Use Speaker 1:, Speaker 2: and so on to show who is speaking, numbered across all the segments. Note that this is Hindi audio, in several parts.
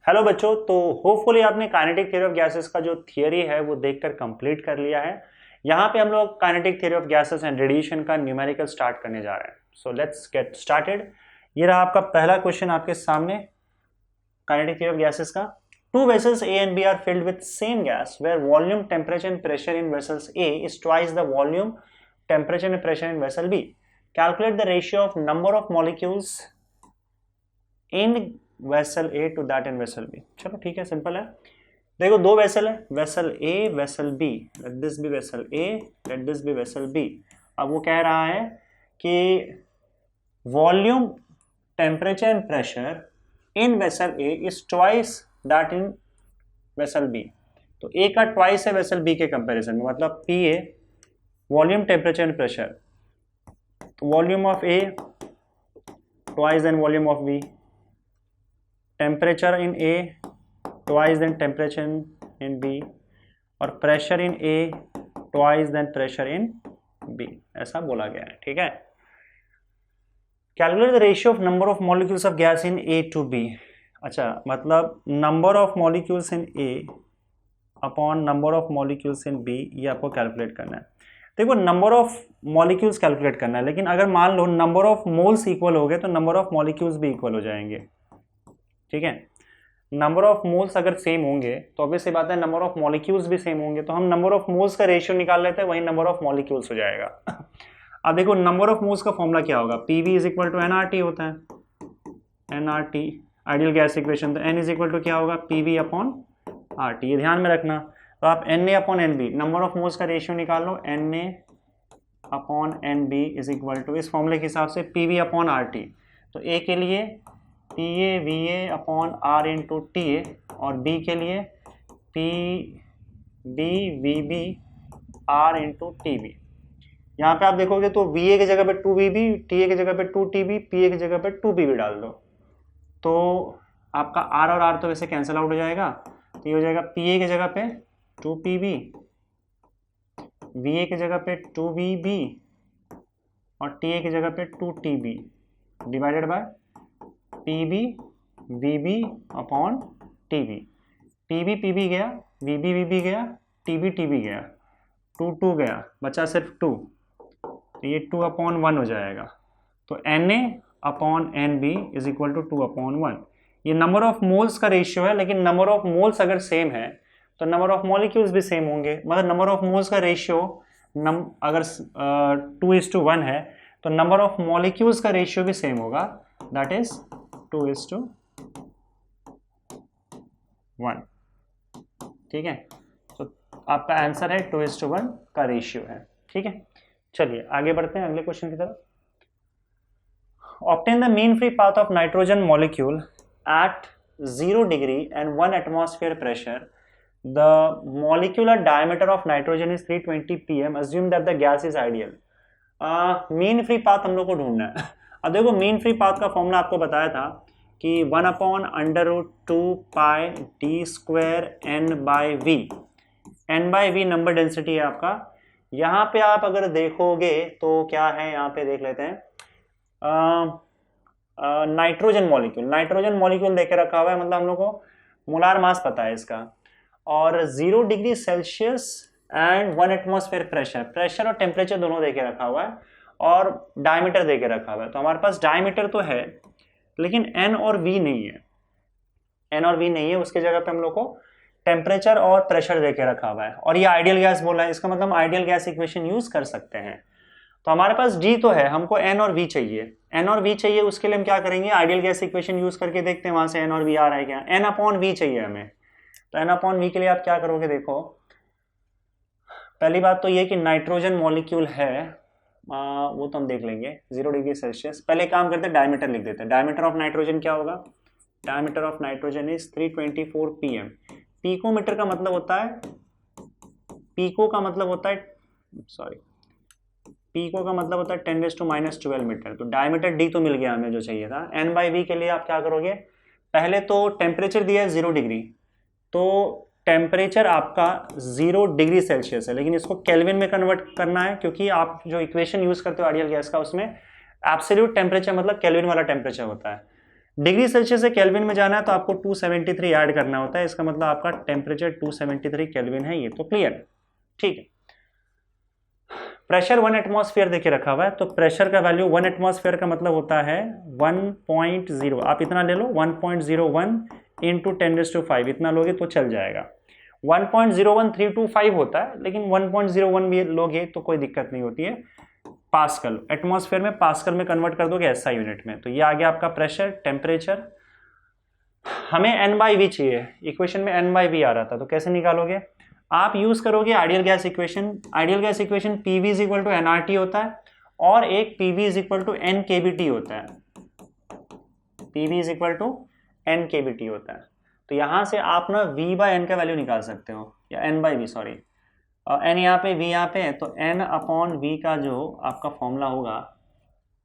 Speaker 1: हेलो बच्चों, तो होपफुली आपने काइनेटिक थ्योरी ऑफ गैसेस का जो थियरी है वो देखकर कंप्लीट कर लिया है। यहाँ पे हम लोग kinetic theory of gases and radiation का न्यूमेरिकल स्टार्ट करने जा रहे हैं। So let's get started. ये रहा आपका पहला क्वेश्चन आपके सामने काइनेटिक थ्योरी ऑफ गैसेस का। Two vessels A and B are filled with same gas where volume, temperature and pressure in vessels A is twice the volume, temperature and pressure in vessel B. Calculate the ratio of number of molecules in vessel A to that in vessel B. चलो ठीक है, सिंपल है। देखो दो वेसल है, vessel A, vessel B. Let this be vessel A, let this be vessel B. अब वो कह रहा है कि volume, temperature and pressure in vessel A is twice that in vessel B. तो A का ट्वाइस है वेसल B के कंपैरिजन में, मतलब PA volume, temperature and pressure. तो volume of A twice than volume of B, temperature in A twice than temperature in B, और pressure in A twice than pressure in B, ऐसा बोला गया है। ठीक है। Calculate the ratio of number of molecules of gas in A to B। अच्छा, मतलब number of molecules in A upon number of molecules in B, ये आपको कैलकुलेट करना है। देखो नंबर ऑफ मॉलिक्यूल्स कैलकुलेट करना है, लेकिन अगर मान लो नंबर ऑफ मोल्स इक्वल हो गए तो नंबर ऑफ मॉलिक्यूल्स भी इक्वल हो जाएंगे। ठीक है। नंबर ऑफ मोल्स अगर सेम होंगे तो ऑब्वियस बात है नंबर ऑफ मॉलिक्यूल्स भी सेम होंगे, तो हम नंबर ऑफ मोल्स का रेशियो निकाल लेते हैं, वही नंबर ऑफ मॉलिक्यूल्स हो जाएगा। अब देखो नंबर ऑफ मोल्स का फॉर्मूला क्या होगा, PV is equal to NRT होता है, NRT आइडियल गैस इक्वेशन। तो N इज इक्वल टू क्या होगा, PV अपॉन RT, ये ध्यान में रखना। तो आप Na upon NB number of moles का रेशियो निकाल लो, Na upon NB is equal to इस फॉर्मूले के हिसाब से PV अपॉन RT। तो A के लिए PA VA upon R into TA, और B के लिए PB VB R into TB। यहाँ पे आप देखोगे तो VA की जगह पे 2VB, TA की जगह पे 2TB, PA की जगह पे 2PB डाल दो, तो आपका R और R तो वैसे कैंसिल आउट हो जाएगा। तो ये हो जाएगा PA की जगह पे 2PB, VA की जगह पे 2VB और TA की जगह पे 2TB divided by PB VB upon TB। PB PB गया, VB VB गया, TB TB गया, 2 2 गया, बचा सिर्फ 2, तो ये 2 अपॉन 1 हो जाएगा। तो Na upon NB is equal to 2 upon 1। ये नंबर ऑफ मोल्स का रेशियो है, लेकिन नंबर ऑफ मोल्स अगर सेम है तो नंबर ऑफ मॉलिक्यूल्स भी सेम होंगे। मतलब नंबर ऑफ मोल्स का रेशियो अगर 2:1 है तो नंबर ऑफ मॉलिक्यूल्स का रेशियो भी सेम होगा, दैट इज 2:1। ठीक है। तो आपका आंसर है 2:1 का रेशियो है। ठीक है, चलिए आगे बढ़ते हैं अगले क्वेश्चन की तरफ। Obtain the mean free path of nitrogen molecule at 0 degree and 1 atmosphere pressure. The molecular diameter of nitrogen is 320 pm. Assume that the gas is ideal. Mean free path हम लोग को ढूंढना है। अब देखो मीन फ्री पाथ का फॉर्मूला आपको बताया था कि 1/√2πd² n/v। n/v number density है आपका। यहाँ पे आप अगर देखोगे तो क्या है, यहाँ पे देख लेते हैं। नाइट्रोजन मॉलिक्यूल देके रखा हुआ है, मतलब हम लोग को मोलार मास पता है इसका, और 0 degree celsius and 1 atmosphere pressure और टेम्परेचर दोनों देके रखा हुआ है, और डायमीटर देके रखा हुआ है। तो हमारे पास डायमीटर तो है लेकिन N और V नहीं है, उसके जगह पे हम लोग को टेम्परेचर और प्रेशर देके रखा हुआ है, और ये आइडियल गैस बोला है, इसका मतलब आइडियल गैस इक्वेशन यूज कर सकते हैं। तो हमारे पास D तो है, हमको N और V चाहिए। उसके लिए हम क्या करेंगे, आइडियल गैस इक्वेशन यूज करके देखते हैं वहां से N और V आ रहा है क्या। N अपॉन V चाहिए हमें, तो N अपॉन V के लिए आप क्या करोगे, देखो पहली बात तो ये कि नाइट्रोजन मॉलिक्यूल है, वो तो हम देख लेंगे 0 डिग्री सेल्सियस। पहले काम करते हैं, डायमीटर लिख देते हैं। डायमीटर ऑफ नाइट्रोजन क्या होगा, diameter of nitrogen is 324 pm। Picometer का मतलब होता है, पिको का मतलब होता है 10⁻⁻12 मीटर। तो डायमीटर D तो मिल गया हमें जो चाहिए था। N/V के लिए आप क्या करोगे, पहले तो टेम्परेचर दिया है 0 डिग्री, तो टेम्परेचर आपका 0 डिग्री सेल्सियस है, लेकिन इसको केल्विन में कन्वर्ट करना है, क्योंकि आप जो इक्वेशन यूज करते हो आइडियल गैस का उसमें एब्सोल्यूट टेम्परेचर मतलब केल्विन वाला टेम्परेचर होता है। डिग्री सेल्सियस से केल्विन में जाना है तो आपको 273 ऐड करना होता है, इसका मतलब आपका टेम्परेचर 273 केल्विन है, ये तो क्लियर, ठीक है। प्रेशर 1 एटमॉस्फेयर देके रखा हुआ है, तो प्रेशर का वैल्यू 1 एटमॉस्फेयर का मतलब होता है 1.0, आप इतना ले लो 1.01 इंटू 10⁵, इतना लोगे तो चल जाएगा। 1.01325 होता है, लेकिन 1.01 भी लोगे तो कोई दिक्कत नहीं होती है। पास्कल, एटमॉस्फेयर में पास्कल में कन्वर्ट कर दोगे एसआई यूनिट में, तो ये आ गया आपका प्रेशर। टेम्परेचर हमें n/v चाहिए, इक्वेशन में n/v आ रहा था, तो कैसे निकालोगे? आप यूज करोगे ideal gas equation. Ideal gas equation PV = nRT होता है और एक PV = nKBT होता है। PV = nKBT होता है। तो यहां से आप ना V/N का वैल्यू निकाल सकते हो, या n/v, सॉरी, n यहाँ पे, V यहाँ पे है, तो n/v का जो आपका फॉर्मूला होगा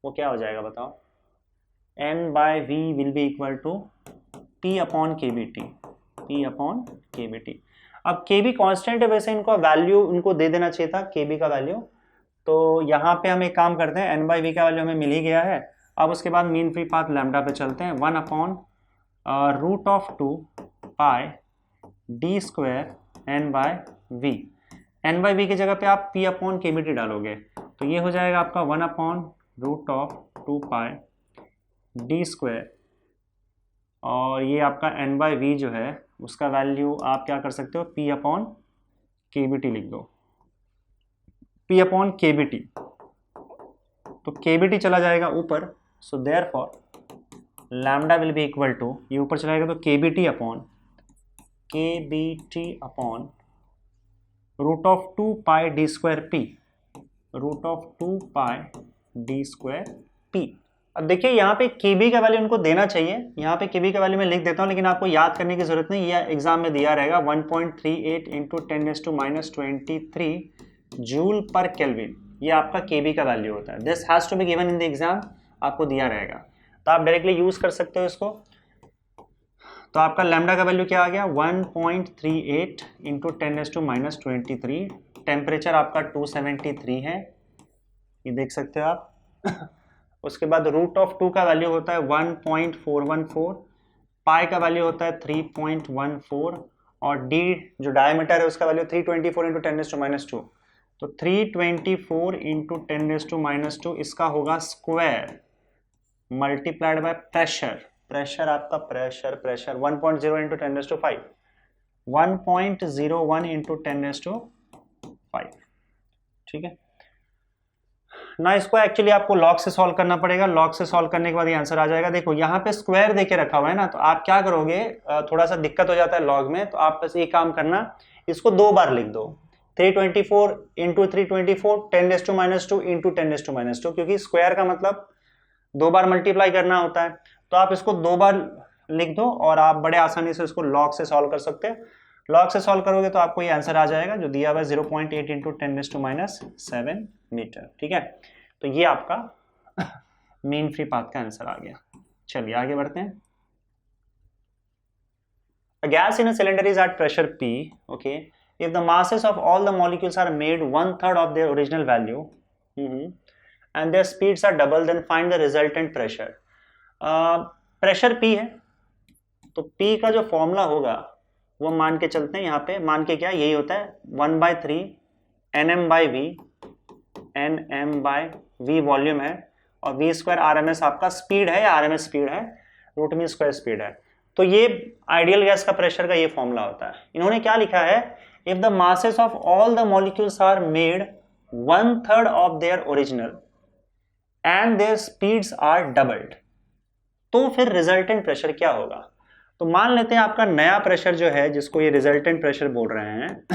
Speaker 1: वो क्या हो जाएगा बताओ? n/v will be equal to P/kBT, P/kBT। अब kb कांस्टेंट है, वैसे इनको वैल्यू इनको दे देना चाहिए था kb का वैल्यू। तो यहाँ पे हम एक काम करते हैं, n/v का वैल्यू हमें मिल ही गया है। अब उसके बाद मीन फ्री पाथ लैम्डा पे चलते हैं, 1/√2 पाई d² n/v। n/v की जगह पे आप P/kBT डालोगे, तो ये हो जाएगा आपका 1/√2 पाई d², और ये आपका n/v जो है उसका वैल्यू आप क्या कर सकते हो, P/kBT लिख दो, P/kBT। तो kBT चला जाएगा ऊपर, so therefore lambda will be equal to, ये ऊपर चलाएगा तो kBT अपॉन √2 पाई d²p, √2 पाई d²p। अब देखिए यहाँ पे kb का वैल्यू इनको देना चाहिए, यहाँ पे kb का वैल्यू मैं लिख देता हूँ, लेकिन आपको याद करने की जरूरत नहीं, यह एग्जाम में दिया रहेगा 1.38 इंटू 10⁻23 जूल पर केल्विन, ये आपका kb का वैल्यू होता है। This has to be given in the exam, आपको दिया रहेगा, तो आप डायरेक्टली यूज कर सकते हो इसको। तो आपका लैम्डा का वैल्यू क्या आ गया, 1.38 इंटू 10⁻23, टेम्परेचर आपका 273 है, ये देख सकते हो आप। उसके बाद √2 का वैल्यू होता है 1.414, पाई का वैल्यू होता है 3.14, और डी जो डायमीटर है उसका वैल्यू 324 इंटू 10⁻², तो 324 इंटू 10⁻², इसका होगा square multiplied by pressure. Pressure आपका प्रेशर 1.0 इंटू 10⁵, 1.01 इंटू 10⁵, ठीक है ना। इसको एक्चुअली आपको लॉग से सॉल्व करना पड़ेगा, लॉग से सॉल्व करने के बाद ये आंसर आ जाएगा। देखो यहाँ पे स्क्वायर देके रखा हुआ है ना, तो आप क्या करोगे, थोड़ा सा दिक्कत हो जाता है लॉग में, तो आप बस ये काम करना, इसको 2 बार लिख दो, 324 इंटू 324 10⁻² इंटू 10⁻², क्योंकि स्क्वायर का मतलब 2 बार मल्टीप्लाई करना होता है, तो आप इसको 2 बार लिख दो और आप बड़े आसानी से इसको लॉग से सॉल्व कर सकते हैं। लॉग से सॉल्व करोगे तो आपको ये आंसर आ जाएगा जो दिया हुआ है 0.8 इंटू 10⁻7 मीटर, ठीक है। तो ये आपका मीन फ्री पाथ का आंसर आ गया। चलिए आगे बढ़ते हैं। A gas in a cylinder is at pressure P, okay, if the masses of all the molecules are made 1/3 of their original value, and their speeds are double, then find the resultant pressure. Pressure P है, तो P का जो फॉर्मूला होगा वो मान के चलते हैं, यहाँ पे मान के क्या यही होता है 1/3 Nm/v, Nm/v वॉल्यूम है, और v² RMS आपका स्पीड है या RMS स्पीड है, √m² स्पीड है। तो ये आइडियल गैस का प्रेशर का ये फॉर्मूला होता है। इन्होंने क्या लिखा है, if the masses of all the molecules are made 1/3 of their original and their speeds are doubled, तो फिर रिजल्टेंट प्रेशर क्या होगा। तो मान लेते हैं आपका नया प्रेशर जो है, जिसको ये रिजल्टेंट प्रेशर बोल रहे हैं,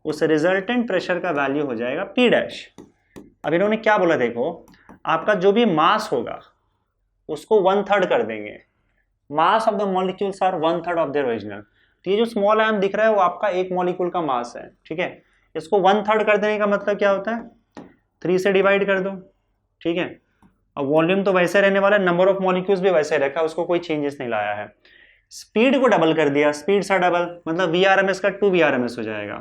Speaker 1: उस रिजल्टेंट प्रेशर का वैल्यू हो जाएगा P'। अब इन्होंने क्या बोला, देखो आपका जो भी मास होगा उसको 1/3 कर देंगे, mass of the molecules are 1/3 of their original. तो ये जो स्मॉल आयन दिख रहा है वो आपका एक मॉलिक्यूल का मास है, ठीक है। इसको 1/3 कर देने का मतलब क्या होता है, 3 से डिवाइड कर दो, ठीक है। अब वॉल्यूम तो वैसे रहने वाला है, नंबर ऑफ मॉलिक्यूल्स भी वैसे रखा, उसको कोई चेंजेस नहीं लाया है। स्पीड को डबल कर दिया, स्पीड सा डबल मतलब VRMS का 2VRMS हो जाएगा,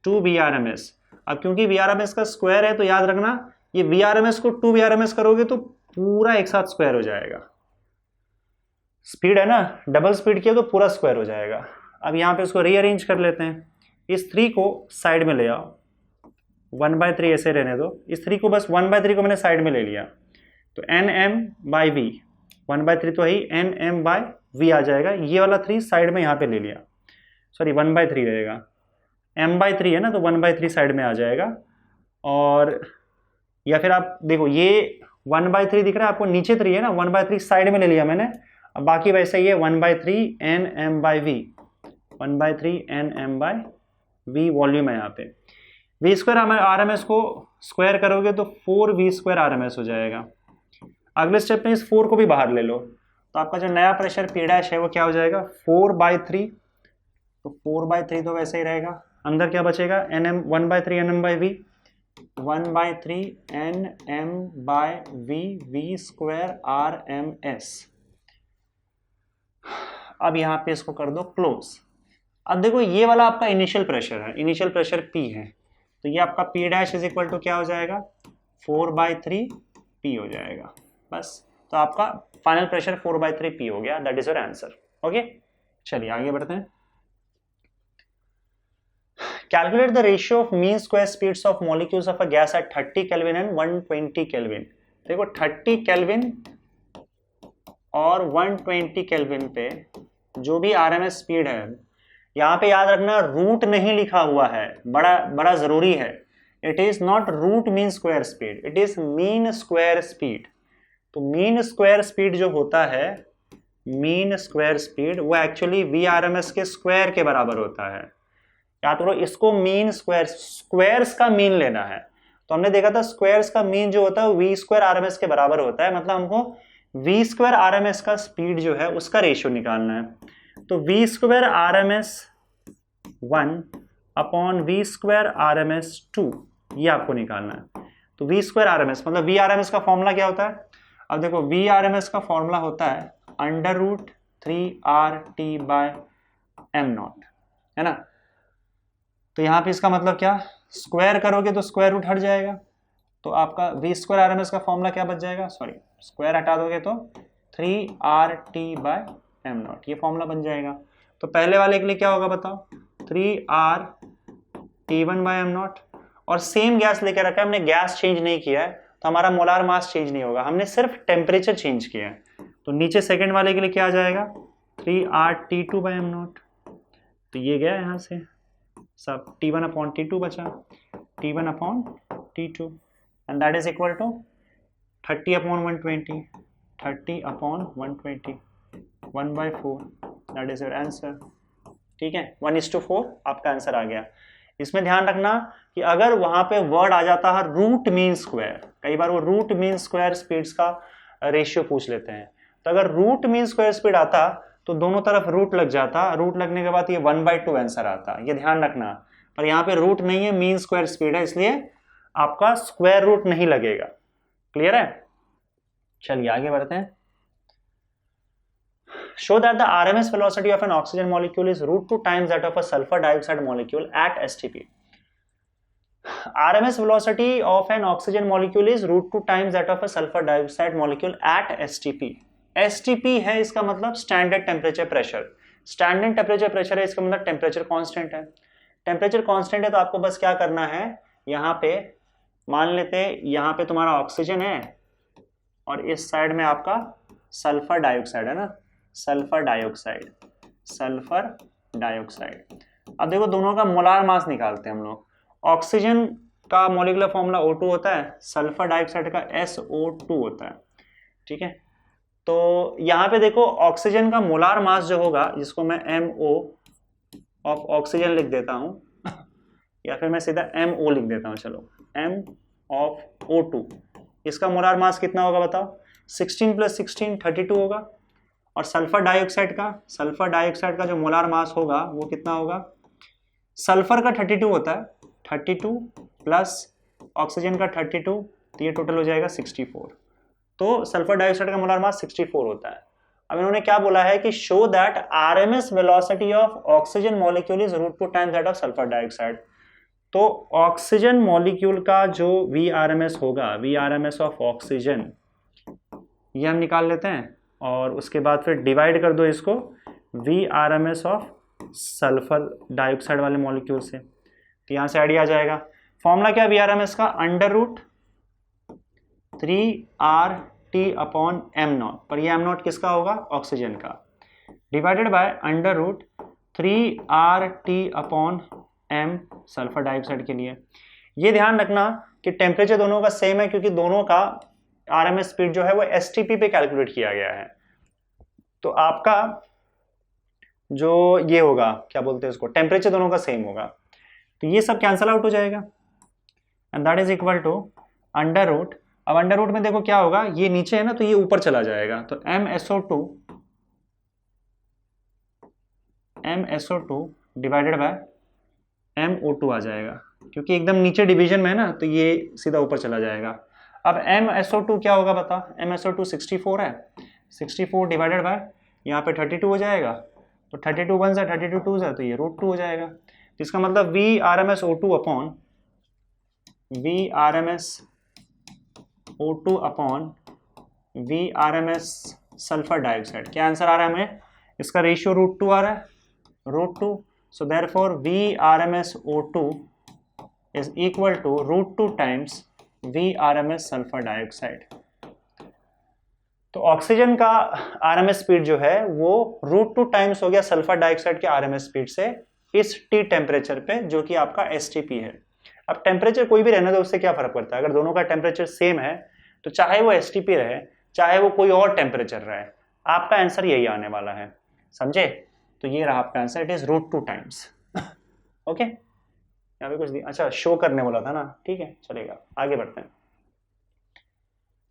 Speaker 1: 2VRMS। अब क्योंकि VRMS का स्क्वायर है तो याद रखना, ये VRMS को 2VRMS करोगे तो पूरा एक साथ स्क्वायर हो जाएगा, स्पीड है ना, डबल स्पीड किया तो पूरा स्क्वायर हो जाएगा। अब यहाँ पे उसको रीअरेंज कर लेते हैं। इस 3 को साइड में ले आओ, 1/3 ऐसे रहने दो। इस 3 को बस 1/3 को मैंने साइड में ले लिया, तो NM/V, 1/3 तो ही NM/V आ जाएगा। ये वाला 3 साइड में यहाँ पे ले लिया, सॉरी 1/3 रहेगा, M/3 है ना, तो 1/3 साइड में आ जाएगा। और या फिर आप देखो ये 1/3 दिख रहा है आपको, नीचे 3 है ना, 1/3 साइड में ले लिया मैंने। अब बाकी वैसे ही है 1/3 NM/V, 1/3 NM/V वॉल्यूम है यहाँ पे। V स्क्वायर RMS को स्क्वायर करोगे तो 4V स्क्वायर RMS हो जाएगा। अगले स्टेप में इस 4 को भी बाहर ले लो, तो आपका जो नया प्रेशर P' है वो क्या हो जाएगा, 4/3। तो 4/3 तो वैसे ही रहेगा, अंदर क्या बचेगा, 1/3 NM/V, 1/3 NM/V, V square RMS। अब यहाँ पे इसको कर दो क्लोज। अब देखो ये वाला आपका इनिशियल प्रेशर है, इनिशियल प्रेशर P है, तो ये आपका P' इज इक्वल टू क्या हो जाएगा, 4/3 P हो जाएगा बस। तो आपका फाइनल प्रेशर 4/3 P हो गया, that is your answer. Okay, चलिए आगे बढ़ते हैं। Calculate the ratio of mean square speeds of molecules of a gas eight 30 kelvin and 120 kelvin. देखो 30 केल्विन और 120 केल्विन पे जो भी RMS स्पीड है, यहाँ पे याद रखना रूट नहीं लिखा हुआ है, बड़ा जरूरी है। It is not root mean square speed, it is mean square speed. तो मीन स्क्वायर स्पीड जो होता है, मीन स्क्वायर स्पीड, वो एक्चुअली VRMS के स्क्वायर के बराबर होता है। याद करो, इसको मीन स्क्वायर्स का मीन लेना है। तो हमने देखा था स्क्वायर्स का मीन जो होता है V स्क्वायर RMS के बराबर होता है, मतलब हमको V स्क्वायर RMS का स्पीड जो है उसका रेशियो निकालना है। तो V square RMS 1 upon V square RMS 2, ये आपको निकालना है। तो V स्क्वायर RMS मतलब VRMS का फॉर्मूला क्या होता है, अब देखो VRMS का फॉर्मूला होता है √3RT/m0, है ना। तो यहाँ पे इसका मतलब क्या, स्क्वायर करोगे तो स्क्वायर रूट हट जाएगा, तो आपका V स्क्वायर RMS का फॉर्मूला क्या बच जाएगा, सॉरी स्क्वायर हटा दोगे तो 3RT/m0, ये फॉर्मूला बन जाएगा। तो पहले वाले के लिए क्या होगा बताओ, 3RT1/m0। और सेम गैस लेकर रखा है हमने, गैस चेंज नहीं किया है, तो हमारा मोलार मास चेंज नहीं होगा, हमने सिर्फ टेम्परेचर चेंज किया है। तो नीचे सेकंड वाले के लिए क्या आ जाएगा, 3RT2/m0। तो ये गया यहाँ से सब, T1/T2 बचा, T1/T2, and that is equal to 30/120, 30/120, 1/4, that is your answer. ठीक है, 1:4 आपका आंसर आ गया। इसमें ध्यान रखना कि अगर वहां पे वर्ड आ जाता है रूट मीन स्क्वायर, कई बार वो रूट मीन स्क्वायर स्पीड्स का रेशियो पूछ लेते हैं, तो अगर रूट मीन स्क्वायर स्पीड आता तो दोनों तरफ रूट लग जाता, रूट लगने के बाद ये 1/2 आंसर आता, ये ध्यान रखना। पर यहाँ पे रूट नहीं है, मीन स्क्वायर स्पीड है, इसलिए आपका स्क्वायर रूट नहीं लगेगा। क्लियर है, चलिए आगे बढ़ते हैं। Show that the RMS velocity of an oxygen molecule is √2 times that of a sulfur dioxide molecule at STP. RMS velocity of an oxygen molecule is √2 times that of a sulfur dioxide molecule at STP. STP है इसका मतलब standard temperature pressure, standard temperature pressure है इसका मतलब टेम्परेचर कांस्टेंट है। टेम्परेचर कांस्टेंट है तो आपको बस क्या करना है, यहाँ पे मान लेते यहाँ पे तुम्हारा ऑक्सीजन है और इस साइड में आपका सल्फर डाइऑक्साइड है ना, सल्फर डाइऑक्साइड, सल्फर डाइऑक्साइड। अब देखो दोनों का मोलार मास निकालते हैं हम लोग। ऑक्सीजन का मॉलिक्यूलर फॉर्मूला O2 होता है, सल्फर डाइऑक्साइड का SO2 होता है। ठीक है, तो यहाँ पे देखो ऑक्सीजन का मोलार मास जो होगा, जिसको मैं MO ऑफ ऑक्सीजन लिख देता हूँ या फिर मैं सीधा MO लिख देता हूँ, चलो M ऑफ O2, इसका मोलार मास कितना होगा बताओ, 16 + 16 32 होगा। और सल्फर डाइऑक्साइड का जो मोलार मास होगा वो कितना होगा, सल्फर का 32 होता है, 32 प्लस ऑक्सीजन का 32, तो ये टोटल हो जाएगा 64। तो सल्फर डाइऑक्साइड का मोलार मास 64 होता है। अब इन्होंने क्या बोला है कि show that RMS velocity of oxygen molecule is √2 times that of sulphur dioxide. तो ऑक्सीजन मॉलिक्यूल का जो VRMS होगा, VRMS ऑफ ऑक्सीजन, ये हम निकाल लेते हैं। और उसके बाद फिर डिवाइड कर दो इसको VRMS ऑफ सल्फर डाइऑक्साइड वाले मॉलिक्यूल से, तो यहाँ से आइडिया आ जाएगा। फॉर्मूला क्या VRMS का, √3RT अपॉन m0, पर ये m0 किसका होगा, ऑक्सीजन का, divided by √3RT upon m sulphur dioxide के लिए। ये ध्यान रखना कि टेम्परेचर दोनों का सेम है, क्योंकि दोनों का RMS स्पीड जो है वो STP पे कैलकुलेट किया गया है। तो आपका जो ये होगा, क्या बोलते हैं इसको, टेम्परेचर दोनों का सेम होगा, तो ये सब कैंसल आउट हो जाएगा and that is equal to under root. अब अंडर रूट में देखो क्या होगा, ये नीचे है ना तो ये ऊपर चला जाएगा, तो MSO2 डिवाइडेड बाय MO2 आ जाएगा, क्योंकि एकदम नीचे डिवीजन में है ना तो ये सीधा ऊपर चला जाएगा। अब MSO2 क्या होगा बता, MSO2 64 है, 64 डिवाइडेड बाय यहाँ पे 32 हो जाएगा, तो 32 1 से 32 2 से, तो ये √2 हो जाएगा। तो इसका मतलब VRMSO2 upon VRMS sulphur dioxide, क्या आंसर आ रहा है हमें, इसका रेशियो √2 आ रहा है, √2, so therefore VRMSO2 is equal to √2 times VRMS sulphur dioxide. तो ऑक्सीजन का RMS स्पीड जो है वो √2 टाइम्स हो गया सल्फर डाइऑक्साइड के RMS स्पीड से इस T टेम्परेचर पे, जो कि आपका STP है। अब टेम्परेचर कोई भी रहने दो, उससे क्या फर्क पड़ता है, अगर दोनों का टेम्परेचर सेम है तो चाहे वो STP रहे चाहे वो कोई और टेम्परेचर रहे, आपका आंसर यही आने वाला है, समझे। तो ये रहा आपका answer, it is √2 times. Okay, यहाँ पे कुछ अच्छा शो करने वाला था ना, ठीक है चलेगा, आगे बढ़ते हैं।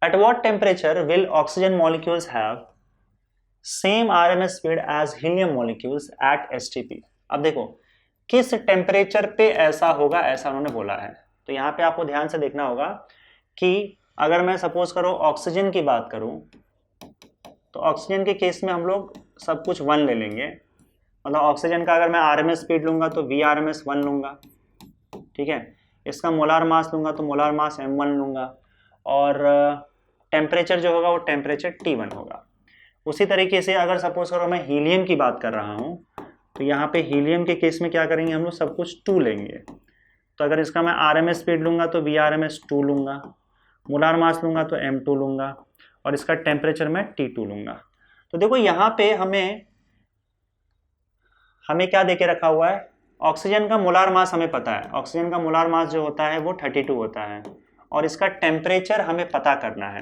Speaker 1: At what temperature will oxygen molecules have same RMS speed as helium molecules at STP? अब देखो किस टेम्परेचर पे ऐसा होगा, ऐसा उन्होंने बोला है। तो यहाँ पे आपको ध्यान से देखना होगा कि अगर मैं सपोज करो ऑक्सीजन की बात करूं, तो ऑक्सीजन के केस में हम लोग सब कुछ 1 ले लेंगे, मतलब ऑक्सीजन का अगर मैं RMS स्पीड लूंगा तो VRMS 1 लूंगा, ठीक है। इसका मोलार मास लूंगा तो मोलार मास m1 लूंगा, और टेम्परेचर जो होगा वो टेम्परेचर T1 होगा। उसी तरीके से अगर सपोज करो मैं हीलियम की बात कर रहा हूँ, तो यहाँ पे हीलियम के केस में क्या करेंगे हम लोग, सब कुछ 2 लेंगे। तो अगर इसका मैं RMS स्पीड लूंगा तो VRMS 2 लूंगा, मोलार मास लूंगा तो m2 लूंगा, और इसका टेम्परेचर मैं T2 लूंगा। तो देखो यहाँ पे हमें क्या देके रखा हुआ है, ऑक्सीजन का मोलार मास हमें पता है, ऑक्सीजन का मोलार मास जो होता है वो 32 होता है, और इसका टेम्परेचर हमें पता करना है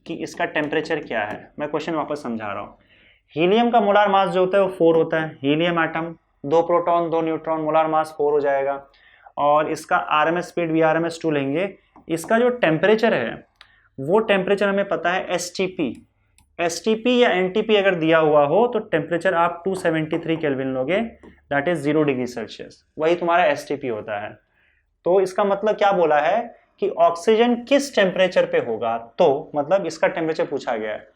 Speaker 1: कि इसका टेम्परेचर क्या है। मैं क्वेश्चन वापस समझा रहा हूँ। हीलियम का मोलार मास जो होता है वो 4 होता है, helium atom 2 proton 2 neutron, molar mass 4 हो जाएगा, और इसका RMS स्पीड VRMS 2 लेंगे। इसका जो टेम्परेचर है वो टेम्परेचर हमें पता है STP या NTP अगर दिया हुआ हो तो टेम्परेचर आप 273 केल्विन लोगे, दैट इज 0 डिग्री सेल्सियस, वही तुम्हारा STP होता है। तो इसका मतलब क्या बोला है कि ऑक्सीजन किस टेम्परेचर पे होगा, तो मतलब इसका टेम्परेचर पूछा गया है,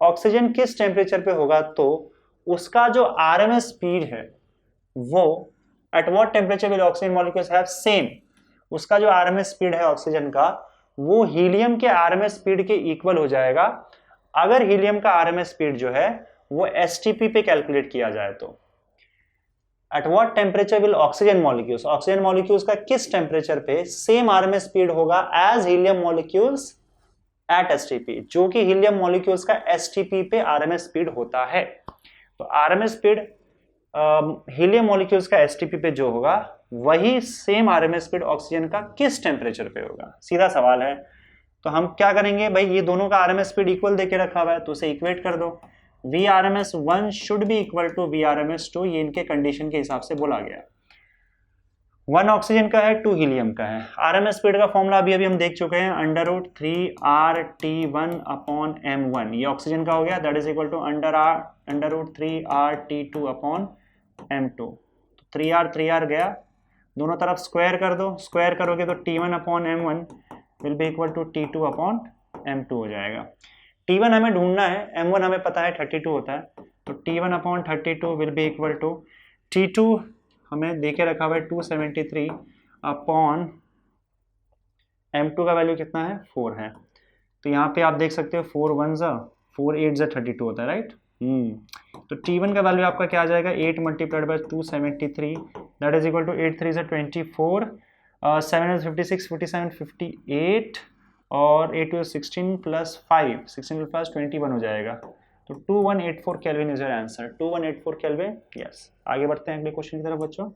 Speaker 1: ऑक्सीजन किस टेम्परेचर पे होगा तो उसका जो RMS स्पीड है वो eight what temperature will oxygen molecules have same, उसका जो RMS स्पीड है ऑक्सीजन का वो हीलियम के RMS स्पीड के इक्वल हो जाएगा, अगर हीलियम का RMS स्पीड जो है वो STP पे कैलकुलेट किया जाए तो। At what temperature will oxygen molecules का किस टेम्परेचर पे सेम RMS स्पीड होगा as helium molecules at STP, जो कि हीलियम मॉलिक्यूल्स का STP पे RMS स्पीड होता है। तो RMS स्पीड हीलियम मॉलिक्यूल्स का STP पे जो होगा वही सेम RMS स्पीड ऑक्सीजन का किस टेम्परेचर पे होगा, सीधा सवाल है। तो हम क्या करेंगे भाई, ये दोनों का RMS स्पीड इक्वल देके रखा हुआ है तो उसे इक्वेट कर दो, VRMS 1 should be equal to VRMS 2, ये इनके कंडीशन के हिसाब से बोला गया। 1 ऑक्सीजन का है 2 हीलियम का है। RMS स्पीड का फॉर्मूला अभी हम देख चुके हैं, √3RT1 अपॉन m1, ये ऑक्सीजन का हो गया, that is equal to √3RT2 upon m2। 3R गया, दोनों तरफ स्क्वायर कर दो, स्क्वायर करोगे तो T1 upon m1 will be equal to T2 upon m2 हो जाएगा। T1 हमें ढूंढना है, m1 हमें पता है 32 होता है, तो T1 upon 32 will be equal to T2 हमें देके रखा हुआ है 273 अपॉन m2 का वैल्यू कितना है 4 है। तो यहाँ पे आप देख सकते हो 4 1 ज़ा 4 8 ज़ा 32 होता है, राइट। तो T1 का वैल्यू आपका क्या आ जाएगा, 8 multiplied by 273, that is equal to 8 3 ज़ा 24, 7 is 56, 57, 58 और 8 is 16 प्लस 5, 16 प्लस 21 हो जाएगा। तो 2184 kelvin is your answer, 2184 kelvin, yes. आगे बढ़ते हैं अगले क्वेश्चन की तरफ बच्चों।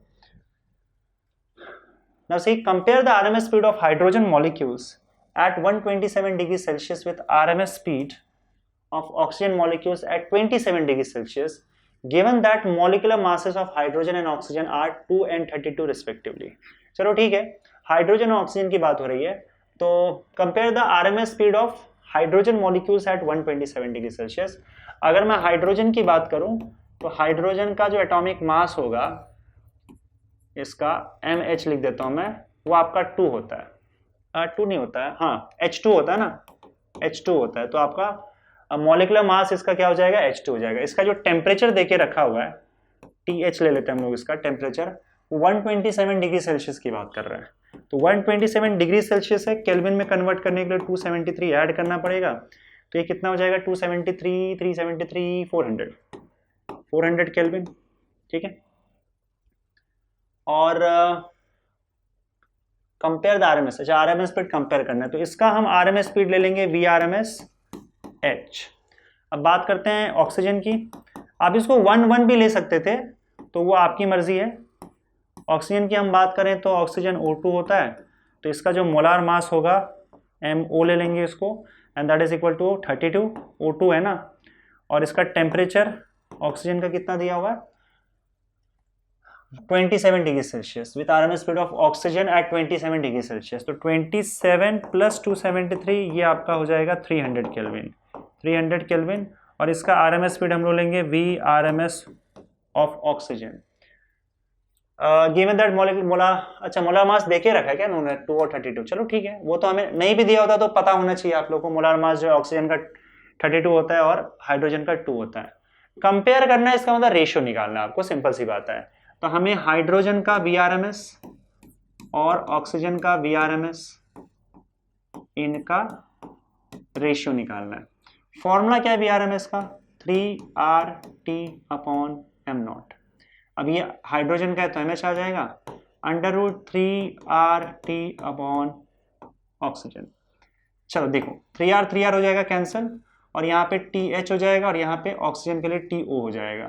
Speaker 1: Now see, compare the RMS speed of hydrogen molecules at 127 degrees Celsius with RMS speed of oxygen molecules at 27 degrees Celsius, given that molecular masses of hydrogen and oxygen are 2 and 32 respectively. चलो ठीक है, हाइड्रोजन और ऑक्सीजन की बात हो रही है, तो compare the RMS speed of hydrogen molecules at 127 degree Celsius. अगर मैं हाइड्रोजन की बात करूं तो हाइड्रोजन का जो एटॉमिक मास होगा, इसका MH लिख देता हूं मैं, वो आपका 2 होता है, 2 नहीं होता है, हाँ H2 होता है ना, H2 होता है। तो आपका मॉलिक्यूलर मास इसका क्या हो जाएगा, H2 हो जाएगा। इसका जो टेम्परेचर देके रखा हुआ है, TH ले लेते हैं हम लोग, इसका टेम्परेचर 127 डिग्री सेल्सियस की बात कर रहे हैं। तो 127 डिग्री सेल्सियस है, केल्विन में कन्वर्ट करने के लिए 273 ऐड करना पड़ेगा। तो ये कितना हो जाएगा, 273, 373, 400 केल्विन, ठीक है। और कंपेयर द RMS, अच्छा RMS स्पीड कंपेयर करना है, तो इसका हम RMS स्पीड ले लेंगे VRMS H। अब बात करते हैं ऑक्सीजन की। आप इसको 1 भी ले सकते थे, तो वो आपकी मर्जी है। ऑक्सीजन की हम बात करें तो ऑक्सीजन O2 होता है, तो इसका जो मोलार मास होगा MO ले लेंगे इसको, and that is equal to 32, O2 है ना। और इसका टेम्परेचर ऑक्सीजन का कितना दिया हुआ है, 27 degree Celsius, with RMS speed of oxygen at 27 degree Celsius. तो 27 प्लस 273, ये आपका हो जाएगा 300 केल्विन, 300 केल्विन। और इसका RMS स्पीड हम लोग लेंगे VRMS of oxygen, given that अच्छा मोलार मास देके रखा है क्या उन्होंने, 2 और 32, चलो ठीक है, वो तो हमें नहीं भी दिया होता तो पता होना चाहिए आप लोगों को। मोलार मास जो ऑक्सीजन का 32 होता है और हाइड्रोजन का 2 होता है। कंपेयर करना है, इसका मतलब रेशियो निकालना है आपको, सिंपल सी बात है। तो हमें हाइड्रोजन का VRMS और ऑक्सीजन का VRMS, इनका रेशियो निकालना है। फॉर्मूला क्या है VRMS का, 3RT/m0। अब ये हाइड्रोजन का है तो MH आ जाएगा, √3RT अपॉन ऑक्सीजन। चलो देखो 3R हो जाएगा कैंसिल, और यहाँ पे TH हो जाएगा, और यहाँ पे ऑक्सीजन के लिए TO हो जाएगा।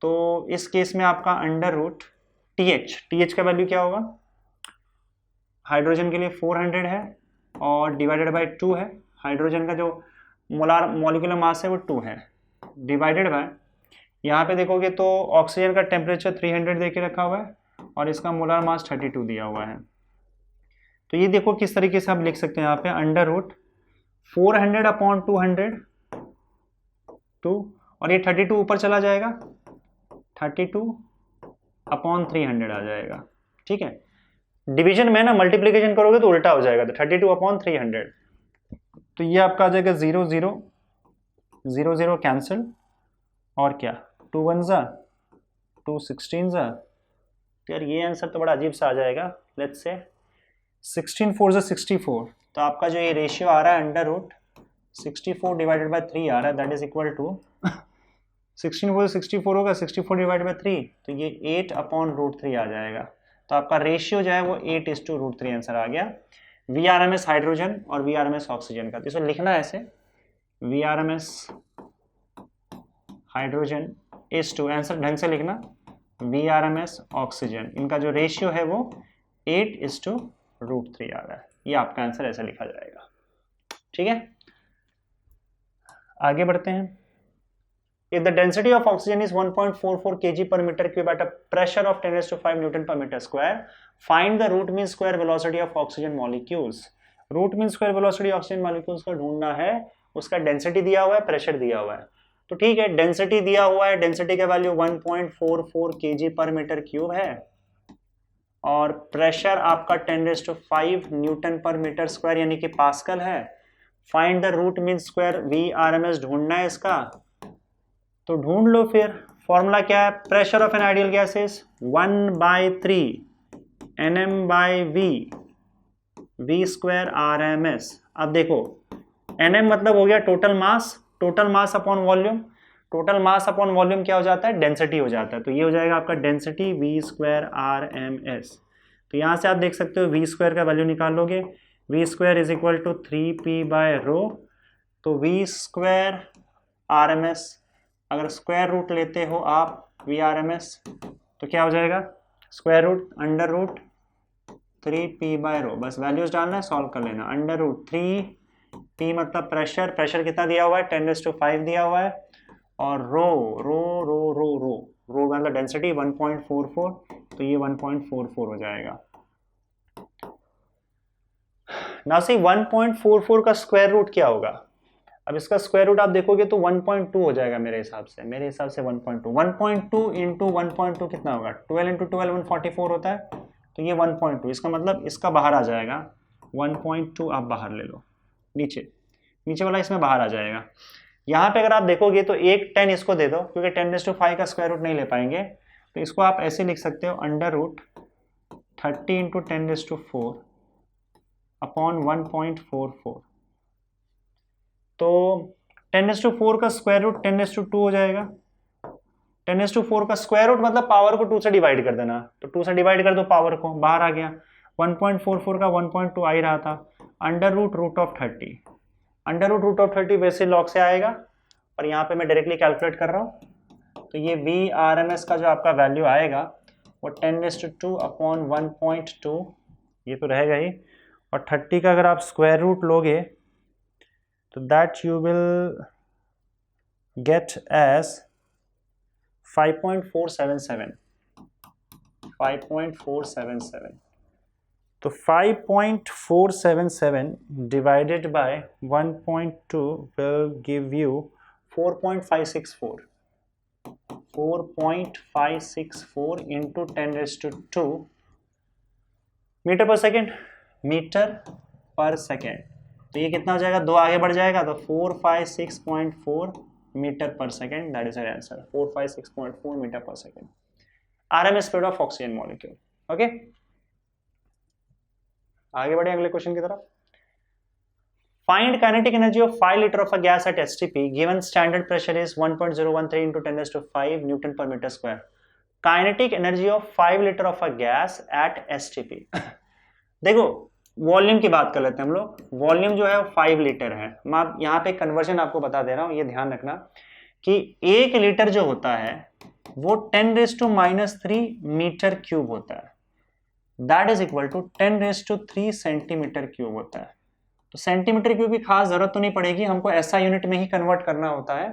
Speaker 1: तो इस केस में आपका √TH का वैल्यू क्या होगा, हाइड्रोजन के लिए 400 है और डिवाइडेड बाय 2 है। हाइड्रोजन का जो मॉलिक्यूलर मास है वो 2 है, डिवाइडेड बाय, यहाँ पे देखोगे तो ऑक्सीजन का टेम्परेचर 300 दे के रखा हुआ है और इसका मोलार मास 32 दिया हुआ है। तो ये देखो किस तरीके से आप लिख सकते हैं, यहाँ पे √400/200 2, और ये 32 ऊपर चला जाएगा, 32/300 आ जाएगा, ठीक है। डिवीजन में ना मल्टीप्लीकेशन करोगे तो उल्टा हो जाएगा, तो 32/300। तो ये आपका आ जाएगा 0 0 0 0 कैंसिल, और क्या 2 1 ज़ा 2 16 ज़ा। तो यार ये आंसर तो बड़ा अजीब सा आ जाएगा, लेट्स से 16 4 ज़ा 64। तो आपका जो ये रेशियो आ रहा है √64 डिवाइडेड बाय 3 आ रहा है, दैट इज इक्वल टू 16 4 64 होगा, 64 डिवाइडेड बाय 3, तो ये 8/√3 आ जाएगा। तो आपका रेशियो जो है वो 8:√3 आंसर आ गया VRMS हाइड्रोजन और VRMS ऑक्सीजन का। तो इसे लिखना है ऐसे, VRMS hydrogen is to, answer ढंग से लिखना, VRMS ऑक्सीजन, इनका जो रेशियो है वो 8:√3 आ रहा है। ये आपका आंसर ऐसा लिखा जाएगा, ठीक है। आगे बढ़ते हैं। If the density of oxygen is 1.44 kg per meter cube at a pressure of 10⁵ Newton per meter square, find the root mean square velocity of oxygen molecules. Root mean square velocity oxygen molecules का ढूंढना है, उसका डेंसिटी दिया हुआ है, प्रेशर दिया हुआ है। तो ठीक है, डेंसिटी दिया हुआ है, डेंसिटी का वैल्यू 1.44 kg पर मीटर क्यूब है, और प्रेशर आपका 10⁵ न्यूटन पर मीटर स्क्वायर यानी कि पास्कल है। Find the root mean square VRMS ढूंढना है इसका, तो ढूंढ लो फिर। फॉर्मूला क्या है, pressure of an ideal gas is 1/3 Nm/V V² RMS। अब देखो NM मतलब हो गया total mass, total mass upon volume, total mass upon volume क्या हो जाता है, डेंसिटी हो जाता है। तो ये हो जाएगा आपका density V square R M S. तो यहाँ से आप देख सकते हो वी स्क्वायर का वैल्यू निकाल लोगे, V square is equal to 3p by rho. तो V square R M S, अगर स्क्वायर रूट लेते हो आप वी आर एम एस तो क्या हो जाएगा, square root under root 3p by rho, बस वैल्यूज डालना है, सॉल्व कर लेना। अंडर रूट 3p मतलब प्रेशर, प्रेशर कितना दिया हुआ है 10⁵ दिया हुआ है, और रो रो रो रो रो रो मतलब डेंसिटी 1.44, तो ये 1.44 हो जाएगा। नाउ सी 1.44 का स्क्वायर रूट क्या होगा, अब इसका स्क्वायर रूट आप देखोगे तो 1.2 हो जाएगा मेरे हिसाब से 1.2 इंटू 1.2 कितना होगा, 12 इंटू 12 144 होता है, तो ये 1.2, इसका मतलब इसका बाहर आ जाएगा 1.2, आप बाहर ले लो, नीचे नीचे वाला इसमें बाहर आ जाएगा। यहाँ पे अगर आप देखोगे तो एक 10 इसको दे दो, क्योंकि 10⁵ का स्क्वायर रूट नहीं ले पाएंगे, तो इसको आप ऐसे लिख सकते हो अंडर रूट 30 इंटू 10⁴ अपॉन 1.44। तो 10⁴ का स्क्वायर रूट 10⁻² हो जाएगा। 10⁻4 का स्क्वायर रूट मतलब पावर को 2 से डिवाइड कर देना, तो 2 से डिवाइड कर दो पावर को, बाहर आ गया 1.44 का 1.2 आ ही रहा था, under root of 30, under root of 30 वैसे लॉग से आएगा, और यहाँ पे मैं डायरेक्टली कैलकुलेट कर रहा हूँ, तो ये वी आर एम एस का जो आपका वैल्यू आएगा वो 10⁻² अपॉन 1.2, ये तो रहेगा ही, और 30 का अगर आप स्क्वायर रूट लोगे तो that you will get as 5.477, 5.477। तो 5.477 divided by 1.2 will give you 4.564, 4.564 into 10⁻² metre पर सेकेंड, मीटर पर सेकेंड। तो ये कितना हो जाएगा, 2 आगे बढ़ जाएगा तो 456.4 मीटर पर second, that is our answer, 456.4 metre पर second, RMS speed of oxygen molecule. Okay, आगे बढ़े अगले क्वेश्चन की तरफ। Find kinetic energy of 5 litre of a gas at STP given standard pressure is 1.013 into 10⁵ newton per metre square. Kinetic energy of 5 litre of a gas at STP. देखो वॉल्यूम की बात कर लेते हैं हम लोग, वॉल्यूम जो है 5 लीटर है। मैं यहाँ पे कन्वर्जन आपको बता दे रहा हूँ, ये ध्यान रखना कि 1 लीटर जो होता है वो 10⁻³ मीटर क्यूब होता है, that is equal to 10⁻³ centimetre cube होता है। तो सेंटीमीटर क्यूब की खास जरूरत तो नहीं पड़ेगी, हमको ऐसा यूनिट में ही कन्वर्ट करना होता है।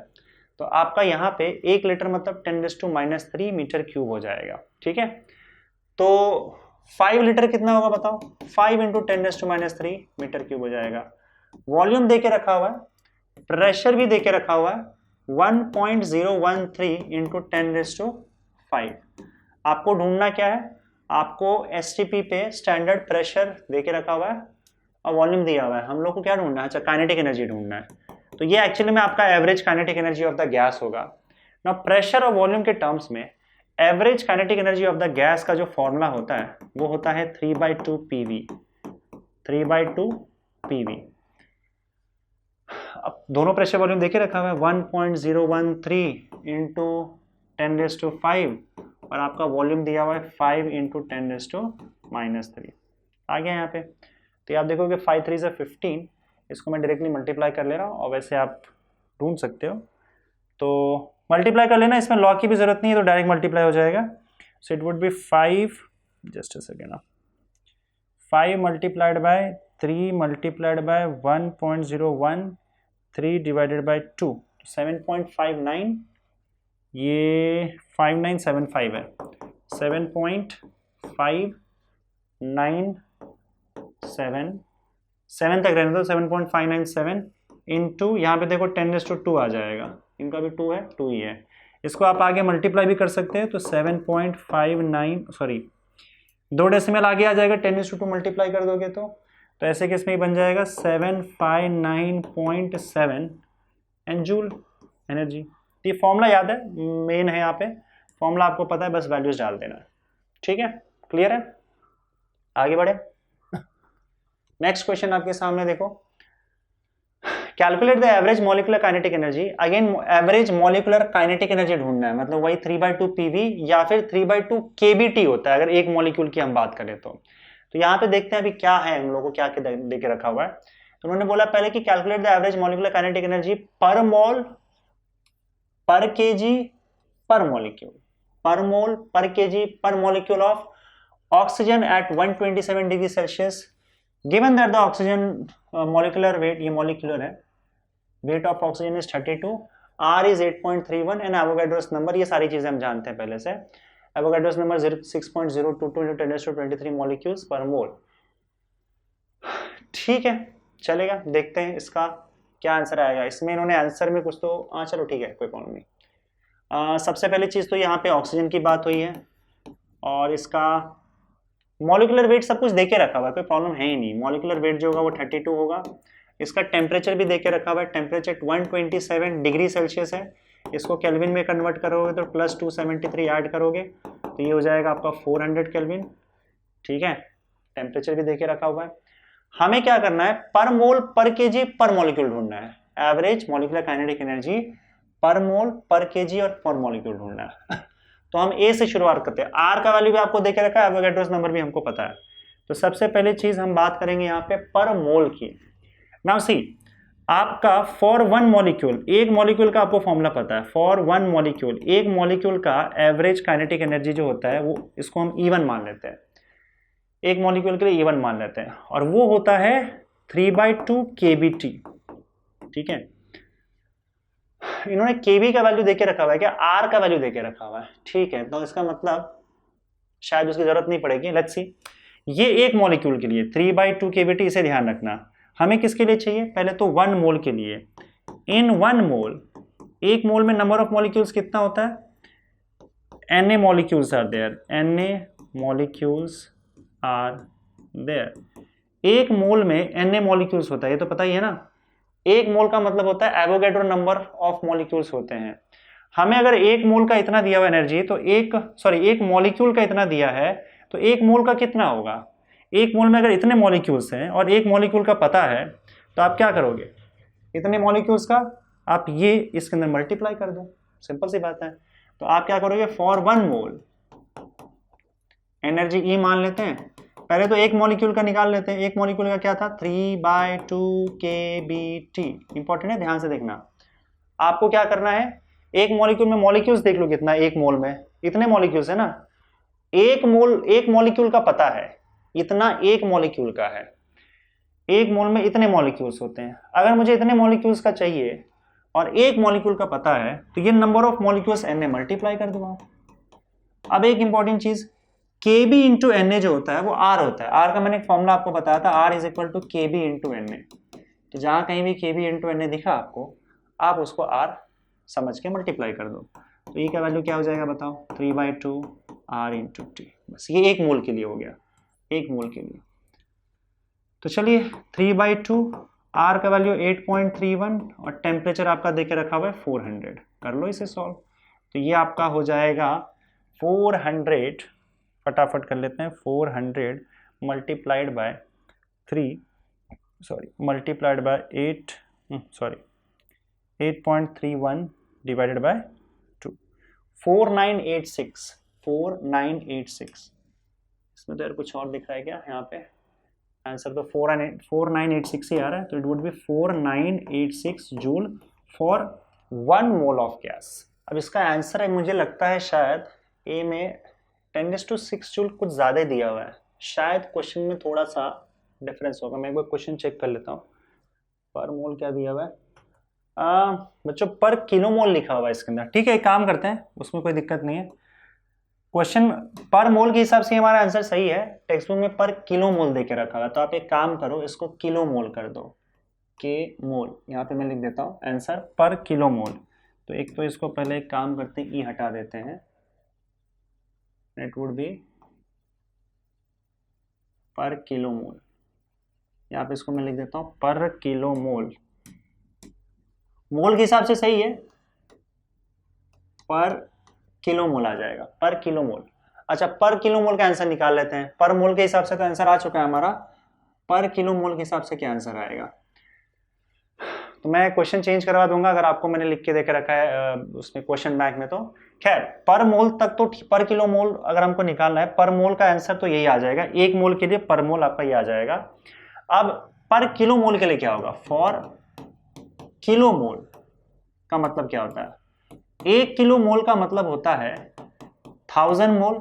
Speaker 1: तो आपका यहाँ पे 1 लीटर मतलब 10⁻³ मीटर क्यूब हो जाएगा, ठीक है। तो 5 लीटर कितना होगा बताओ, 5 इंटू 10⁻³ मीटर क्यूब हो जाएगा। वॉल्यूम देके रखा हुआ है, प्रेशर भी देके रखा हुआ है 1.013 इंटू 10⁵। आपको ढूंढना क्या है, आपको एसटीपी पे स्टैंडर्ड प्रेशर देके रखा हुआ है और वॉल्यूम दिया हुआ है, हम लोग को क्या ढूंढना है, अच्छा काइनेटिक एनर्जी ढूंढना है। तो ये एक्चुअली में आपका average kinetic energy of the gas होगा ना। प्रेशर और वॉल्यूम के टर्म्स में average kinetic energy of the gas का जो फॉर्मूला होता है वो होता है 3/2 PV, 3/2 PV। अब दोनों प्रेशर वॉल्यूम देखे रखा हुआ है 1.013 इंटू 10⁵, और आपका वॉल्यूम दिया हुआ है 5 इंटू 10⁻³ आ गया यहाँ पे। तो आप देखोगे 5 3 से 15, इसको मैं डायरेक्टली मल्टीप्लाई कर ले रहा हूँ, और वैसे आप ढूंढ सकते हो तो मल्टीप्लाई कर लेना, इसमें लॉग की भी जरूरत नहीं है, तो डायरेक्ट मल्टीप्लाई हो जाएगा। So it would be 5, just a second, 5 multiplied by 3 multiplied by 1.013 divided by 2, 7.59, ये 5975 है, 7.597 तक रहने दो, 7.597 इंटू यहाँ पे देखो 10⁻² आ जाएगा, इनका भी 2 है, 2 ही है। इसको आप आगे मल्टीप्लाई भी कर सकते हैं, तो 7.59, सॉरी 2 डेसिमल आगे आ जाएगा, 10⁻² मल्टीप्लाई कर दोगे तो ऐसे केस में ही बन जाएगा 759.7 जूल एनर्जी। ये फॉर्मूला याद है, मेन है यहाँ पे फॉर्मूला, आपको पता है, बस वैल्यूज डाल देना, ठीक है, क्लियर है। आगे बढ़े, नेक्स्ट क्वेश्चन आपके सामने देखो, calculate the average molecular kinetic energy, again average molecular kinetic energy ढूंढना है, मतलब वही 3/2 पीवी या फिर 3/2 केबीटी होता है अगर एक मॉलिक्यूल की हम बात करें तो यहाँ पे देखते हैं अभी क्या है, हम लोगों को क्या दे के रखा हुआ है। तो उन्होंने बोला पहले कि calculate the average molecular kinetic energy पर मोल पर केजी पर मॉलिक्यूल, पर मोल पर केजी पर molecule of oxygen at 127 degree Celsius, given that the oxygen molecular weight, ये मॉलिक्यूलर है, weight of oxygen is 32, R is 8.31 and Avogadro's number, ये सारी चीजें हम जानते हैं पहले से। एवोगाड्रोस नंबर 6.022 × 10⁻23 मॉलिक्यूल्स पर मोल। ठीक है, चलेगा, देखते हैं इसका क्या आंसर आएगा। इसमें इन्होंने आंसर में कुछ तो चलो ठीक है, कोई प्रॉब्लम नहीं। सबसे पहली चीज तो यहाँ पे ऑक्सीजन की बात हुई है और इसका मॉलिक्यूलर वेट सब कुछ देके रखा हुआ है, कोई प्रॉब्लम है ही नहीं। मॉलिक्यूलर वेट जो होगा वो 32 होगा। इसका टेम्परेचर भी देके रखा हुआ है, टेम्परेचर 127 डिग्री सेल्सियस है। इसको केल्विन में कन्वर्ट करोगे तो +273 ऐड करोगे तो ये हो जाएगा आपका 400 केल्विन। ठीक है, टेम्परेचर भी देके रखा हुआ है। हमें क्या करना है, पर मोल पर केजी पर मॉलिक्यूल ढूंढना है, एवरेज मॉलिक्यूलर काइनेटिक एनर्जी पर मोल पर केजी और पर मॉलिक्यूल ढूंढना है। तो हम ए से शुरुआत करते हैं। आर का वैल्यू भी आपको देके रखा है, एवोगाड्रोस नंबर भी हमको पता है। तो सबसे पहली चीज हम बात करेंगे यहाँ पे पर मोल की। नाउ सी, आपका फॉर वन मॉलिक्यूल, एक मॉलिक्यूल का आपको फॉर्मूला पता है, फॉर वन मॉलिक्यूल, एक मॉलिक्यूल का एवरेज काइनेटिक एनर्जी जो होता है वो, इसको हम E1 मान लेते हैं, एक मॉलिक्यूल के लिए E1 मान लेते हैं, और वो होता है 3/2 kBT। ठीक है, इन्होंने kB का वैल्यू देके रखा हुआ है क्या, R का वैल्यू देके रखा हुआ है। ठीक है, तो इसका मतलब शायद उसकी जरूरत नहीं पड़ेगी। लेट्स सी, ये एक मॉलिक्यूल के लिए 3/2 kBT, इसे ध्यान रखना। हमें किसके लिए चाहिए, पहले तो 1 मोल के लिए। इन 1 मोल, एक मोल में नंबर ऑफ मॉलिक्यूल्स कितना होता है, Na molecules are there, Na molecules are there. एक मोल में Na मॉलिक्यूल्स होता है, ये तो पता ही है ना। एक मोल का मतलब होता है एवोगाड्रो नंबर ऑफ मॉलिक्यूल्स होते हैं। हमें अगर एक मोल का इतना दिया हुआ एनर्जी, तो एक मॉलिक्यूल का इतना दिया है, तो एक मोल का कितना होगा। एक मोल में अगर इतने मॉलिक्यूल्स हैं और एक मॉलिक्यूल का पता है, तो आप क्या करोगे, इतने मॉलिक्यूल्स का आप ये इसके अंदर मल्टीप्लाई कर दो, सिंपल सी बात है। तो आप क्या करोगे, फॉर 1 मोल एनर्जी E मान लेते हैं। पहले तो एक मॉलिक्यूल का निकाल लेते हैं। एक मॉलिक्यूल का क्या था, 3/2 kBT। इंपॉर्टेंट है, ध्यान से देखना। आपको क्या करना है, एक मॉलिक्यूल में मॉलिक्यूल्स देख लो कितना, एक मोल में इतने मॉलिक्यूल्स है ना। एक मॉलिक्यूल का पता है, इतना एक मॉलिक्यूल का है, एक मोल में इतने मॉलिक्यूल्स होते हैं। अगर मुझे इतने मॉलिक्यूल्स का चाहिए और एक मॉलिक्यूल का पता है, तो ये number of molecules Na multiply कर दूंगा। अब एक इंपॉर्टेंट चीज, Kb इंटू Na जो होता है वो R होता है। R का मैंने एक फॉर्मूला आपको बताया था, R is equal to Kb into Na। तो जहां कहीं भी Kb इंटू Na दिखा आपको, आप उसको R समझ के मल्टीप्लाई कर दो। तो ये का वैल्यू क्या हो जाएगा बताओ, 3/2 R इंटू T। बस ये एक मोल के लिए हो गया, एक मोल के लिए। तो चलिए 3/2, R का वैल्यू 8.31 और टेम्परेचर आपका देके रखा हुआ है 400। कर लो इसे सॉल्व, तो ये आपका हो जाएगा 400, फटाफट कर लेते हैं, 400 मल्टीप्लाइड बाय 8.31 डिवाइडेड बाय 2, 4986। इसमें तो यार कुछ और दिख रहा है क्या, यहाँ पे आंसर तो 4986 ही आ रहा है, तो it would be 4986 joule for 1 mole of gas. अब इसका आंसर है, मुझे लगता है शायद ए में 10⁶ जूल कुछ ज़्यादा ही दिया हुआ है, शायद क्वेश्चन में थोड़ा सा डिफरेंस होगा। मैं एक बार क्वेश्चन चेक कर लेता हूँ। पर मोल क्या दिया हुआ है, बच्चों पर किलो मोल लिखा हुआ है इसके अंदर। ठीक है, एक काम करते हैं, उसमें कोई दिक्कत नहीं है। क्वेश्चन पर मोल के हिसाब से हमारा आंसर सही है, टेक्स्ट बुक में पर किलो मोल देके रखा हुआ है। तो आप एक काम करो, इसको किलो मोल कर दो, के मोल, यहाँ पे मैं लिख देता हूँ आंसर पर किलो मोल। तो एक तो इसको पहले एक काम करते हैं, ई हटा देते हैं, इट वुड बी पर किलो मोल। यहाँ पे इसको मैं लिख देता हूँ पर किलो मोल। मोल के हिसाब से सही है, पर किलो मोल आ जाएगा, पर किलो मोल। अच्छा, पर किलो मोल का आंसर निकाल लेते हैं। पर मोल के हिसाब से तो आंसर आ चुका है हमारा, पर किलो मोल के हिसाब से क्या आंसर आएगा। तो मैं क्वेश्चन चेंज करवा दूंगा अगर आपको मैंने लिख के देके रखा है उसमें क्वेश्चन बैंक में। तो खैर पर मोल तक तो पर किलो मोल अगर हमको निकालना है, पर मोल का आंसर तो यही आ जाएगा, 1 मोल के लिए पर मोल आपका ये आ जाएगा। अब पर किलो मोल के लिए क्या होगा, फॉर किलो मोल का मतलब क्या होता है, 1 किलो मोल का मतलब होता है 1000 मोल,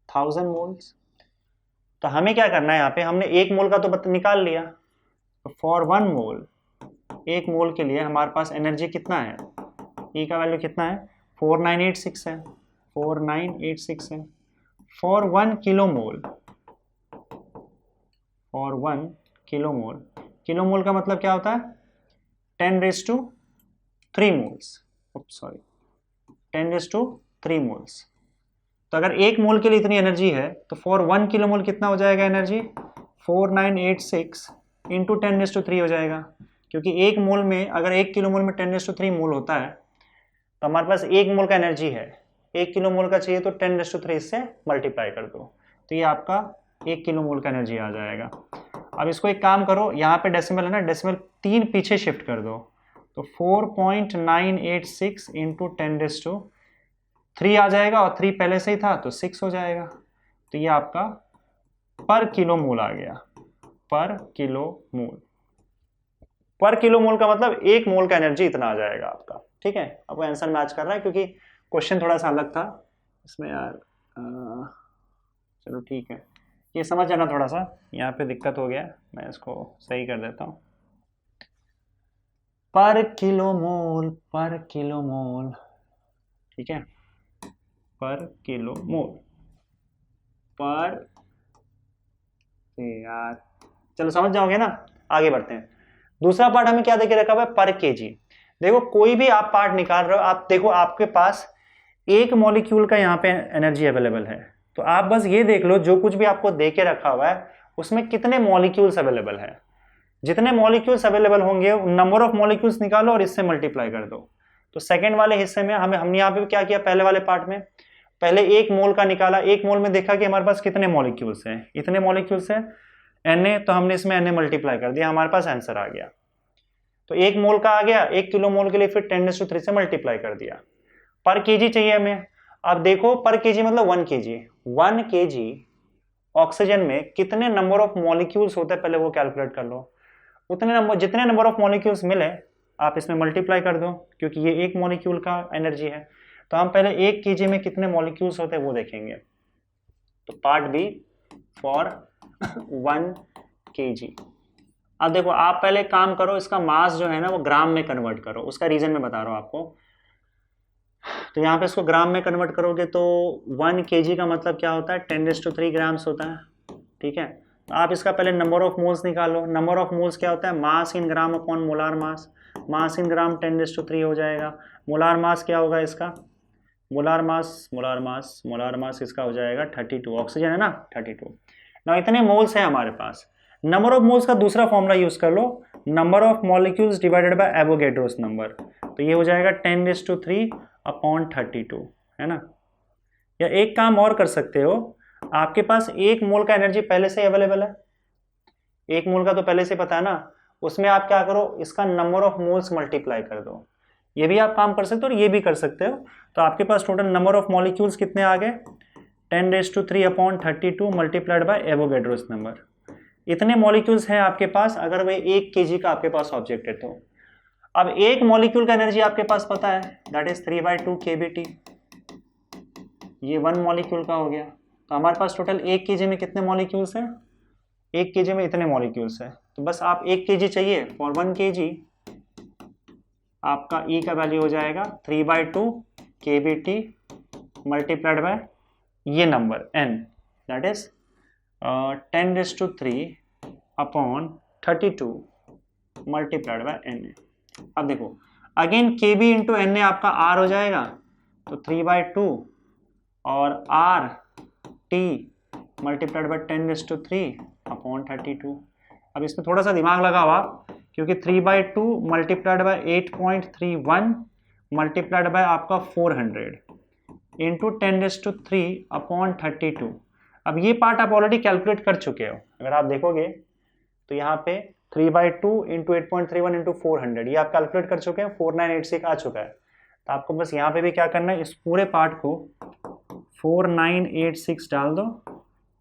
Speaker 1: 1000 मोल्स। तो हमें क्या करना है, यहाँ पे हमने 1 मोल का तो निकाल लिया, तो फॉर 1 मोल, 1 मोल के लिए हमारे पास एनर्जी कितना है, ई का वैल्यू कितना है 4986 है, 4986 है। For 1 kilo mole, for 1 kilo mole, kilo mole का मतलब क्या होता है 10⁻³ मोल्स, सॉरी 10⁻³ मोल्स। तो अगर 1 मोल के लिए इतनी एनर्जी है तो फॉर 1 किलो मोल कितना हो जाएगा एनर्जी, 4986 इंटू 10⁻³ हो जाएगा, क्योंकि 1 मोल में अगर 1 किलो मोल में 10⁻³ मोल होता है तो हमारे पास 1 मोल का एनर्जी है, 1 किलो मोल का चाहिए तो 10⁻³ से मल्टीप्लाई कर दो, तो ये आपका 1 किलो मोल का एनर्जी आ जाएगा। अब इसको एक काम करो, यहाँ पे डेसिमल है ना, डेसिमल 3 पीछे शिफ्ट कर दो, तो 4.986 इंटू 10⁻³ आ जाएगा, और 3 पहले से ही था तो 6 हो जाएगा। तो ये आपका पर किलो मोल आ गया, पर किलो मोल। पर किलो मोल का मतलब 1 मोल का एनर्जी इतना आ जाएगा आपका। ठीक है, आपको आंसर मैच कर रहा है, क्योंकि क्वेश्चन थोड़ा सा अलग था इसमें यार। चलो ठीक है, ये समझ जाना, थोड़ा सा यहाँ पे दिक्कत हो गया, मैं इसको सही कर देता हूँ। पर किलो मोल, पर किलो मोल, ठीक है, पर किलो मोल, पर यार चलो समझ जाओगे ना। आगे बढ़ते हैं, दूसरा पार्ट हमें क्या देके रखा हुआ है, पर केजी। देखो कोई भी आप पार्ट निकाल रहे हो, आप देखो आपके पास 1 मॉलिक्यूल का यहाँ पे एनर्जी अवेलेबल है, तो आप बस ये देख लो जो कुछ भी आपको देके रखा हुआ है उसमें कितने मॉलिक्यूल्स अवेलेबल है। जितने मॉलिक्यूल्स अवेलेबल होंगे नंबर ऑफ मॉलिक्यूल्स निकालो और इससे मल्टीप्लाई कर दो। तो सेकेंड वाले हिस्से में हमने यहाँ पे क्या किया, पहले वाले पार्ट में पहले 1 मोल का निकाला, 1 मोल में देखा कि हमारे पास कितने मॉलिक्यूल्स हैं, इतने मॉलिक्यूल्स हैं Na, तो हमने इसमें Na मल्टीप्लाई कर दिया, हमारे पास आंसर आ गया। तो 1 मोल का आ गया, 1 किलो मोल के लिए फिर 10⁻³ से मल्टीप्लाई कर दिया। पर केजी चाहिए हमें। अब देखो पर केजी मतलब 1 केजी, 1 केजी ऑक्सीजन में कितने नंबर ऑफ मॉलिक्यूल्स होते हैं पहले वो कैलकुलेट कर लो। उतने नंबर, जितने नंबर ऑफ मॉलिक्यूल्स मिले आप इसमें मल्टीप्लाई कर दो, क्योंकि ये 1 मॉलिक्यूल का एनर्जी है। तो हम पहले 1 केजी में कितने मॉलिक्यूल्स होते हैं वो देखेंगे। तो पार्ट बी फॉर 1 केजी। अब देखो आप पहले काम करो, इसका मास जो है ना वो ग्राम में कन्वर्ट करो, उसका रीजन मैं बता रहा हूं आपको। तो यहाँ पे इसको ग्राम में कन्वर्ट करोगे तो 1 केजी का मतलब क्या होता है 10⁻³ ग्राम्स होता है। ठीक है, तो आप इसका पहले नंबर ऑफ मोल्स निकालो। नंबर ऑफ मोल्स क्या होता है, मास इन ग्राम अपॉन मोलार मास, मास इन ग्राम 10⁻³ हो जाएगा। मोलार मास क्या होगा इसका, molar mass, molar mass, molar mass इसका हो जाएगा 32, ऑक्सीजन है ना 32 ना, इतने मोल्स हैं हमारे पास। नंबर ऑफ मोल्स का दूसरा फॉर्मूला यूज कर लो, number of molecules divided by Avogadro's number, तो ये हो जाएगा 10⁻³ अपॉन 32, है ना। या एक काम और कर सकते हो, आपके पास 1 मोल का एनर्जी पहले से अवेलेबल है, 1 मोल का तो पहले से पता है ना, उसमें आप क्या करो इसका नंबर ऑफ मोल्स मल्टीप्लाई कर दो। ये भी आप काम कर सकते हो और ये भी कर सकते हो। तो आपके पास टोटल नंबर ऑफ मॉलिक्यूल्स कितने आ गए 10⁻³ upon 32 multiplied by Avogadro's number. इतने मॉलिक्यूल्स हैं आपके पास अगर वे 1 केजी का आपके पास ऑब्जेक्ट है तो। अब 1 मॉलिक्यूल का एनर्जी आपके पास पता है, दैट इज 3/2 kBT, ये 1 मॉलिक्यूल का हो गया। तो हमारे पास टोटल 1 केजी में कितने मॉलिक्यूल्स हैं, 1 केजी में इतने मॉलिक्यूल्स हैं। तो बस आप 1 केजी चाहिए, फॉर 1 केजी आपका E का वैल्यू हो जाएगा 3/2 kBT मल्टीप्लाइड बाय ये number n, that is 10⁻³ upon 32 multiplied by Na। अब देखो अगेन kb इंटू Na आपका r हो जाएगा, तो 3/2 और r t multiplied by 10⁻³ upon 32। अब इसमें थोड़ा सा दिमाग लगाओ आप, क्योंकि 3/2 मल्टीप्लाइड बाय 8.31 मल्टीप्लाइड बाय आपका 400 इंटू 10⁻³ अपॉन 32। अब ये पार्ट आप ऑलरेडी कैलकुलेट कर चुके हो, अगर आप देखोगे तो यहाँ पे 3/2 इंटू 8.31 इंटू 400, ये आप कैलकुलेट कर चुके हैं, 4986 आ चुका है। तो आपको बस यहाँ पे भी क्या करना है, इस पूरे पार्ट को 4986 डाल दो,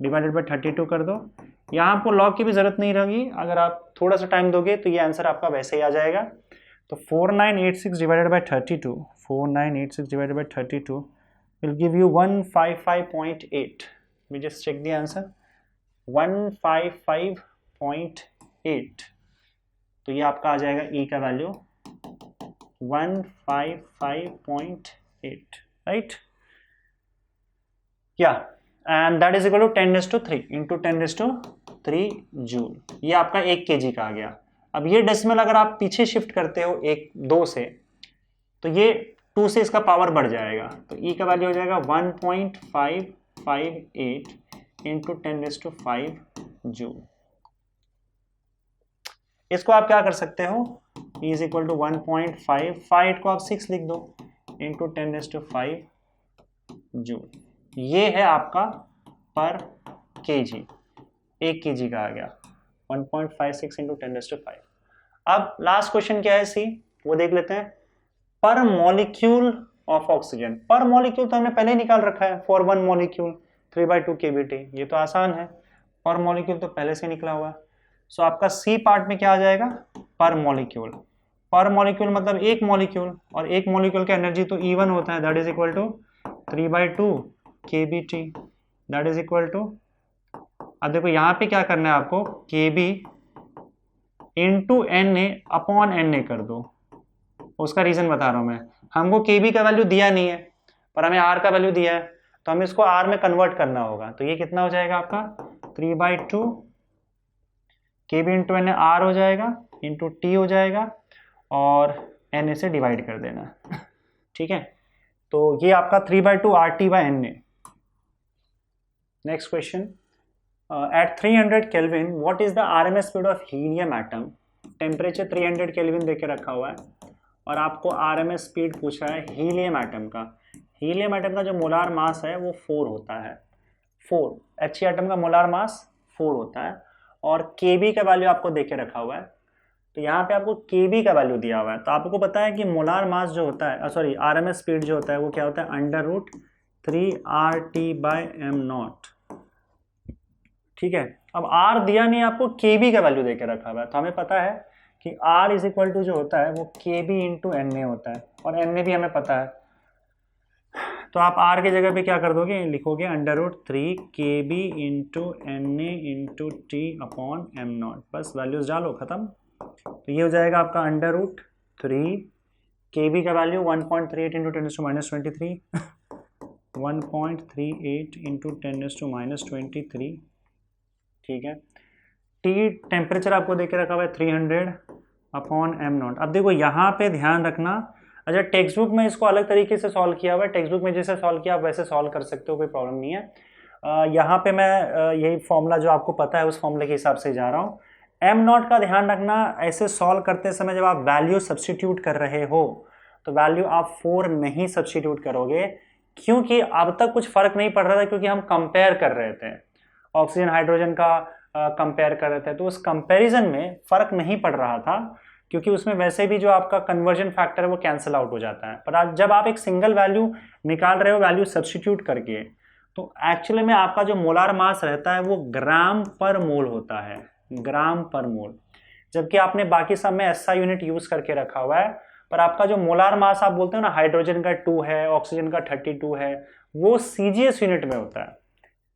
Speaker 1: डिवाइडेड बाई 32 कर दो। यहाँ आपको लॉग की भी जरूरत नहीं रहेगी, अगर आप थोड़ा सा टाइम दोगे तो ये आंसर आपका वैसे ही आ जाएगा। तो 4986 divided by 32, 4986 divided by 32 will give you 155.8। We just check the answer, 155.8। तो ये आपका आ जाएगा ई का वैल्यू 155.8, राइट? या and that is equal to 10⁻³ into 10⁻³ joule. ये आपका 1 kg का आ गया। अब ये डेसिमल अगर आप पीछे शिफ्ट करते हो 2 से, तो ये 2 से इसका पावर बढ़ जाएगा, तो ई का वैल्यू हो जाएगा 1.558 इंटू 10⁻5 जूल। इसको आप क्या कर सकते हो, ई इज इक्वल टू 1.5 को आप 6 लिख दो इंटू 10⁻5 जूल। ये है आपका पर केजी, 1 kg का आ गया 1.56 इंटू 10⁻5। अब लास्ट क्वेश्चन क्या है सी, वो देख लेते हैं। पर मॉलिक्यूल ऑफ ऑक्सीजन, पर मॉलिक्यूल तो हमने पहले ही निकाल रखा है, फॉर 1 मॉलिक्यूल 3/2 kBt, ये तो आसान है, पर मॉलिक्यूल तो पहले से निकला हुआ है। सो आपका सी पार्ट में क्या आ जाएगा, पर मॉलिक्यूल। पर मॉलिक्यूल मतलब एक मॉलिक्यूल, और एक मॉलिक्यूल का एनर्जी तो E1 होता है, that is equal to 3/2 kBt, that is equal to, अब देखो यहाँ पे क्या करना है आपको, kb into Na upon Na कर दो। उसका रीजन बता रहा हूं मैं, हमको kb का वैल्यू दिया नहीं है, पर हमें r का वैल्यू दिया है, तो हमें इसको r में कन्वर्ट करना होगा। तो ये कितना हो जाएगा आपका 3/2 kb इंटू Na r हो जाएगा, इंटू t हो जाएगा, और Na से डिवाइड कर देना, ठीक है। तो ये आपका 3/2 RT/Na। Next question, at 300 Kelvin what is the RMS speed of helium atom. Temperature 300 Kelvin देके रखा हुआ है, और आपको RMS स्पीड पूछ रहा है हीलियम एटम का। हीलियम एटम का जो मोलार मास है वो 4 होता है, 4। He एटम का मोलार मास 4 होता है, और kb का वैल्यू आपको देके रखा हुआ है। तो यहाँ पे आपको kb का वैल्यू दिया हुआ है, तो आपको पता है कि मोलार मास जो होता है, सॉरी RMS स्पीड जो होता है वो क्या होता है, √3RT/m0, ठीक है। अब r दिया नहीं, आपको kb का वैल्यू देके रखा हुआ है, तो हमें पता है कि r इज इक्वल टू जो होता है वो kb इंटू Na होता है, और Na भी हमें पता है। तो आप r की जगह पे क्या कर दोगे, लिखोगे √3 kb into Na into t upon m0, बस वैल्यूज डालो, खत्म। तो ये हो जाएगा आपका √3 kb का वैल्यू 1.38 इंटू 10⁻23 1.38 इंटू 10⁻23, ठीक है। टी टेम्परेचर आपको देके रखा हुआ है 300 अपॉन m0। अब देखो यहाँ पे ध्यान रखना, अच्छा टेक्स्ट बुक में इसको अलग तरीके से सॉल्व किया हुआ है, टेक्स्ट बुक में जैसे सॉल्व किया आप वैसे सॉल्व कर सकते हो, कोई प्रॉब्लम नहीं है। यहाँ पे मैं यही फॉर्मूला जो आपको पता है उस फॉर्मूले के हिसाब से जा रहा हूँ। m0 का ध्यान रखना, ऐसे सॉल्व करते समय जब आप वैल्यू सब्सटीट्यूट कर रहे हो तो वैल्यू आप 4 नहीं सब्सटीट्यूट करोगे, क्योंकि अब तक कुछ फर्क नहीं पड़ रहा था, क्योंकि हम कंपेयर कर रहे थे, ऑक्सीजन हाइड्रोजन का कंपेयर कर रहे थे, तो उस कंपैरिजन में फर्क नहीं पड़ रहा था, क्योंकि उसमें वैसे भी जो आपका कन्वर्जन फैक्टर है वो कैंसिल आउट हो जाता है। पर आज जब आप एक सिंगल वैल्यू निकाल रहे हो वैल्यू सब्सटीट्यूट करके, तो एक्चुअली में आपका जो मोलार मास रहता है वो ग्राम पर मोल होता है, ग्राम पर मोल, जबकि आपने बाकी सब में SI यूनिट यूज करके रखा हुआ है। पर आपका जो मोलार मास आप बोलते हो ना, हाइड्रोजन का 2 है, ऑक्सीजन का 32 है, वो CGS यूनिट में होता है,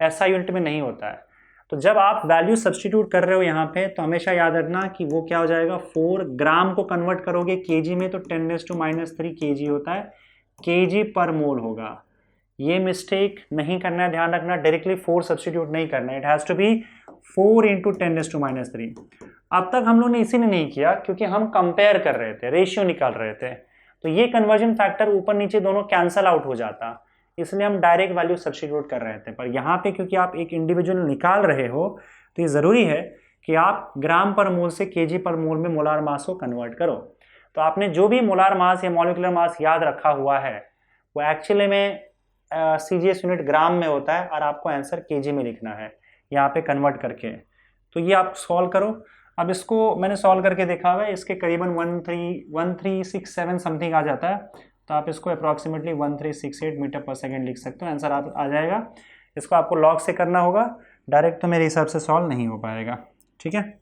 Speaker 1: SI यूनिट में नहीं होता है। तो जब आप वैल्यू सब्सटीट्यूट कर रहे हो यहाँ पे, तो हमेशा याद रखना कि वो क्या हो जाएगा, 4 ग्राम को कन्वर्ट करोगे केजी में तो 10⁻³ kg होता है, kg पर मोल होगा। ये मिस्टेक नहीं करना है, ध्यान रखना, डायरेक्टली 4 सब्सटीट्यूट नहीं करना है, it has to be 4 into 10⁻³ अब तक हम लोग ने इसीलिए नहीं किया क्योंकि हम कंपेयर कर रहे थे, रेशियो निकाल रहे थे, तो ये कन्वर्जन फैक्टर ऊपर नीचे दोनों कैंसल आउट हो जाता, इसलिए हम डायरेक्ट वैल्यू सब्सटीट्यूट कर रहे थे। पर यहाँ पे क्योंकि आप एक इंडिविजुअल निकाल रहे हो, तो ये ज़रूरी है कि आप ग्राम पर मोल से केजी पर मोल में मोलार मास को कन्वर्ट करो। तो आपने जो भी मोलार मास या मॉलिक्यूलर मास याद रखा हुआ है वो एक्चुअली में CGS यूनिट ग्राम में होता है, और आपको आंसर केजी में लिखना है यहाँ पे कन्वर्ट करके। तो ये आप सॉल्व करो। अब इसको मैंने सॉल्व करके देखा हुआ है, इसके करीबन 1367 समथिंग आ जाता है, तो आप इसको अप्रॉक्सीमेटली 1368 मीटर पर सेकेंड लिख सकते हो, आंसर आ जाएगा। इसको आपको लॉग से करना होगा, डायरेक्ट तो मेरे हिसाब से सॉल्व नहीं हो पाएगा, ठीक है।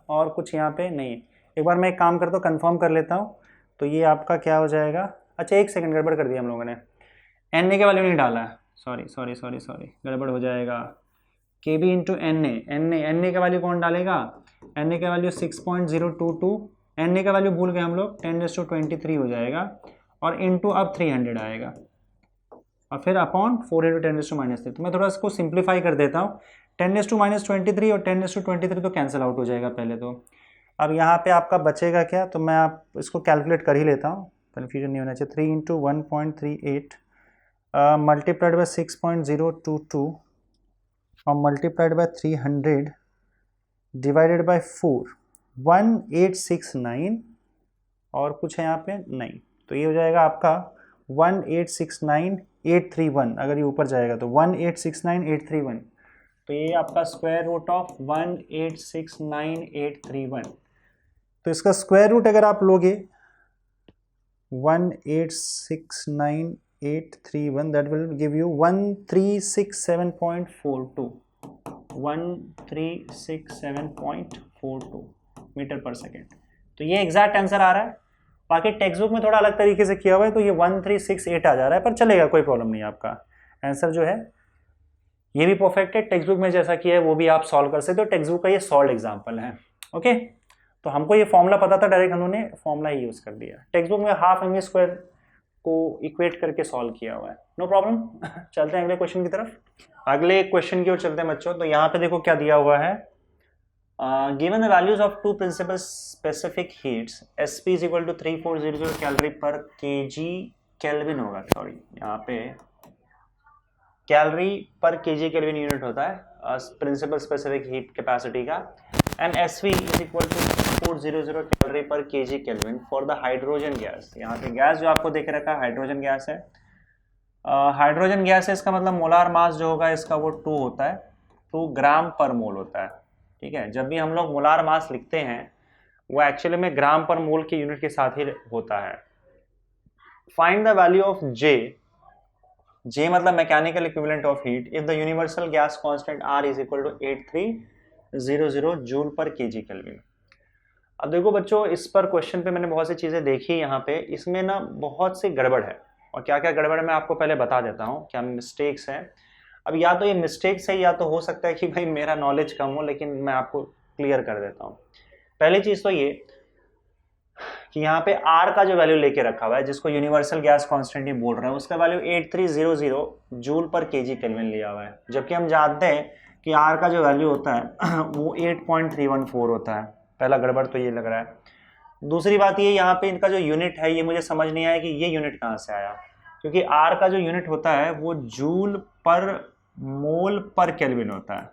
Speaker 1: और कुछ यहाँ पे नहीं, एक बार मैं एक काम करता हूँ, कंफर्म कर लेता हूँ। तो ये आपका क्या हो जाएगा, अच्छा एक सेकंड, गड़बड़ कर दिया हम लोगों ने, एन ए का वैल्यू नहीं डाला है, सॉरी गड़बड़ हो जाएगा। के बी इंटू एन ए का वैल्यू कौन डालेगा, एन ए का वैल्यू 6.022, एन ए का वैल्यू भूल गए हम लोग, 10⁻23 हो जाएगा, और इंटू अब 300 आएगा, और फिर अपॉन 4 × 10⁻³ तो मैं थोड़ा इसको सिंप्लीफाई कर देता हूँ। 10⁻23 और 10⁻23 तो कैंसिल आउट हो जाएगा पहले तो। अब यहाँ पे आपका बचेगा क्या, तो मैं आप इसको कैलकुलेट कर ही लेता हूँ, कन्फ्यूजन नहीं होना चाहिए। 3 × 1.38 मल्टीप्लाइड बाई 6.022 और मल्टीप्लाइड बाई 300 डिवाइडेड बाई 4, 1869 और कुछ है यहाँ पे नहीं, तो ये हो जाएगा आपका 1869831। अगर ये ऊपर जाएगा तो 1869831, तो ये आपका स्क्वायर रूट ऑफ 1869831। तो इसका स्क्वायर रूट अगर आप लोगे 1869831, that will give you 1367.42, 1367.42 metre पर सेकेंड। तो ये एग्जैक्ट आंसर आ रहा है। बाकी टेक्स्ट बुक में थोड़ा अलग तरीके से किया हुआ है, तो ये 1368 आ जा रहा है, पर चलेगा, कोई प्रॉब्लम नहीं। आपका आंसर जो है ये भी परफेक्ट है, टेक्स्ट बुक में जैसा किया है वो भी आप सॉल्व कर सकते हो। टेक्स्ट बुक का ये सॉल्व एग्जाम्पल है, ओके। तो हमको ये फॉर्मूला पता था, डायरेक्ट हमने फॉर्मूला ही यूज कर दिया। टेक्स्ट बुक में हाफ mv स्क्वायर को इक्वेट करके सॉल्व किया हुआ है, नो प्रॉब्लम। चलते हैं अगले क्वेश्चन की तरफ। अगले क्वेश्चन की ओर चलते हैं बच्चों। तो यहाँ पे देखो क्या दिया हुआ है, given the values of two principal specific heats, SP is equal to 3400 calorie पर kg केल्विन होगा, सॉरी यहाँ पे कैलोरी पर kg केल्विन यूनिट होता है प्रिंसिपल स्पेसिफिक हीट कैपेसिटी का, and SV is equal to 400 calorie पर kg kelvin for the hydrogen gas. यहाँ पे गैस जो आपको देख रखा है हाइड्रोजन गैस है। हाइड्रोजन गैस है, इसका मतलब मोलार मास जो होगा इसका वो 2 होता है, 2 ग्राम पर मोल होता है, ठीक है। जब भी हम लोग मोलार मास लिखते हैं वो एक्चुअली में ग्राम पर मोल के यूनिट के साथ ही होता है। Find the value of J मतलब mechanical equivalent of heat if the universal gas constant R is equal to 8300 joule पर kg केल्विन। अब देखो बच्चों, इस पर क्वेश्चन पे मैंने बहुत सी चीजें देखी यहाँ पे, इसमें ना बहुत सी गड़बड़ है, और क्या क्या गड़बड़ है मैं आपको पहले बता देता हूँ, क्या मिस्टेक्स हैं। अब या तो ये मिस्टेक्स है या तो हो सकता है कि भाई मेरा नॉलेज कम हो, लेकिन मैं आपको क्लियर कर देता हूँ। पहली चीज तो ये कि यहाँ पे R का जो वैल्यू लेके रखा हुआ है, जिसको यूनिवर्सल गैस कांस्टेंट ही बोल रहे हैं, उसका वैल्यू 8300 जूल पर kg केल्विन लिया हुआ है, जबकि हम जानते हैं कि R का जो वैल्यू होता है वो 8.314 होता है। पहला गड़बड़ तो ये लग रहा है। दूसरी बात ये, यहाँ पे इनका जो यूनिट है ये मुझे समझ नहीं आया कि ये यूनिट कहाँ से आया, क्योंकि R का जो यूनिट होता है वो जूल पर मोल पर केल्विन होता है,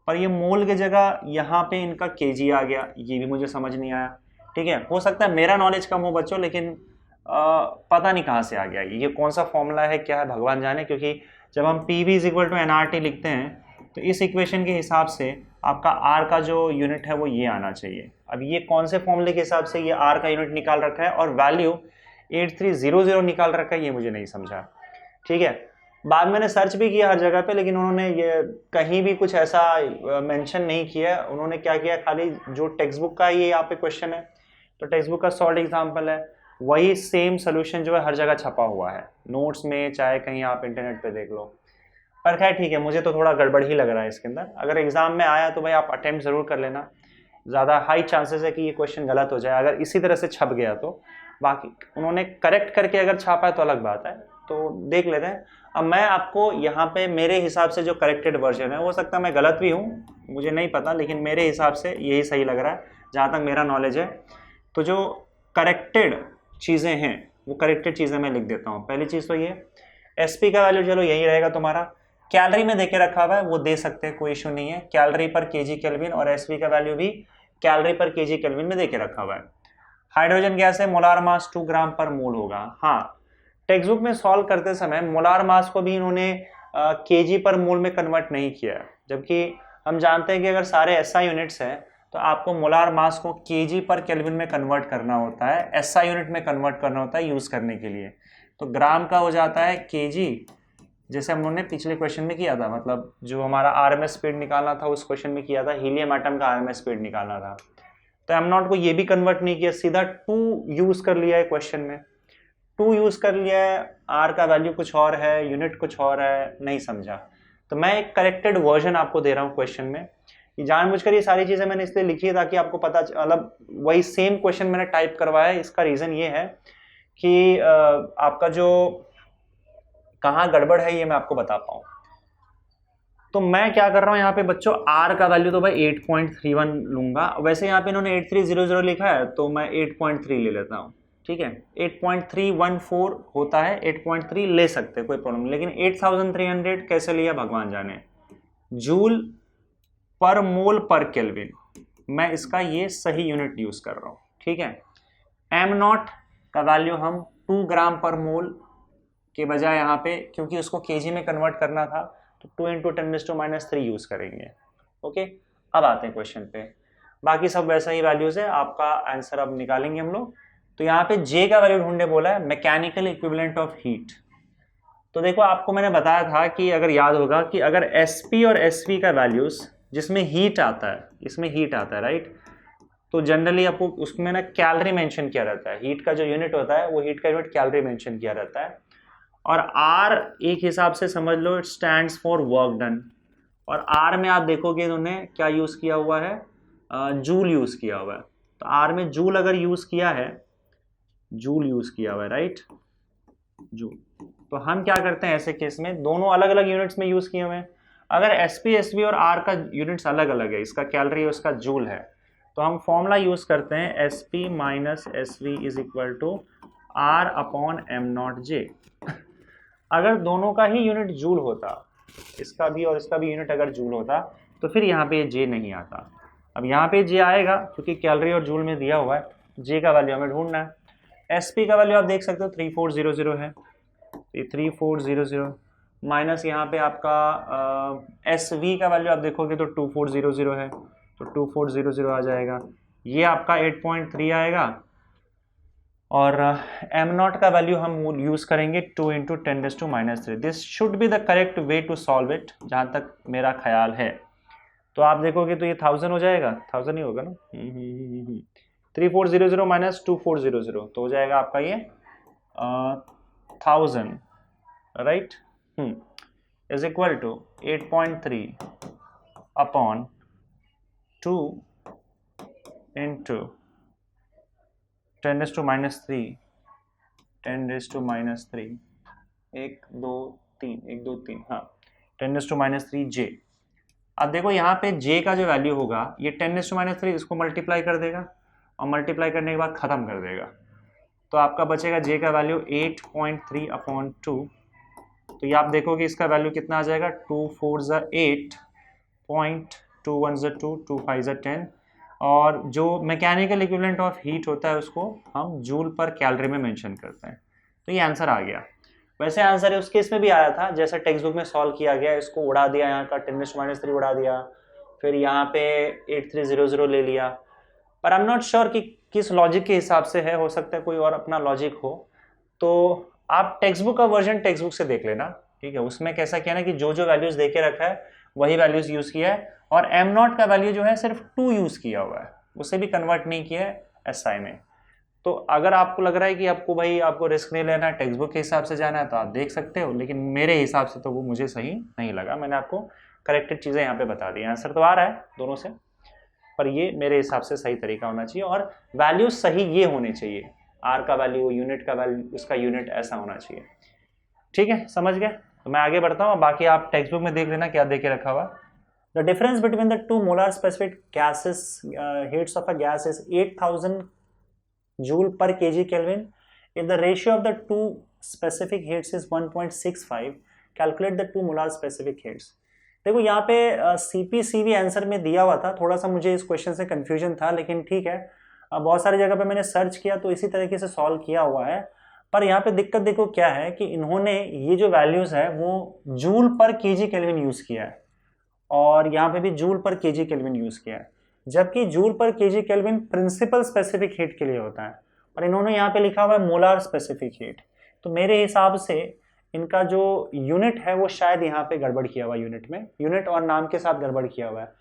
Speaker 1: पर ये मोल की जगह यहाँ पे इनका kg आ गया, ये भी मुझे समझ नहीं आया, ठीक है। हो सकता है मेरा नॉलेज कम हो बच्चों, लेकिन पता नहीं कहाँ से आ गया ये कौन सा फॉर्मूला है, क्या है भगवान जाने, क्योंकि जब हम PV = nRT लिखते हैं तो इस इक्वेशन के हिसाब से आपका R का जो यूनिट है वो ये आना चाहिए। अब ये कौन से फॉर्मूले के हिसाब से ये R का यूनिट निकाल रखा है और वैल्यू 8300 निकाल रखा है, ये मुझे नहीं समझा, ठीक है। बाद मैंने सर्च भी किया हर जगह पे, लेकिन उन्होंने ये कहीं भी कुछ ऐसा मेंशन नहीं किया। उन्होंने क्या किया, खाली जो टेक्स्ट बुक का ये यहाँ पे क्वेश्चन है, तो टेक्स्ट बुक का सॉल्व एग्जाम्पल है, वही सेम सोल्यूशन जो है हर जगह छपा हुआ है, नोट्स में चाहे कहीं आप इंटरनेट पे देख लो। पर खैर ठीक है, मुझे तो थोड़ा गड़बड़ ही लग रहा है इसके अंदर। अगर एग्जाम में आया तो भाई आप अटेम्प्ट जरूर कर लेना, ज़्यादा हाई चांसेस है कि ये क्वेश्चन गलत हो जाए अगर इसी तरह से छप गया तो। बाकी उन्होंने करेक्ट करके अगर छापा है तो अलग बात है, तो देख लेते हैं। अब मैं आपको यहाँ पे मेरे हिसाब से जो करेक्टेड वर्जन है, हो सकता है मैं गलत भी हूँ, मुझे नहीं पता, लेकिन मेरे हिसाब से यही सही लग रहा है जहाँ तक मेरा नॉलेज है। तो जो करेक्टेड चीज़ें हैं वो करेक्टेड चीज़ें मैं लिख देता हूँ। पहली चीज़ तो ये, SP का वैल्यू चलो यही रहेगा तुम्हारा, कैलोरी में देके रखा हुआ है वो दे सकते हैं, कोई इशू नहीं है, कैलोरी पर kg केल्विन, और SV का वैल्यू भी कैलोरी पर kg केल्विन में देके रखा हुआ है। हाइड्रोजन गैस है, मोलार मास 2 ग्राम पर मोल होगा। हाँ, टेक्स्ट बुक में सॉल्व करते समय मोलार मास को भी इन्होंने kg पर मोल में कन्वर्ट नहीं किया है, जबकि हम जानते हैं कि अगर सारे एसआई यूनिट्स हैं तो आपको मोलार मास को केजी पर केल्विन में कन्वर्ट करना होता है, एसआई यूनिट में कन्वर्ट करना होता है यूज करने के लिए। तो ग्राम का हो जाता है केजी, जैसे हम लोगों ने पिछले क्वेश्चन में किया था, मतलब जो हमारा आरएमएस स्पीड निकालना था उस क्वेश्चन में किया था, हीलियम एटम का आरएमएस स्पीड निकालना था। तो एम नॉट को ये भी कन्वर्ट नहीं किया, सीधा 2 यूज कर लिया है क्वेश्चन में, 2 यूज कर लिया है, आर का वैल्यू कुछ और है, यूनिट कुछ और है, नहीं समझा। तो मैं एक करेक्टेड वर्जन आपको दे रहा हूँ क्वेश्चन में। जानबूझकर ये सारी चीजें मैंने इसलिए लिखी है ताकि आपको पता, मतलब वही सेम क्वेश्चन मैंने टाइप करवाया है। इसका रीजन ये है कि आपका जो कहाँ गड़बड़ है ये मैं आपको बता पाऊँ। तो मैं क्या कर रहा हूँ यहाँ पे बच्चों, आर का वैल्यू तो भाई 8.31 लूंगा। वैसे यहाँ पे इन्होंने 8300 लिखा है तो मैं 8.3 ले लेता हूँ, ठीक है। 8.314 होता है, 8.3 ले सकते हैं, कोई प्रॉब्लम नहीं। लेकिन 8300 कैसे लिया भगवान जाने। जूल पर मोल पर केल्विन, मैं इसका ये सही यूनिट यूज कर रहा हूँ, ठीक है। एम नॉट का वैल्यू हम 2 ग्राम पर मोल के बजाय यहाँ पे, क्योंकि उसको केजी में कन्वर्ट करना था, तो 2 × 10⁻³ यूज करेंगे। ओके, अब आते हैं क्वेश्चन पे। बाकी सब वैसा ही वैल्यूज है, आपका आंसर अब निकालेंगे हम लोग। तो यहाँ पे जे का वैल्यू ढूंढने बोला है, मैकेनिकल इक्विवेलेंट ऑफ हीट। तो देखो आपको मैंने बताया था कि अगर याद होगा कि अगर एसपी और एसवी का वैल्यूज जिसमें हीट आता है, इसमें हीट आता है राइट, तो जनरली आपको उसमें ना कैलोरी मेंशन किया रहता है। हीट का जो यूनिट होता है वो हीट का यूनिट कैलोरी मेंशन किया रहता है। और आर एक हिसाब से समझ लो, it stands for work done. और आर में आप देखोगे इन्होंने क्या यूज किया हुआ है, जूल यूज किया हुआ है। तो आर में जूल अगर यूज किया है, जूल यूज किया हुआ है राइट, जूल। तो हम क्या करते हैं ऐसे केस में, दोनों अलग अलग यूनिट्स में यूज किए हुए हैं। अगर एसपी एसवी और आर का यूनिट्स अलग अलग है, इसका कैलोरी और इसका जूल है, तो हम फॉर्मूला यूज करते हैं SP minus SV is equal to R upon M nought J. अगर दोनों का ही यूनिट जूल होता, इसका भी और इसका भी यूनिट अगर जूल होता, तो फिर यहाँ पे जे नहीं आता। अब यहाँ पे जे आएगा क्योंकि कैलोरी और जूल में दिया हुआ है, जे का वैल्यू हमें ढूंढना है। एसपी का वैल्यू आप देख सकते हो 3400 है, ये 3400 माइनस यहाँ पे आपका एसवी का वैल्यू आप देखोगे तो 2400 है, तो 2400 आ जाएगा। ये आपका 8.3 आएगा। और एम नॉट का वैल्यू हम यूज करेंगे 2 × 10⁻³। This should be the correct way to solve it, जहां तक मेरा ख्याल है। तो आप देखोगे तो ये 1000 हो जाएगा, 1000 ही होगा ना, 3400 माइनस 2400, तो हो जाएगा आपका ये 1000 right, is equal to 8.3 upon 2 × 10⁻³ 10⁻³, 1 2 3 हाँ 10⁻³ जे। अब देखो यहाँ पे जे का जो वैल्यू होगा, ये 10⁻³ इसको मल्टीप्लाई कर देगा और मल्टीप्लाई करने के बाद खत्म कर देगा। तो आपका बचेगा जे का वैल्यू 8.3 अपॉन 2। तो ये आप देखोगे इसका वैल्यू कितना आ जाएगा, 2 4 = 8, 2 1 = 2, 2 5 = 10। और जो मैकेनिकल इक्विवेलेंट ऑफ हीट होता है उसको हम जूल पर कैलोरी में मेंशन करते हैं। तो ये आंसर आ गया। वैसे आंसर है उस केस में भी आया था जैसे टेक्स्ट बुक में सॉल्व किया गया, इसको उड़ा दिया, यहाँ का 10⁻³ उड़ा दिया, फिर यहाँ पे 8300 ले लिया। पर आई एम नॉट श्योर कि किस लॉजिक के हिसाब से है, हो सकता है कोई और अपना लॉजिक हो। तो आप टेक्स्ट बुक का वर्जन टेक्स्ट बुक से देख लेना, ठीक है। उसमें कैसा किया ना कि जो जो वैल्यूज देके रखा है वही वैल्यूज यूज किया है, और एम नॉट का वैल्यू जो है सिर्फ 2 यूज किया हुआ है, उसे भी कन्वर्ट नहीं किया है एसआई में। तो अगर आपको लग रहा है कि आपको रिस्क नहीं लेना है, टेक्स्ट बुक के हिसाब से जाना है, तो आप देख सकते हो, लेकिन मेरे हिसाब से तो वो मुझे सही नहीं लगा। मैंने आपको करेक्टेड चीज़ें यहाँ पे बता दी। आंसर तो आ रहा है दोनों से, पर ये मेरे हिसाब से सही तरीका होना चाहिए, और वैल्यूज सही ये होने चाहिए, आर का वैल्यू, यूनिट का वैल्यू, उसका यूनिट ऐसा होना चाहिए, ठीक है। समझ गए? तो मैं आगे बढ़ता हूँ, बाकी आप टेक्स्ट बुक में देख लेना क्या देके रखा हुआ। The difference between the two molar specific gases, heats of a gas is 8000 joule per kg Kelvin. If the ratio of the two specific heats is 1.65, calculate the two molar specific heats. देखो यहाँ पे CPCV आंसर में दिया हुआ था, थोड़ा सा मुझे इस क्वेश्चन से कंफ्यूजन था, लेकिन ठीक है, बहुत सारी जगह पे मैंने सर्च किया तो इसी तरीके से सॉल्व किया हुआ है। पर यहाँ पे दिक्कत देखो क्या है कि इन्होंने ये जो वैल्यूज है वो जूल पर केजी केल्विन यूज किया है, और यहाँ पे भी जूल पर केजी केल्विन यूज़ किया है, जबकि जूल पर KG Kelvin principal specific heat के लिए होता है और इन्होंने यहाँ पे लिखा हुआ है मोलार स्पेसिफिक हीट। तो मेरे हिसाब से इनका जो यूनिट है वो शायद यहाँ पे गड़बड़ किया हुआ है, यूनिट और नाम के साथ गड़बड़ किया हुआ है।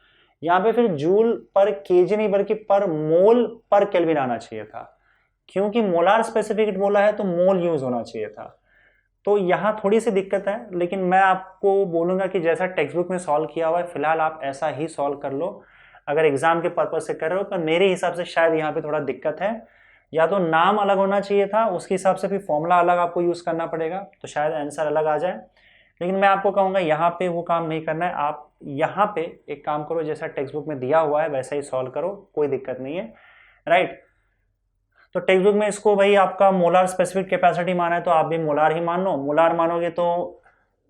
Speaker 1: यहाँ पे फिर जूल पर केजी नहीं बल्कि पर मोल पर केल्विन आना चाहिए था, क्योंकि मोलार स्पेसिफिक हीट बोला है तो मोल यूज होना चाहिए था। तो यहाँ थोड़ी सी दिक्कत है, लेकिन मैं आपको बोलूँगा कि जैसा टेक्स्ट बुक में सॉल्व किया हुआ है फिलहाल आप ऐसा ही सॉल्व कर लो अगर एग्जाम के पर्पज से कर रहे हो। पर मेरे हिसाब से शायद यहाँ पे थोड़ा दिक्कत है, या तो नाम अलग होना चाहिए था, उसके हिसाब से फिर फॉर्मूला अलग आपको यूज़ करना पड़ेगा, तो शायद आंसर अलग आ जाए। लेकिन मैं आपको कहूँगा यहाँ पे वो काम नहीं करना है, आप यहाँ पे एक काम करो, जैसा टेक्स्ट बुक में दिया हुआ है वैसा ही सॉल्व करो, कोई दिक्कत नहीं है, राइट। तो टेक्स्ट बुक में इसको भाई आपका मोलार स्पेसिफिक कैपेसिटी माना है तो आप भी मोलार ही मान लो। मोलार मानोगे तो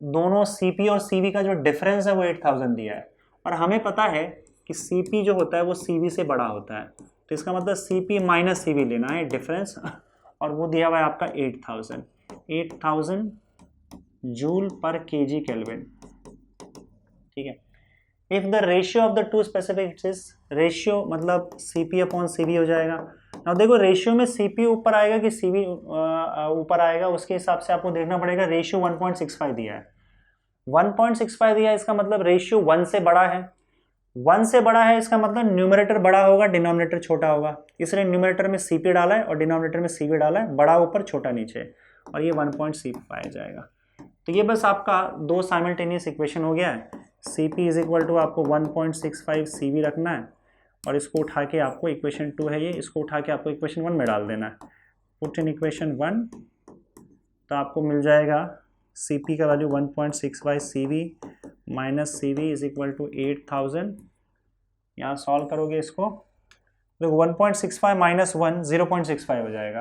Speaker 1: दोनों सीपी और सीवी का जो डिफरेंस है वो 8000 दिया है, और हमें पता है कि सीपी जो होता है वो सीवी से बड़ा होता है, तो इसका मतलब सीपी माइनस सीवी लेना है डिफरेंस, और वो दिया हुआ है आपका 8000 जूल पर केजी केल्विन, ठीक है। If the ratio of the two specific is, ratio मतलब सीपी अपॉन सीवी हो जाएगा। now देखो रेशियो में सीपी ऊपर आएगा कि सीवी ऊपर आएगा, उसके हिसाब से आपको देखना पड़ेगा। रेशियो 1.65 दिया है, 1.65 दिया है, इसका मतलब रेशियो 1 से बड़ा है। 1 से बड़ा है इसका मतलब न्यूमरेटर बड़ा होगा, डिनोमिनेटर छोटा होगा, इसलिए न्यूमरेटर में सीपी डाला है और डिनोमिनेटर में सीवी डाला है, बड़ा ऊपर छोटा नीचे, और ये 1.65 जाएगा। तो ये बस आपका दो साइमल्टेनियस इक्वेशन हो गया है। Cp इज इक्वल टू आपको 1.65 Cv रखना है, और इसको उठा के आपको इक्वेशन 2 है ये, इसको उठा के आपको इक्वेशन 1 में डाल देना है। पुट इन इक्वेशन 1, तो आपको मिल जाएगा Cp का value 1.65 Cv minus Cv is equal to 8000। यहाँ सॉल्व करोगे इसको, देखो 1.65 माइनस 1 0.65 हो जाएगा,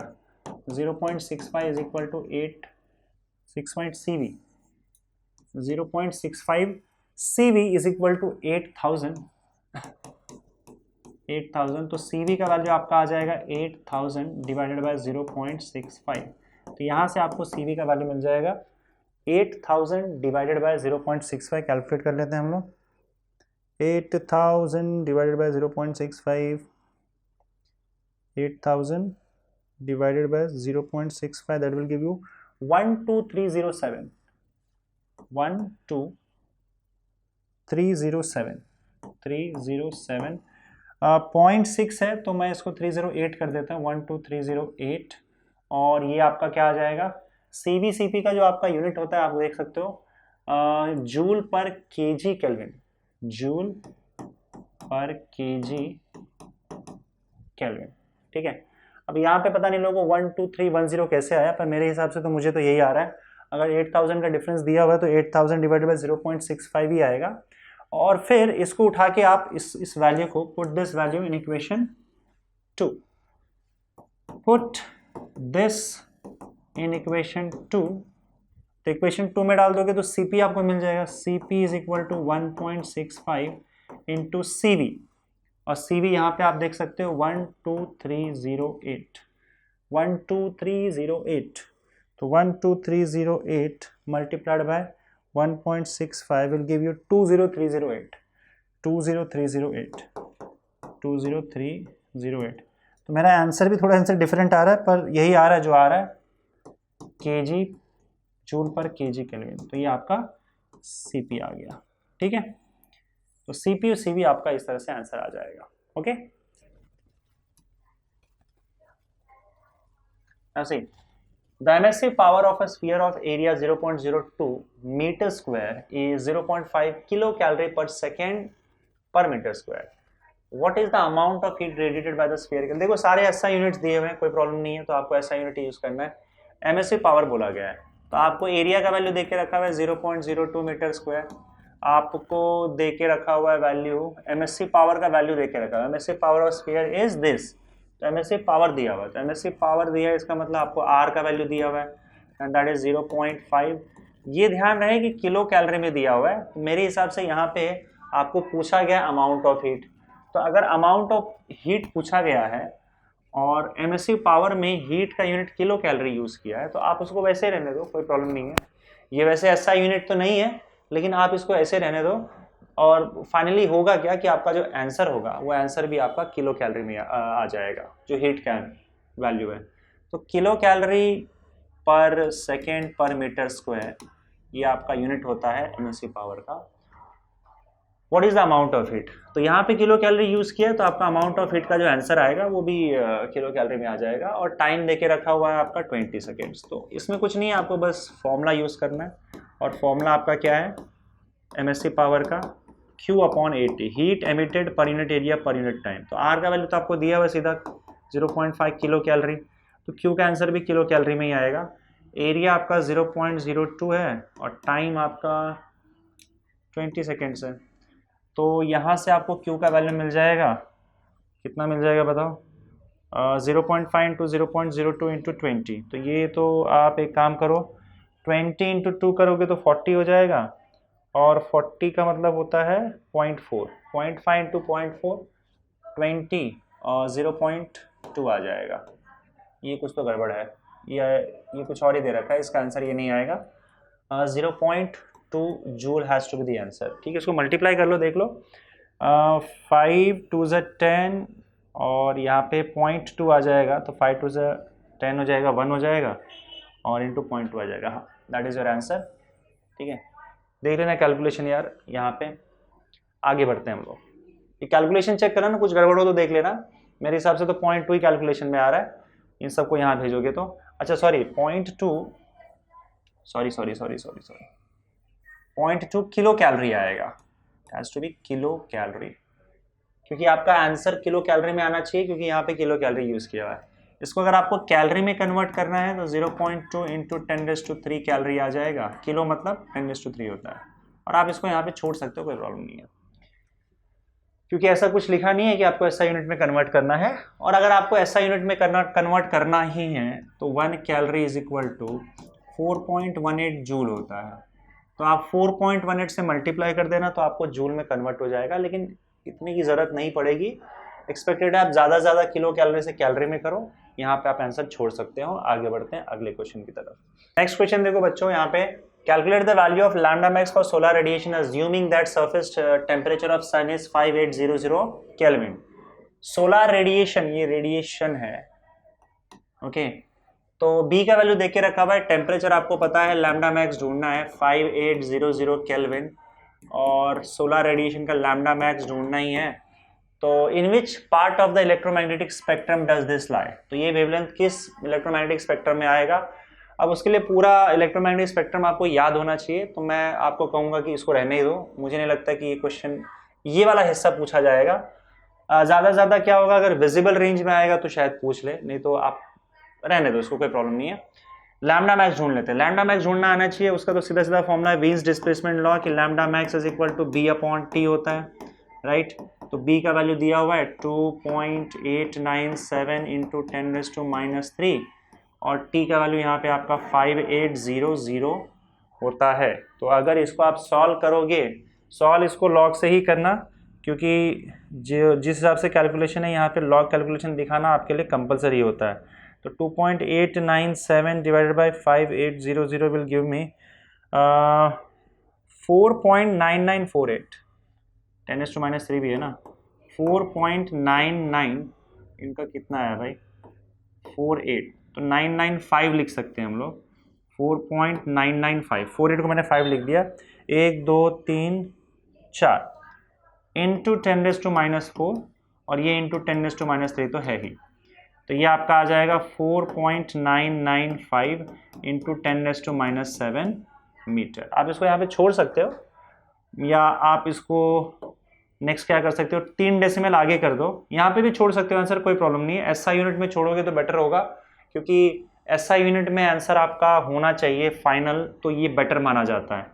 Speaker 1: 0.65 is equal to 8.6 Cv, 0.65 Cv is equal to 8000, तो Cv का वैल्यू आपका आ जाएगा 8000 डिवाइडेड बाय 0.65। तो यहाँ से आपको Cv का वैल्यू मिल जाएगा 8000 डिवाइडेड बाय 0.65। कैलकुलेट कर लेते हैं हम लोग, 8000 divided by 0.65, 8000 divided by 0.65, that will give you 12307, 307 0.6 है, तो मैं इसको 308 कर देता हूँ, 12308। और ये आपका क्या आ जाएगा, सीपी का जो आपका यूनिट होता है आप देख सकते हो जूल पर केजी केल्विन, जूल पर केजी केल्विन, ठीक है। अब यहाँ पे पता नहीं लोगों को 12310 कैसे आया, पर मेरे हिसाब से तो मुझे तो यही आ रहा है। अगर 8000 का डिफरेंस दिया हुआ है तो 8000 डिवाइडेड बाय 0.65 ही आएगा, और फिर इसको उठा के आप इस वैल्यू को, put this value in equation 2, put this in equation 2, तो इक्वेशन 2 में डाल दोगे तो Cp आपको मिल जाएगा, Cp is equal to 1.65 into Cv, और Cv यहाँ पे आप देख सकते हो 12308, 12308, तो 12308 multiplied by 1.65 will give you 20308, 20308। तो मेरा आंसर भी थोड़ा आंसर डिफरेंट आ रहा है, पर यही आ रहा है जो आ रहा है, केजी जूल पर केजी केल्विन, तो ये आपका Cp आ गया, ठीक है। तो Cp और Cv आपका इस तरह से आंसर आ जाएगा, ओके। ऐसे the emissive power of a sphere of area 0.02 meter square is 0.5 kilocalorie per second per meter square. What is the amount of heat radiated by the spherical? देखो सारे SI यूनिट्स दिए हुए हैं, कोई प्रॉब्लम नहीं है, तो आपको SI यूनिट यूज करना है। एमएससी पावर बोला गया है, तो आपको एरिया का वैल्यू देके रखा हुआ है 0.02 मीटर स्क्वायर, आपको देके रखा हुआ है वैल्यू, एमएससी पावर का वैल्यू देके रखा हुआ है, emissive power of sphere is this, तो एमएससी पावर दिया हुआ है, तो एमएससी पावर दिया है, इसका मतलब आपको आर का वैल्यू दिया हुआ है एंड दैट इज 0.5। ये ध्यान रहे कि किलो कैलोरी में दिया हुआ है, तो मेरे हिसाब से यहाँ पे आपको पूछा गया अमाउंट ऑफ हीट, तो अगर अमाउंट ऑफ हीट पूछा गया है और एमएससी पावर में हीट का यूनिट किलो कैलोरी यूज़ किया है, तो आप उसको वैसे रहने दो, कोई प्रॉब्लम नहीं है। ये वैसे एसआई यूनिट तो नहीं है, लेकिन आप इसको ऐसे रहने दो, और फाइनली होगा क्या कि आपका जो आंसर होगा वो आंसर भी आपका किलो कैलोरी में आ जाएगा, जो हीट कैन वैल्यू है। तो किलो कैलोरी पर सेकेंड पर मीटर स्क्वायर ये आपका यूनिट होता है एमएससी पावर का। What is the amount of heat, तो यहाँ पे किलो कैलोरी यूज किया तो आपका अमाउंट ऑफ हीट का जो आंसर आएगा वो भी किलो कैलोरी में आ जाएगा। और टाइम देके रखा हुआ है आपका 20 सेकेंड्स। तो इसमें कुछ नहीं है, आपको बस फॉर्मूला यूज करना है और फॉर्मूला आपका क्या है, एमएससी पावर का Q अपॉन 80, हीट एमिटेड पर unit area per unit time. तो R का वैल्यू तो आपको दिया हुआ सीधा 0.5 किलो कैलोरी, तो Q का आंसर भी किलो कैलोरी में ही आएगा। एरिया आपका 0.02 है और टाइम आपका 20 सेकेंड्स है। तो यहाँ से आपको Q का वैल्यू मिल जाएगा, कितना मिल जाएगा बताओ, 0.5 इंटू 0.02 इंटू 20। तो ये तो आप एक काम करो, 20 इंटू 2 करोगे तो 40 हो जाएगा, और 40 का मतलब होता है 0.4, 0.5 इंटू 0.4 20 और 0.2 आ जाएगा। ये कुछ तो गड़बड़ है, ये कुछ और ही दे रखा है, इसका आंसर ये नहीं आएगा। 0.2 joule has to be the answer. ठीक है, इसको मल्टीप्लाई कर लो, देख लो, 5 2 ज़ 10 और यहाँ पे 0.2 आ जाएगा, तो 5 2 ज़ 10 हो जाएगा, 1 हो जाएगा और इंटू 0.2 आ जाएगा। हाँ, दैट इज़ योर आंसर। ठीक है, देख लेना कैलकुलेशन यार। यहाँ पे आगे बढ़ते हैं हम लोग, ये कैलकुलेशन चेक करना ना, कुछ गड़बड़ हो तो देख लेना। मेरे हिसाब से तो 0.2 ही कैलकुलेशन में आ रहा है, इन सबको यहाँ भेजोगे तो। अच्छा सॉरी, 0.2 0.2 किलो कैलोरी आएगा, has to be kilo calorie, क्योंकि आपका आंसर किलो कैलोरी में आना चाहिए, क्योंकि यहाँ पे किलो कैलोरी यूज़ किया हुआ है। इसको अगर आपको कैलोरी में कन्वर्ट करना है तो 0.2 इंटू 10⁻³ कैलोरी आ जाएगा। किलो मतलब 10⁻³ होता है, और आप इसको यहाँ पे छोड़ सकते हो, कोई प्रॉब्लम नहीं है, क्योंकि ऐसा कुछ लिखा नहीं है कि आपको ऐसा यूनिट में कन्वर्ट करना है। और अगर आपको ऐसा यूनिट में कन्वर्ट करना ही है तो 1 calorie is equal to 4.18 joule होता है। तो आप 4.18 से मल्टीप्लाई कर देना तो आपको जूल में कन्वर्ट हो जाएगा, लेकिन इतने की ज़रूरत नहीं पड़ेगी। एक्सपेक्टेड है आप ज़्यादा से ज़्यादा किलो कैलोरी से कैलोरी में करो, यहाँ पे आप आंसर छोड़ सकते हो। आगे बढ़ते हैं अगले क्वेश्चन की तरफ। नेक्स्ट क्वेश्चन देखो बच्चों, यहाँ पे calculate the value of lambda max for solar radiation assuming that surface temperature of sun is 5800 kelvin. Solar radiation, ये रेडिएशन है, ओके। तो बी का वैल्यू देख के रखा हुआ है, टेम्परेचर आपको पता है, लैम्डा मैक्स ढूंढना है 5800 केल्विन, और सोलर रेडिएशन का लैम्डा मैक्स ढूंढना ही है। तो in which part of the electromagnetic spectrum does this lie, तो ये वेवलेंथ किस इलेक्ट्रोमैग्नेटिक स्पेक्ट्रम में आएगा। अब उसके लिए पूरा इलेक्ट्रोमैग्नेटिक स्पेक्ट्रम आपको याद होना चाहिए, तो मैं आपको कहूँगा कि इसको रहने ही दो, मुझे नहीं लगता कि ये क्वेश्चन ये वाला हिस्सा पूछा जाएगा। ज़्यादा से ज़्यादा क्या होगा, अगर विजिबल रेंज में आएगा तो शायद पूछ ले, नहीं तो आप रहने दो, इसको कोई प्रॉब्लम नहीं है। लैम्डा मैक्स ढूंढ लेते हैं, लैम्डा मैक्स ढूंढना आना चाहिए। उसका तो सीधा सीधा फॉर्मूला है वीन्स डिस्प्लेसमेंट लॉ, कि lambda max is equal to B upon T होता है, राइट। तो बी का वैल्यू दिया हुआ है 2.897 इंटू 10⁻³ और टी का वैल्यू यहाँ पे आपका 5800 होता है। तो अगर इसको आप सॉल्व करोगे, सॉल्व इसको लॉग से ही करना, क्योंकि जो जिस हिसाब से कैलकुलेशन है यहाँ पे लॉग कैलकुलेशन दिखाना आपके लिए कंपलसरी होता है। तो 2.897 divided by 5800 will give me 4.9948, 10⁻³ भी है ना, 4.99 इनका कितना है भाई, 48, तो 995 लिख सकते हैं हम लोग, 4.995, 48 को मैंने 5 लिख दिया, 1 2 3 4 इंटू 10⁻⁴, और ये इंटू 10⁻³ तो है ही, तो ये आपका आ जाएगा 4.995 इंटू 10⁻⁷ मीटर। आप इसको यहाँ पे छोड़ सकते हो, या आप इसको नेक्स्ट क्या कर सकते हो, 3 डेसिमल आगे कर दो, यहाँ पे भी छोड़ सकते हो आंसर, कोई प्रॉब्लम नहीं है। एसआई यूनिट में छोड़ोगे तो बेटर होगा, क्योंकि एसआई यूनिट में आंसर आपका होना चाहिए फाइनल, तो ये बेटर माना जाता है।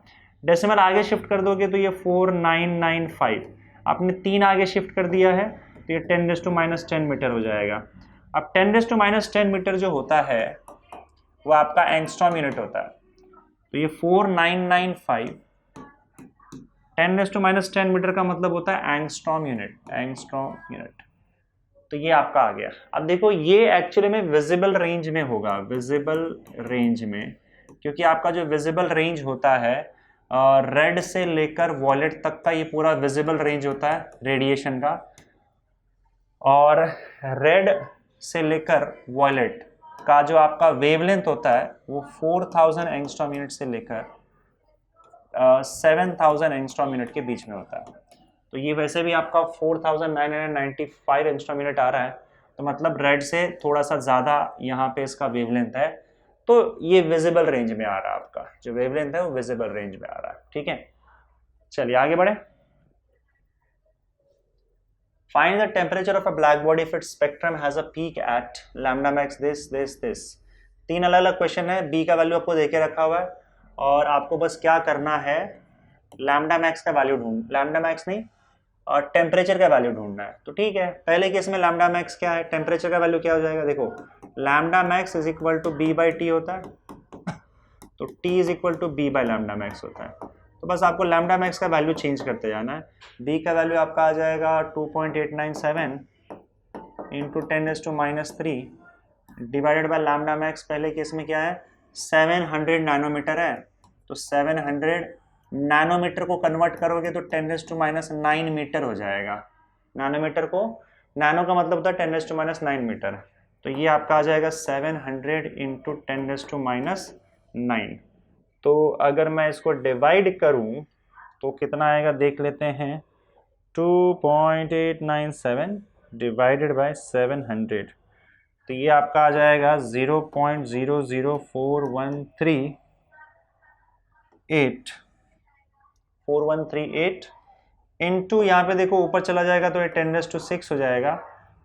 Speaker 1: डेसिमल आगे शिफ्ट कर दोगे तो ये 4995, आपने 3 आगे शिफ्ट कर दिया है तो ये 10⁻10 मीटर हो जाएगा। अब 10⁻10 मीटर जो होता है वो आपका एंगस्ट्रॉम यूनिट होता है, तो ये 4995 10⁻10 मीटर का मतलब होता है एंगस्ट्रॉम यूनिट, एंगस्ट्रॉम यूनिट। तो ये आपका आ गया। अब देखो ये एक्चुअली में विजिबल रेंज में होगा, विजिबल रेंज में, क्योंकि आपका जो विजिबल रेंज होता है रेड से लेकर वॉयलेट तक का ये पूरा विजिबल रेंज होता है रेडिएशन का, और रेड से लेकर वॉयलेट का जो आपका वेवलेंथ होता है वो 4000 एंगस्ट्रॉम मिनट से लेकर 7000 एंगस्ट्रॉम मिनट के बीच में होता है। तो ये वैसे भी आपका 4995 एंगस्ट्रॉम मिनट आ रहा है, तो मतलब रेड से थोड़ा सा ज़्यादा यहाँ पे इसका वेवलेंथ है, तो ये विजिबल रेंज में आ रहा है, आपका जो वेवलेंथ है वो विजिबल रेंज में आ रहा है। ठीक है, चलिए आगे बढ़े। Find the temperature of a black body if its spectrum has a peak at lambda max this. तीन अलग अलग क्वेश्चन है, बी का वैल्यू आपको देके रखा हुआ है और आपको बस क्या करना है, लैम्डा मैक्स का वैल्यू लैम्डा मैक्स नहीं और टेम्परेचर का वैल्यू ढूंढना है। तो ठीक है, पहले केस में लैम्डा मैक्स क्या है, टेम्परेचर का वैल्यू क्या हो जाएगा, देखो lambda max is equal to B by T होता है, तो T is equal to B by lambda max होता है। तो बस आपको लैम्डा मैक्स का वैल्यू चेंज करते जाना है। बी का वैल्यू आपका आ जाएगा 2.897 into 10⁻³ divided by lambda max, पहले केस में क्या है 700 नैनोमीटर है, तो 700 नैनोमीटर को कन्वर्ट करोगे तो 10⁻9 मीटर हो जाएगा। नैनोमीटर को, नैनो का मतलब होता है 10⁻9 मीटर, तो ये आपका आ जाएगा 700 इंटू 10⁻9। तो अगर मैं इसको डिवाइड करूं तो कितना आएगा देख लेते हैं, 2.897 डिवाइडेड बाय 700, तो ये आपका आ जाएगा 0.00438 इंटू, यहाँ पे देखो ऊपर चला जाएगा तो ये 10⁻6 हो जाएगा,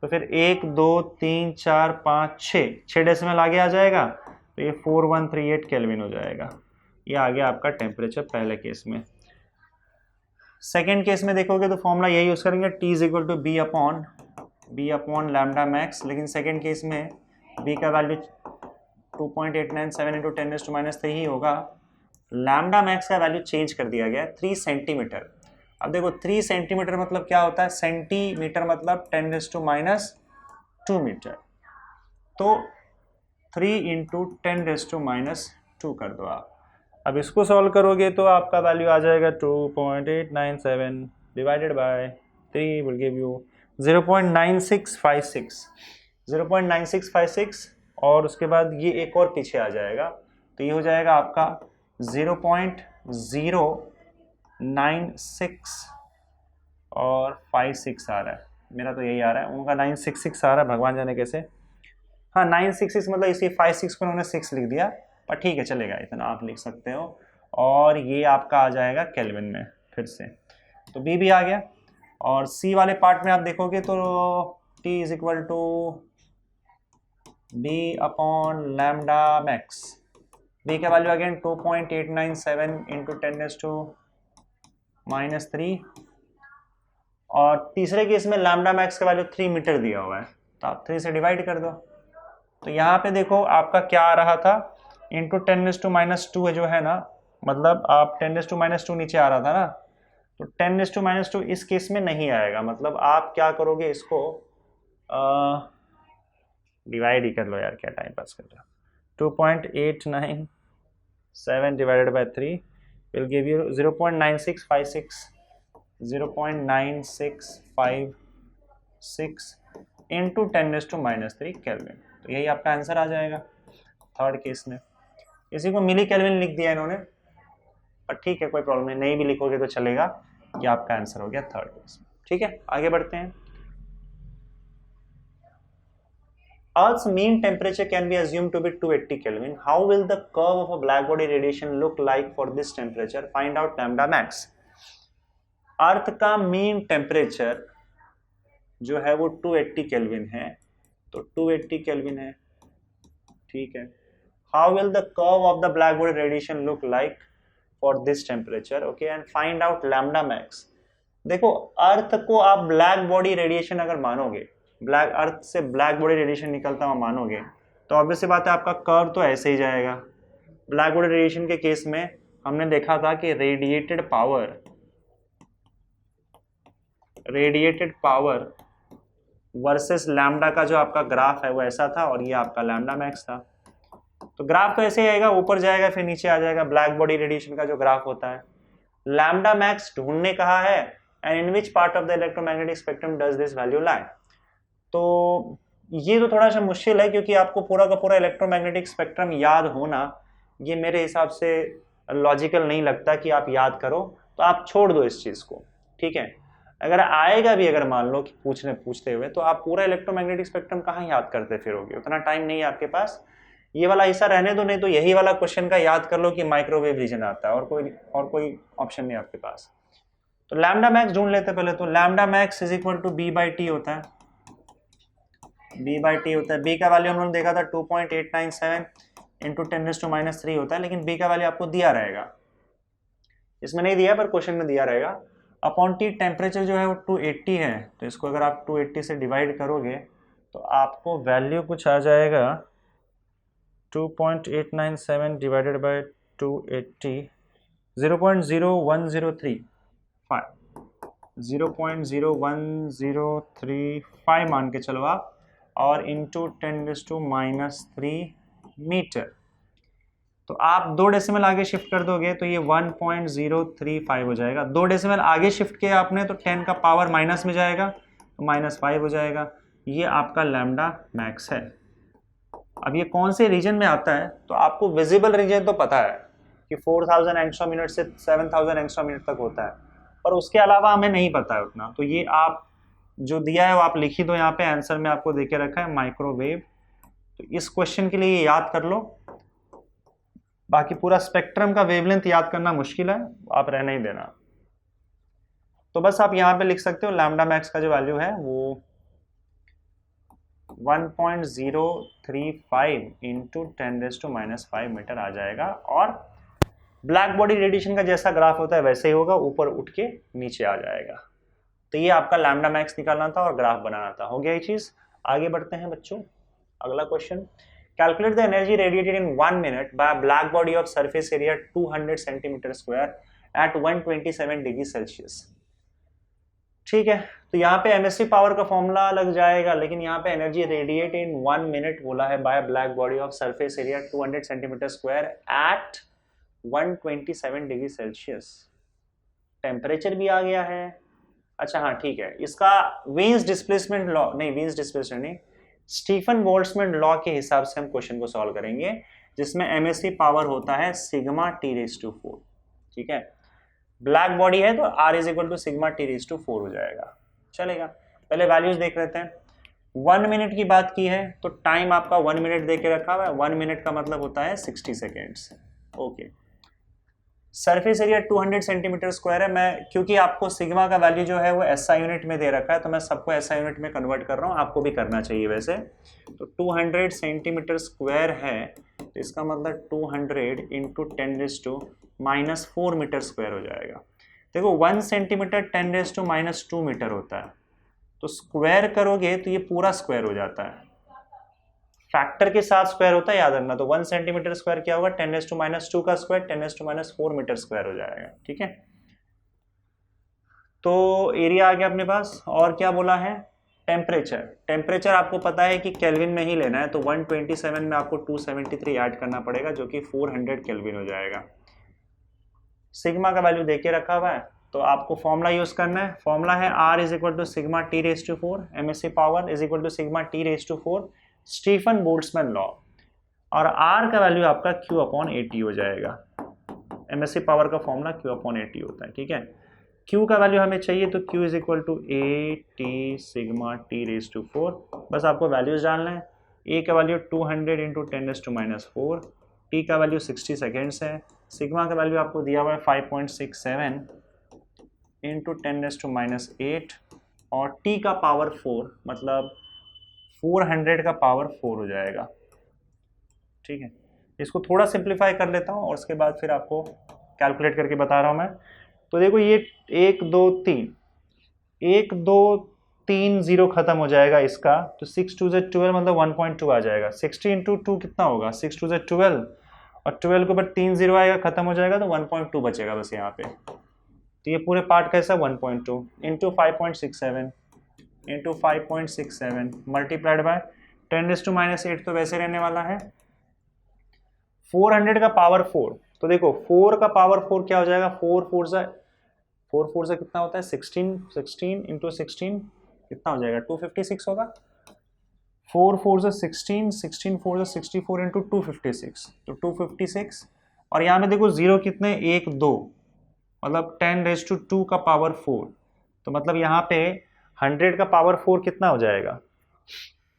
Speaker 1: तो फिर 1 2 3 4 5 6 डेसिमल आगे आ जाएगा, तो ये 4138 केल्विन हो जाएगा। ये आ गया आपका टेम्परेचर पहले केस में। सेकेंड केस में देखोगे तो फॉर्मूला यही यूज करेंगे, T is equal to B upon lambda max, लेकिन सेकेंड केस में B का वैल्यू 2.897 इंटू 10⁻³ ही होगा। लैम्डा मैक्स का वैल्यू चेंज कर दिया गया 3 सेंटीमीटर। अब देखो 3 सेंटीमीटर मतलब क्या होता है, सेंटीमीटर मतलब 10⁻² मीटर, तो 3 इंटू 10⁻² कर दो आप। अब इसको सॉल्व करोगे तो आपका वैल्यू आ जाएगा 2.897 divided by 3 will give you 0.9656 और उसके बाद ये एक और पीछे आ जाएगा, तो ये हो जाएगा आपका 0.096 और 56 आ रहा है, मेरा तो यही आ रहा है, उनका 966 आ रहा है, भगवान जाने कैसे। हाँ 966 मतलब इसी 56 को उन्होंने 6 लिख दिया, पर ठीक है चलेगा, इतना आप लिख सकते हो। और ये आपका आ जाएगा केल्विन में फिर से, तो बी भी आ गया। और सी वाले पार्ट में आप देखोगे तो T is equal to B upon lambda max, B का वैल्यू अगेन 2.897 इंटू 10⁻³ और तीसरे केस में लैम्डा मैक्स का वैल्यू 3 मीटर दिया हुआ है, तो आप 3 से डिवाइड कर दो, तो यहाँ पे देखो आपका क्या आ रहा था, इंटू 10⁻² जो है ना, मतलब आप 10⁻² नीचे आ रहा था ना, तो 10⁻² इस केस में नहीं आएगा, मतलब आप क्या करोगे, इसको डिवाइड ही कर लो यार, क्या टाइम पास कर रहे हो। 2.897 divided by 3 will give you 0.9656 into 10⁻³ kelvin, तो यही आपका आंसर आ जाएगा थर्ड केस में। इसी को मिली केल्विन लिख दिया इन्होंने, पर ठीक है कोई प्रॉब्लम नहीं भी लिखोगे तो चलेगा, ये आपका आंसर हो गया थर्ड केस में। ठीक है आगे बढ़ते हैं। Earth's mean temperature can be assumed to be 280 Kelvin. How will the curve of a black body radiation look like for this temperature? Find out lambda max. अर्थ का मीन टेम्परेचर जो है वो 280 केल्विन है, तो 280 केल्विन है, ठीक है। How will the curve of the black body radiation look like for this temperature? Okay, and find out lambda max. देखो अर्थ को आप ब्लैक बॉडी रेडिएशन अगर मानोगे, ब्लैक अर्थ से ब्लैक बॉडी रेडिएशन निकलता हुआ मानोगे, तो ऑब्वियस सी बात है आपका कर्व तो ऐसे ही जाएगा। ब्लैक बॉडी रेडिएशन के केस में हमने देखा था कि रेडिएटेड पावर वर्सेस लैम्डा का जो आपका ग्राफ है वो ऐसा था, और ये आपका लैम्डा मैक्स था। तो ग्राफ तो ऐसे ही आएगा, ऊपर जाएगा फिर नीचे आ जाएगा, ब्लैक बॉडी रेडिएशन का जो ग्राफ होता है। लैम्डा मैक्स ढूंढने कहा है, and in which part of the electromagnetic spectrum does this value lie. तो ये तो थोड़ा सा मुश्किल है, क्योंकि आपको पूरा का पूरा इलेक्ट्रोमैग्नेटिक स्पेक्ट्रम याद होना ये मेरे हिसाब से लॉजिकल नहीं लगता कि आप याद करो, तो आप छोड़ दो इस चीज को, ठीक है। अगर आएगा भी, अगर मान लो कि पूछते हुए, तो आप पूरा इलेक्ट्रोमैग्नेटिक स्पेक्ट्रम कहाँ याद करते फिरोगे, उतना टाइम नहीं है आपके पास। ये वाला हिस्सा रहने दो, नहीं तो यही वाला क्वेश्चन का याद कर लो कि माइक्रोवेव रीजन आता है, और कोई ऑप्शन नहीं आपके पास। तो लैम्डा मैक्स ढूंढ लेते पहले। तो lambda max is equal to B by T होता है, बी बाई टी होता है। बी का वैल्यू हम लोगों ने देखा था 2.897 इंटू 10⁻³ होता है, लेकिन बी का वैल्यू आपको दिया रहेगा, इसमें नहीं दिया पर क्वेश्चन में दिया रहेगा। अपॉन टी टेम्परेचर जो है वो 280 है, तो इसको अगर आप 280 से डिवाइड करोगे तो आपको वैल्यू कुछ आ जाएगा 2.897 डिवाइडेड बाई 280, 0.0103 0.01035 मान के चलो आप, और इंटू 10⁻³ मीटर। तो आप 2 डेसिमल आगे शिफ्ट कर दोगे तो ये 1.035 हो जाएगा। 2 डेसिमल आगे शिफ्ट किया आपने तो 10 का पावर माइनस में जाएगा, तो -5 हो जाएगा। ये आपका लैम्डा मैक्स है। अब ये कौन से रीजन में आता है, तो आपको विजिबल रीजन तो पता है कि 4000 एंगस्ट्रॉम मिनट से 7000 एंगस्ट्रॉम मिनट तक होता है, पर उसके अलावा हमें नहीं पता है उतना। तो ये आप जो दिया है वो आप लिख ही दो, यहाँ पे आंसर में आपको देके रखा है माइक्रोवेव। तो इस क्वेश्चन के लिए याद कर लो, बाकी पूरा स्पेक्ट्रम का वेवलेंथ याद करना मुश्किल है, आप रहने ही देना। तो बस आप यहाँ पे लिख सकते हो लैम्डा मैक्स का जो वैल्यू है वो 1.035 इंटू 10⁻⁻5 मीटर आ जाएगा। और ब्लैक बॉडी रेडिएशन का जैसा ग्राफ होता है वैसे ही होगा, ऊपर उठ के नीचे आ जाएगा। तो ये आपका लैम्डा मैक्स निकालना था और ग्राफ बनाना था। हो गया ये चीज। आगे बढ़ते हैं बच्चों, अगला question. Calculate the energy radiated in 1 minute by black body of surface area 200 centimetre square at 127 degree celsius. ठीक है, तो यहाँ पे एमएससी पावर का फॉर्मूला लग जाएगा, लेकिन यहाँ पे एनर्जी रेडिएट इन 1 मिनट बोला है by black body of surface area 200 centimetre square at 127 degree celsius. Temperature भी आ गया है। अच्छा हाँ ठीक है, इसका वीन्स डिस्प्लेसमेंट लॉ, नहीं वीन्स डिस्प्लेसमेंट नहीं, स्टीफन बोल्ट्जमैन लॉ के हिसाब से हम क्वेश्चन को सॉल्व करेंगे, जिसमें एमएससी पावर होता है सिग्मा T⁴। ठीक है, ब्लैक बॉडी है तो R is equal to sigma T⁴ हो जाएगा। चलेगा, पहले वैल्यूज देख लेते हैं। 1 मिनट की बात की है तो टाइम आपका 1 मिनट दे के रखा हुआ है। 1 मिनट का मतलब होता है 60 seconds. Okay, surface area 200 centimetre square है। मैं क्योंकि आपको सिग्मा का वैल्यू जो है वो SI यूनिट में दे रखा है, तो मैं सबको SI यूनिट में कन्वर्ट कर रहा हूँ, आपको भी करना चाहिए वैसे। तो 200 सेंटीमीटर स्क्वायर है, तो इसका मतलब 200 इंटू 10⁻⁻4 मीटर स्क्वायर हो जाएगा। देखो 1 सेंटीमीटर 10⁻⁻2 मीटर होता है, तो स्क्वायर करोगे तो ये पूरा स्क्वायर हो जाता है, फैक्टर के साथ स्क्वायर होता है, याद रखना। तो 1 सेंटीमीटर स्क्वायर क्या होगा, 10⁻² का स्क्वायर 10⁻4 मीटर स्क्वायर हो जाएगा। ठीक है, तो एरिया आ गया अपने पास। और क्या बोला है, टेम्परेचर। टेम्परेचर आपको पता है कि केल्विन में ही लेना है, तो 127 में आपको 273 ऐड करना पड़ेगा, जो कि 400 केल्विन हो जाएगा। सिग्मा का वैल्यू देके रखा हुआ है, तो आपको फॉर्मूला यूज करना है। फॉर्मूला है R is equal to sigma T⁴, emissive power is equal to sigma T⁴, Stefan Boltzmann law. और R का वैल्यू आपका Q/80 हो जाएगा। एमएससी पावर का फॉर्मूला Q/80 होता है। ठीक है, Q का वैल्यू हमें चाहिए, तो Q is equal to AT sigma T⁴। बस आपको वैल्यूज डालना है। A का वैल्यू 200 इंटू 10⁻⁴, T का वैल्यू 60 सेकेंड्स है, सिग्मा का वैल्यू आपको दिया हुआ है 5.67 इंटू 10⁻⁸, और T का पावर 4, मतलब 400 का पावर 4 हो जाएगा। ठीक है, इसको थोड़ा सिंप्लीफाई कर लेता हूँ और उसके बाद फिर आपको कैलकुलेट करके बता रहा हूँ मैं। तो देखो ये 1 2 3 1 2 3 0 खत्म हो जाएगा इसका, तो 6 2 12 मतलब 1.2 आ जाएगा। 60 इंटू 2 कितना होगा, 6 2 12, और 12 के ऊपर 3 0 आएगा, खत्म हो जाएगा, तो 1.2 बचेगा बस यहाँ पे। तो ये पूरे पार्ट कैसा 1.2 इंटू 5.67 इंटू 5.67 मल्टीप्लाइड बाय 10⁻⁸, तो वैसे रहने वाला है 400 का पावर 4, तो देखो 4 का पावर 4 क्या हो जाएगा, 4 से कितना होता है 16 इंटू 16 कितना हो जाएगा 256 होगा। 4 से 16, 4 से 64 इंटू 256 तो 256। और यहाँ में देखो जीरो कितने 1 2 मतलब 10⁻² का पावर 4। तो मतलब यहाँ पे 100 का पावर 4 कितना हो जाएगा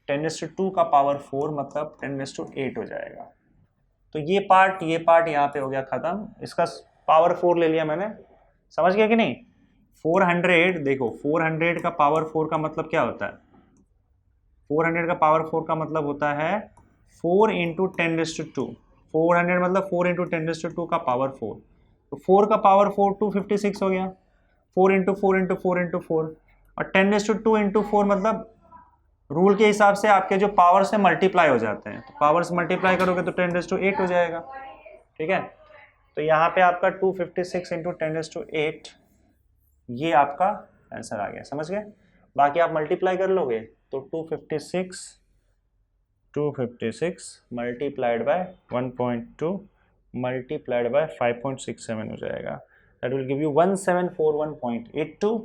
Speaker 1: 10⁻² का पावर 4 मतलब 10⁻8 हो जाएगा। तो ये पार्ट यहाँ पे हो गया खत्म, इसका पावर 4 ले लिया मैंने, समझ गया कि नहीं। 400 देखो 400 का पावर 4 का मतलब क्या होता है, 400 का पावर 4 का मतलब होता है 4 इंटू 10⁻²। 400 मतलब 4 इंटू 10⁻² का पावर 4। तो 4 का पावर 4 256 हो गया, 4 इंटू 4 इंटू 4 इंटू 4। और 10⁻² इंटू 4 मतलब रूल के हिसाब से आपके जो पावर से मल्टीप्लाई हो जाते हैं, तो पावर से मल्टीप्लाई करोगे तो 10⁻8 हो जाएगा, ठीक है। तो यहाँ पे आपका 256 इंटू 10⁻8 ये आपका आंसर आ गया, समझ गए। बाकी आप मल्टीप्लाई कर लोगे तो 256 मल्टीप्लाइड बाय 1.2 मल्टीप्लाइड बाय 5.67 हो जाएगा, दैट विल गिव यू 1741.82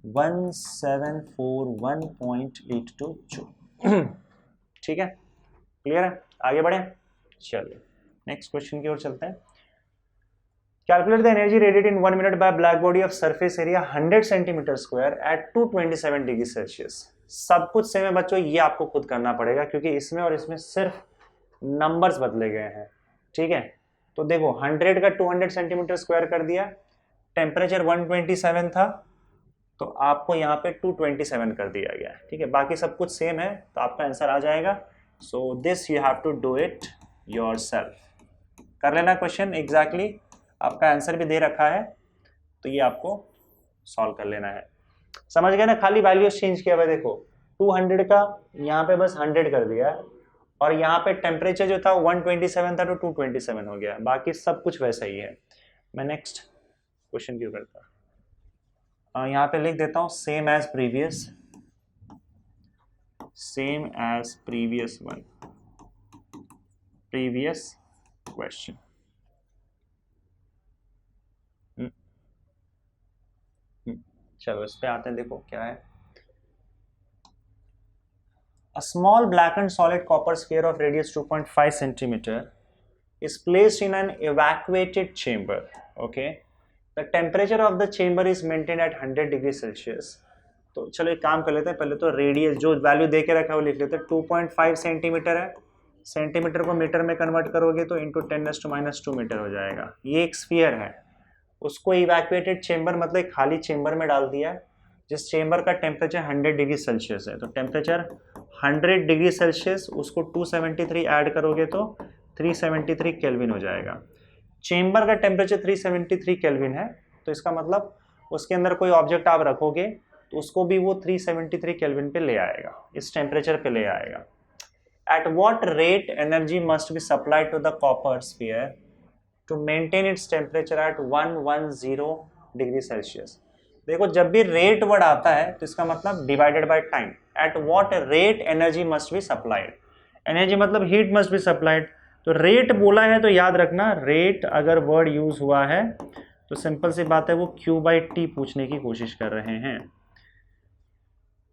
Speaker 1: 1741.82 ठीक है, क्लियर है। आगे बढ़े, चलिए नेक्स्ट क्वेश्चन की ओर चलते हैं। Calculate the energy radiated in 1 minute by black body of surface area 100 centimetre square at 227 degree celsius. सब कुछ सेम है बच्चों, ये आपको खुद करना पड़ेगा क्योंकि इसमें और इसमें सिर्फ नंबर्स बदले गए हैं, ठीक है। तो देखो 100 का 200 सेंटीमीटर स्क्वायर कर दिया, टेम्परेचर 127 था तो आपको यहाँ पे 227 कर दिया गया, ठीक है। बाकी सब कुछ सेम है तो आपका आंसर आ जाएगा। So this you have to do it yourself, कर लेना क्वेश्चन एग्जैक्टली, आपका आंसर भी दे रखा है तो ये आपको सॉल्व कर लेना है, समझ गए ना। खाली वैल्यूज चेंज किया हुआ है, देखो 200 का यहाँ पे बस 100 कर दिया और यहाँ पे टेम्परेचर जो था 127 था तो 227 हो गया, बाकी सब कुछ वैसा ही है। मैं नेक्स्ट क्वेश्चन क्यों करता, यहाँ पे लिख देता हूँ same as previous one, previous question. चलो इस पे आते हैं, देखो क्या है। A small blackened solid copper sphere of radius 2.5 centimeter is placed in an evacuated chamber. Okay, the temperature of the chamber is maintained at 100 degree Celsius. तो चलो एक काम कर लेते हैं, पहले तो रेडियस जो वैल्यू दे के रखा है वो लिख लेते हैं। 2.5 सेंटीमीटर है, सेंटीमीटर को मीटर में कन्वर्ट करोगे तो इंटू 10⁻² मीटर हो जाएगा। ये एक स्फीयर है, उसको इवैक्यूएटेड चेंबर मतलब एक खाली चेंबर में डाल दिया, जिस चेंबर का टेम्परेचर 100 डिग्री सेल्सियस है। तो टेम्परेचर 100 डिग्री सेल्सियस, उसको 273 ऐड करोगे तो 373 केल्विन हो जाएगा। चेंबर का टेम्परेचर 373 केल्विन है, तो इसका मतलब उसके अंदर कोई ऑब्जेक्ट आप रखोगे तो उसको भी वो 373 केल्विन पे ले आएगा, इस टेम्परेचर पे ले आएगा। At what rate energy must be supplied to the copper sphere to maintain its temperature at 110 degree celsius. देखो जब भी रेट वर्ड आता है तो इसका मतलब divided by time. Eight what rate energy must be supplied, energy मतलब हीट मस्ट बी सप्लाइड। तो रेट बोला है तो याद रखना, रेट अगर वर्ड यूज हुआ है तो सिंपल सी बात है वो Q/T पूछने की कोशिश कर रहे हैं,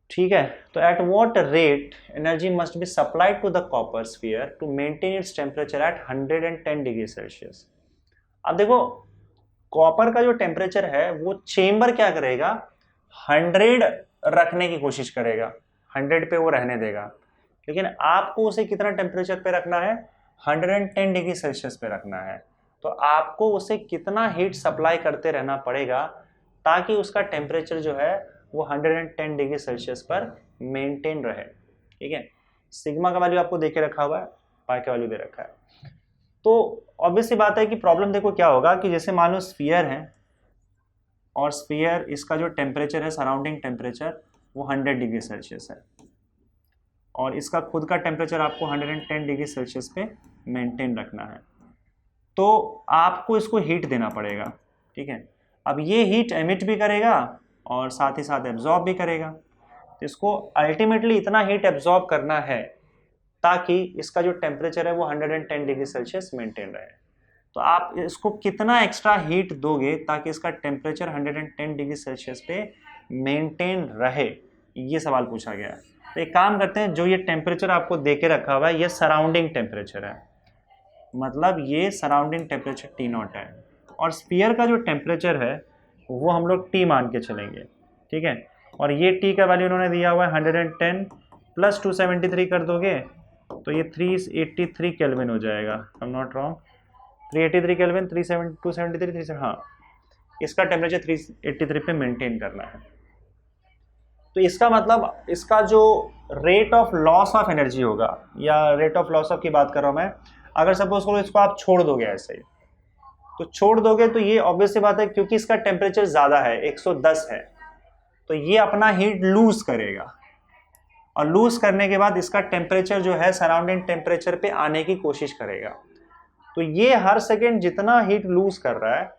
Speaker 1: ठीक है। तो at what rate energy must be supplied to the copper sphere to maintain its temperature at 110 degree celsius. अब देखो कॉपर का जो टेम्परेचर है वो चेंबर क्या करेगा, 100 रखने की कोशिश करेगा, 100 पे वो रहने देगा, लेकिन आपको उसे कितना टेम्परेचर पे रखना है, 110 डिग्री सेल्सियस पे रखना है। तो आपको उसे कितना हीट सप्लाई करते रहना पड़ेगा ताकि उसका टेम्परेचर जो है वो 110 डिग्री सेल्सियस पर मेंटेन रहे, ठीक है। सिग्मा का वैल्यू आपको देके रखा हुआ है, पाई का वैल्यू दे रखा है। तो ऑब्वियस सी बात है कि प्रॉब्लम देखो क्या होगा कि जैसे मान लो स्फीयर है और स्फीयर इसका जो टेम्परेचर है सराउंडिंग टेम्परेचर वो 100 डिग्री सेल्सियस है और इसका खुद का टेम्परेचर आपको 110 डिग्री सेल्सियस पे मेंटेन रखना है, तो आपको इसको हीट देना पड़ेगा, ठीक है। अब ये हीट एमिट भी करेगा और साथ ही साथ एब्जॉर्ब भी करेगा, तो इसको अल्टीमेटली इतना हीट एब्जॉर्ब करना है ताकि इसका जो टेम्परेचर है वो 110 डिग्री सेल्सियस मेंटेन रहे। तो आप इसको कितना एक्स्ट्रा हीट दोगे ताकि इसका टेम्परेचर 110 डिग्री सेल्सियस पे मेंटेन रहे, ये सवाल पूछा गया है। तो एक काम करते हैं, जो ये टेम्परेचर आपको दे के रखा हुआ है ये सराउंडिंग टेम्परेचर है, मतलब ये सराउंडिंग टेम्परेचर T0 है, और स्फीयर का जो टेम्परेचर है वो हम लोग T मान के चलेंगे, ठीक है। और ये T का वैल्यू उन्होंने दिया हुआ है 110 प्लस 273 कर दोगे तो ये 383 केल्विन हो जाएगा, I am not wrong, 383 kelvin, 273, हाँ, इसका टेम्परेचर 383 पे मेंटेन करना है। तो इसका मतलब इसका जो rate of loss of energy होगा, या रेट ऑफ लॉस ऑफ की बात कर रहा हूँ मैं, अगर सपोज करो इसको आप छोड़ दोगे ऐसे ही, तो छोड़ दोगे तो ये ऑब्वियस सी बात है, क्योंकि इसका टेम्परेचर ज़्यादा है, 110 है, तो ये अपना हीट लूज करेगा, और लूज करने के बाद इसका टेम्परेचर जो है सराउंडिंग टेम्परेचर पे आने की कोशिश करेगा। तो ये हर सेकेंड जितना हीट लूज कर रहा है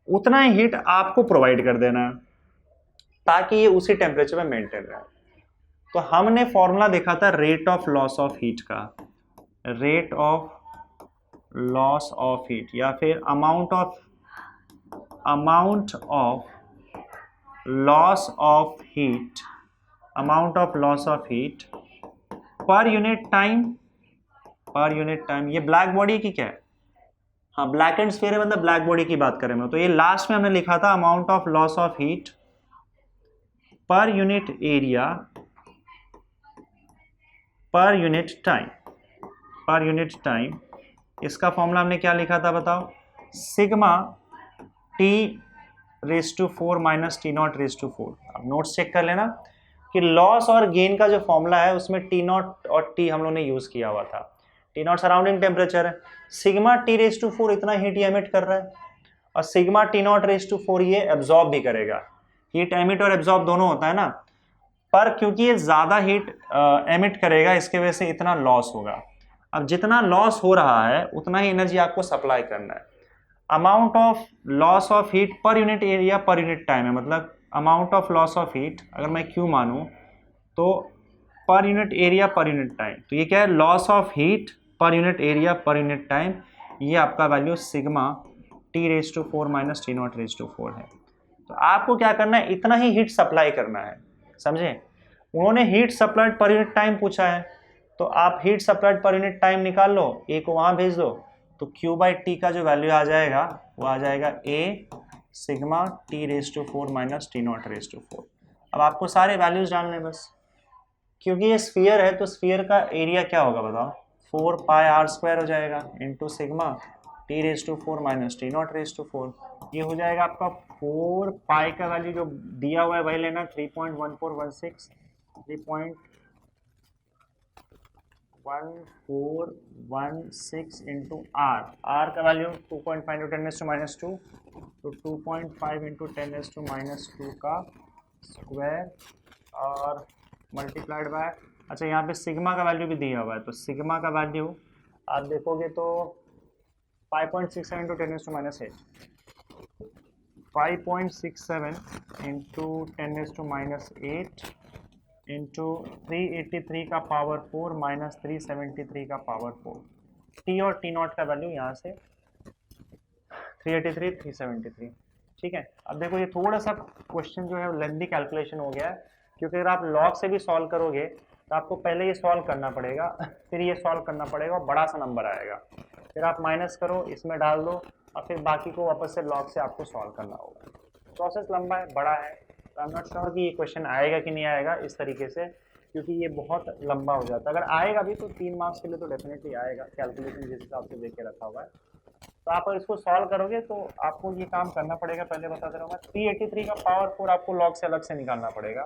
Speaker 1: उतना ही हीट आपको प्रोवाइड कर देना है ताकि ये उसी टेम्परेचर में मेंटेन रहे। तो हमने फॉर्मूला देखा था rate of loss of heat का, rate of loss of heat, या फिर amount of loss of heat, amount of loss of heat per unit time. ये ब्लैक बॉडी की क्या है, हाँ ब्लैक एंड स्फीयर है, मतलब ब्लैक बॉडी की बात करें मैं, तो ये लास्ट में हमने लिखा था amount of loss of heat per unit area per unit time. इसका फॉर्मूला हमने क्या लिखा था बताओ, सिग्मा T⁴ माइनस T0⁴। अब नोट्स चेक कर लेना कि लॉस और गेन का जो फॉर्मूला है उसमें T0 और T हम लोगों ने यूज किया हुआ था। T0 सराउंडिंग टेम्परेचर है, सिग्मा T⁴ इतना हीट एमिट कर रहा है, और सिग्मा T0⁴ ये एब्जॉर्ब भी करेगा। हीट एमिट और एब्जॉर्ब दोनों होता है ना, पर क्योंकि ये ज़्यादा हीट एमिट करेगा इसके वजह से इतना लॉस होगा। अब जितना लॉस हो रहा है उतना ही एनर्जी आपको सप्लाई करना है। Amount of loss of heat per unit area per unit time है, मतलब amount of loss of heat अगर मैं Q मानूँ तो पर unit area per unit time, तो ये क्या है, loss of heat per unit area per unit time, ये आपका value sigma T⁴ minus T0⁴ है। तो आपको क्या करना है, इतना ही हीट सप्लाई करना है, समझे। उन्होंने हीट सप्लाइड पर यूनिट टाइम पूछा है, तो आप हीट सप्लाइड पर यूनिट टाइम निकाल लो, ए को वहाँ भेज दो, तो Q/T का जो वैल्यू आ जाएगा वो आ जाएगा A sigma T⁴ minus T0⁴। अब आपको सारे वैल्यूज डालने बस, क्योंकि ये स्फीयर है तो स्फीयर का एरिया क्या होगा बताओ, 4πr² हो जाएगा into sigma T⁴ minus T0⁴। ये हो जाएगा आपका 4 पाई का वैल्यू जो दिया हुआ है वही लेना, 3.1416 3.1416 इंटू आर का वैल्यू 2.5 इंटू 10⁻², तो 2.5 इंटू 10⁻² का स्क्वायर और मल्टीप्लाइड बाय, अच्छा यहाँ पे सिग्मा का वैल्यू भी दिया हुआ है, तो सिग्मा का वैल्यू आप देखोगे तो 5.67 इंटू 10⁻8, 5.67 इंटू 10⁻8 इंटू 383 का पावर 4 माइनस 373 का पावर 4। टी और T0 का वैल्यू यहाँ से 383 373, ठीक है। अब देखो ये थोड़ा सा क्वेश्चन जो है लेंथी कैलकुलेशन हो गया है, क्योंकि अगर आप लॉग से भी सॉल्व करोगे तो आपको पहले ये सॉल्व करना पड़ेगा, फिर ये सॉल्व करना पड़ेगा और बड़ा सा नंबर आएगा, फिर आप माइनस करो, इसमें डाल दो, और फिर बाकी को वापस से लॉग से आपको सॉल्व करना होगा। प्रोसेस लंबा है, बड़ा है, तो आई एम नॉट श्योर कि ये क्वेश्चन आएगा कि नहीं आएगा इस तरीके से, क्योंकि ये बहुत लंबा हो जाता है। अगर आएगा भी तो 3 मार्क्स के लिए तो डेफिनेटली आएगा, कैलकुलेशन जिस हिसाब से देख के रखा हुआ है। तो आप अगर इसको सॉल्व करोगे तो आपको ये काम करना पड़ेगा, पहले बता दे रहा हूँ मैं, 383 का पावर 4 आपको लॉग से अलग से निकालना पड़ेगा,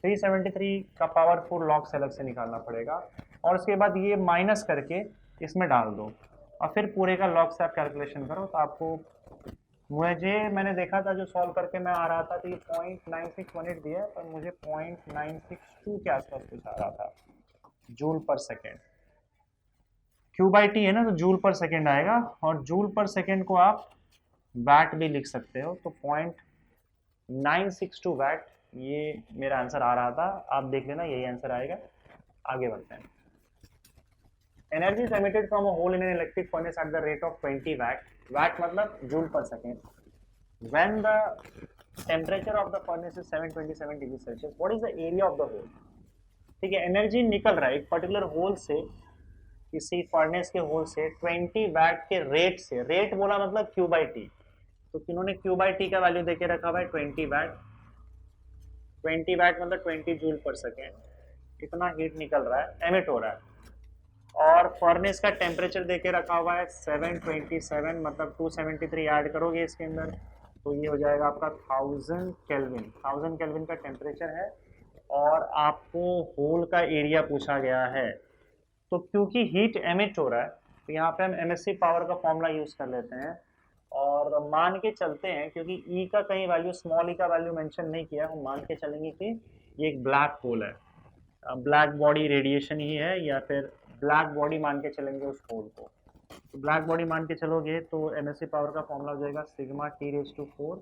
Speaker 1: 373 का पावर 4 लॉग से अलग से निकालना पड़ेगा, और उसके बाद ये माइनस करके इसमें डाल दो, और फिर पूरे का लॉग से आप कैलकुलेशन करो। तो आपको मैंने देखा था जो सॉल्व करके मैं आ रहा था, तो ये 0.9618 दिया है, पर मुझे 0.962 के आसपास कुछ आ रहा था जूल पर सेकेंड। Q/T है ना, तो जूल पर सेकेंड आएगा, और जूल पर सेकेंड को आप वैट भी लिख सकते हो, तो 0.962 वैट ये मेरा आंसर आ रहा था, आप देख लेना यही आंसर आएगा। आगे बढ़ते हैं। Energy is emitted from a hole in an electric furnace at the rate of 20 watt watt मतलब joule per second. When the temperature of the furnace is 727 degree Celsius, what is the area of the hole. ठीक है, एनर्जी निकल रहा है एक पर्टिकुलर होल से, किसी फर्नेस के होल से 20 वैट के रेट से, रेट बोला मतलब क्यू बाई टी, तो इन्होंने क्यू बाई टी का वैल्यू देके रखा हुआ है 20 वैट। 20 वैट मतलब 20 जूल पर सेकेंड, इतना हीट निकल रहा है, एमिट हो रहा है। और फर्नेस का टेम्परेचर देके रखा हुआ है 727, मतलब 273 ऐड करोगे इसके अंदर तो ये हो जाएगा आपका 1000 केल्विन। 1000 केल्विन का टेम्परेचर है और आपको होल का एरिया पूछा गया है। तो क्योंकि हीट एमिट हो रहा है तो यहाँ पे हम एमएससी पावर का फॉर्मूला यूज कर लेते हैं और मान के चलते हैं, क्योंकि ई का कहीं वैल्यू, स्मॉल ई का वैल्यू मेंशन नहीं किया, हम मान के चलेंगे कि ये एक ब्लैक होल है, ब्लैक बॉडी रेडिएशन ही है, या फिर ब्लैक बॉडी मान के चलेंगे उस होल को। तो ब्लैक बॉडी मान के चलोगे तो एमएससी पावर का फॉर्मूला हो जाएगा सिग्मा टी रेज टू 4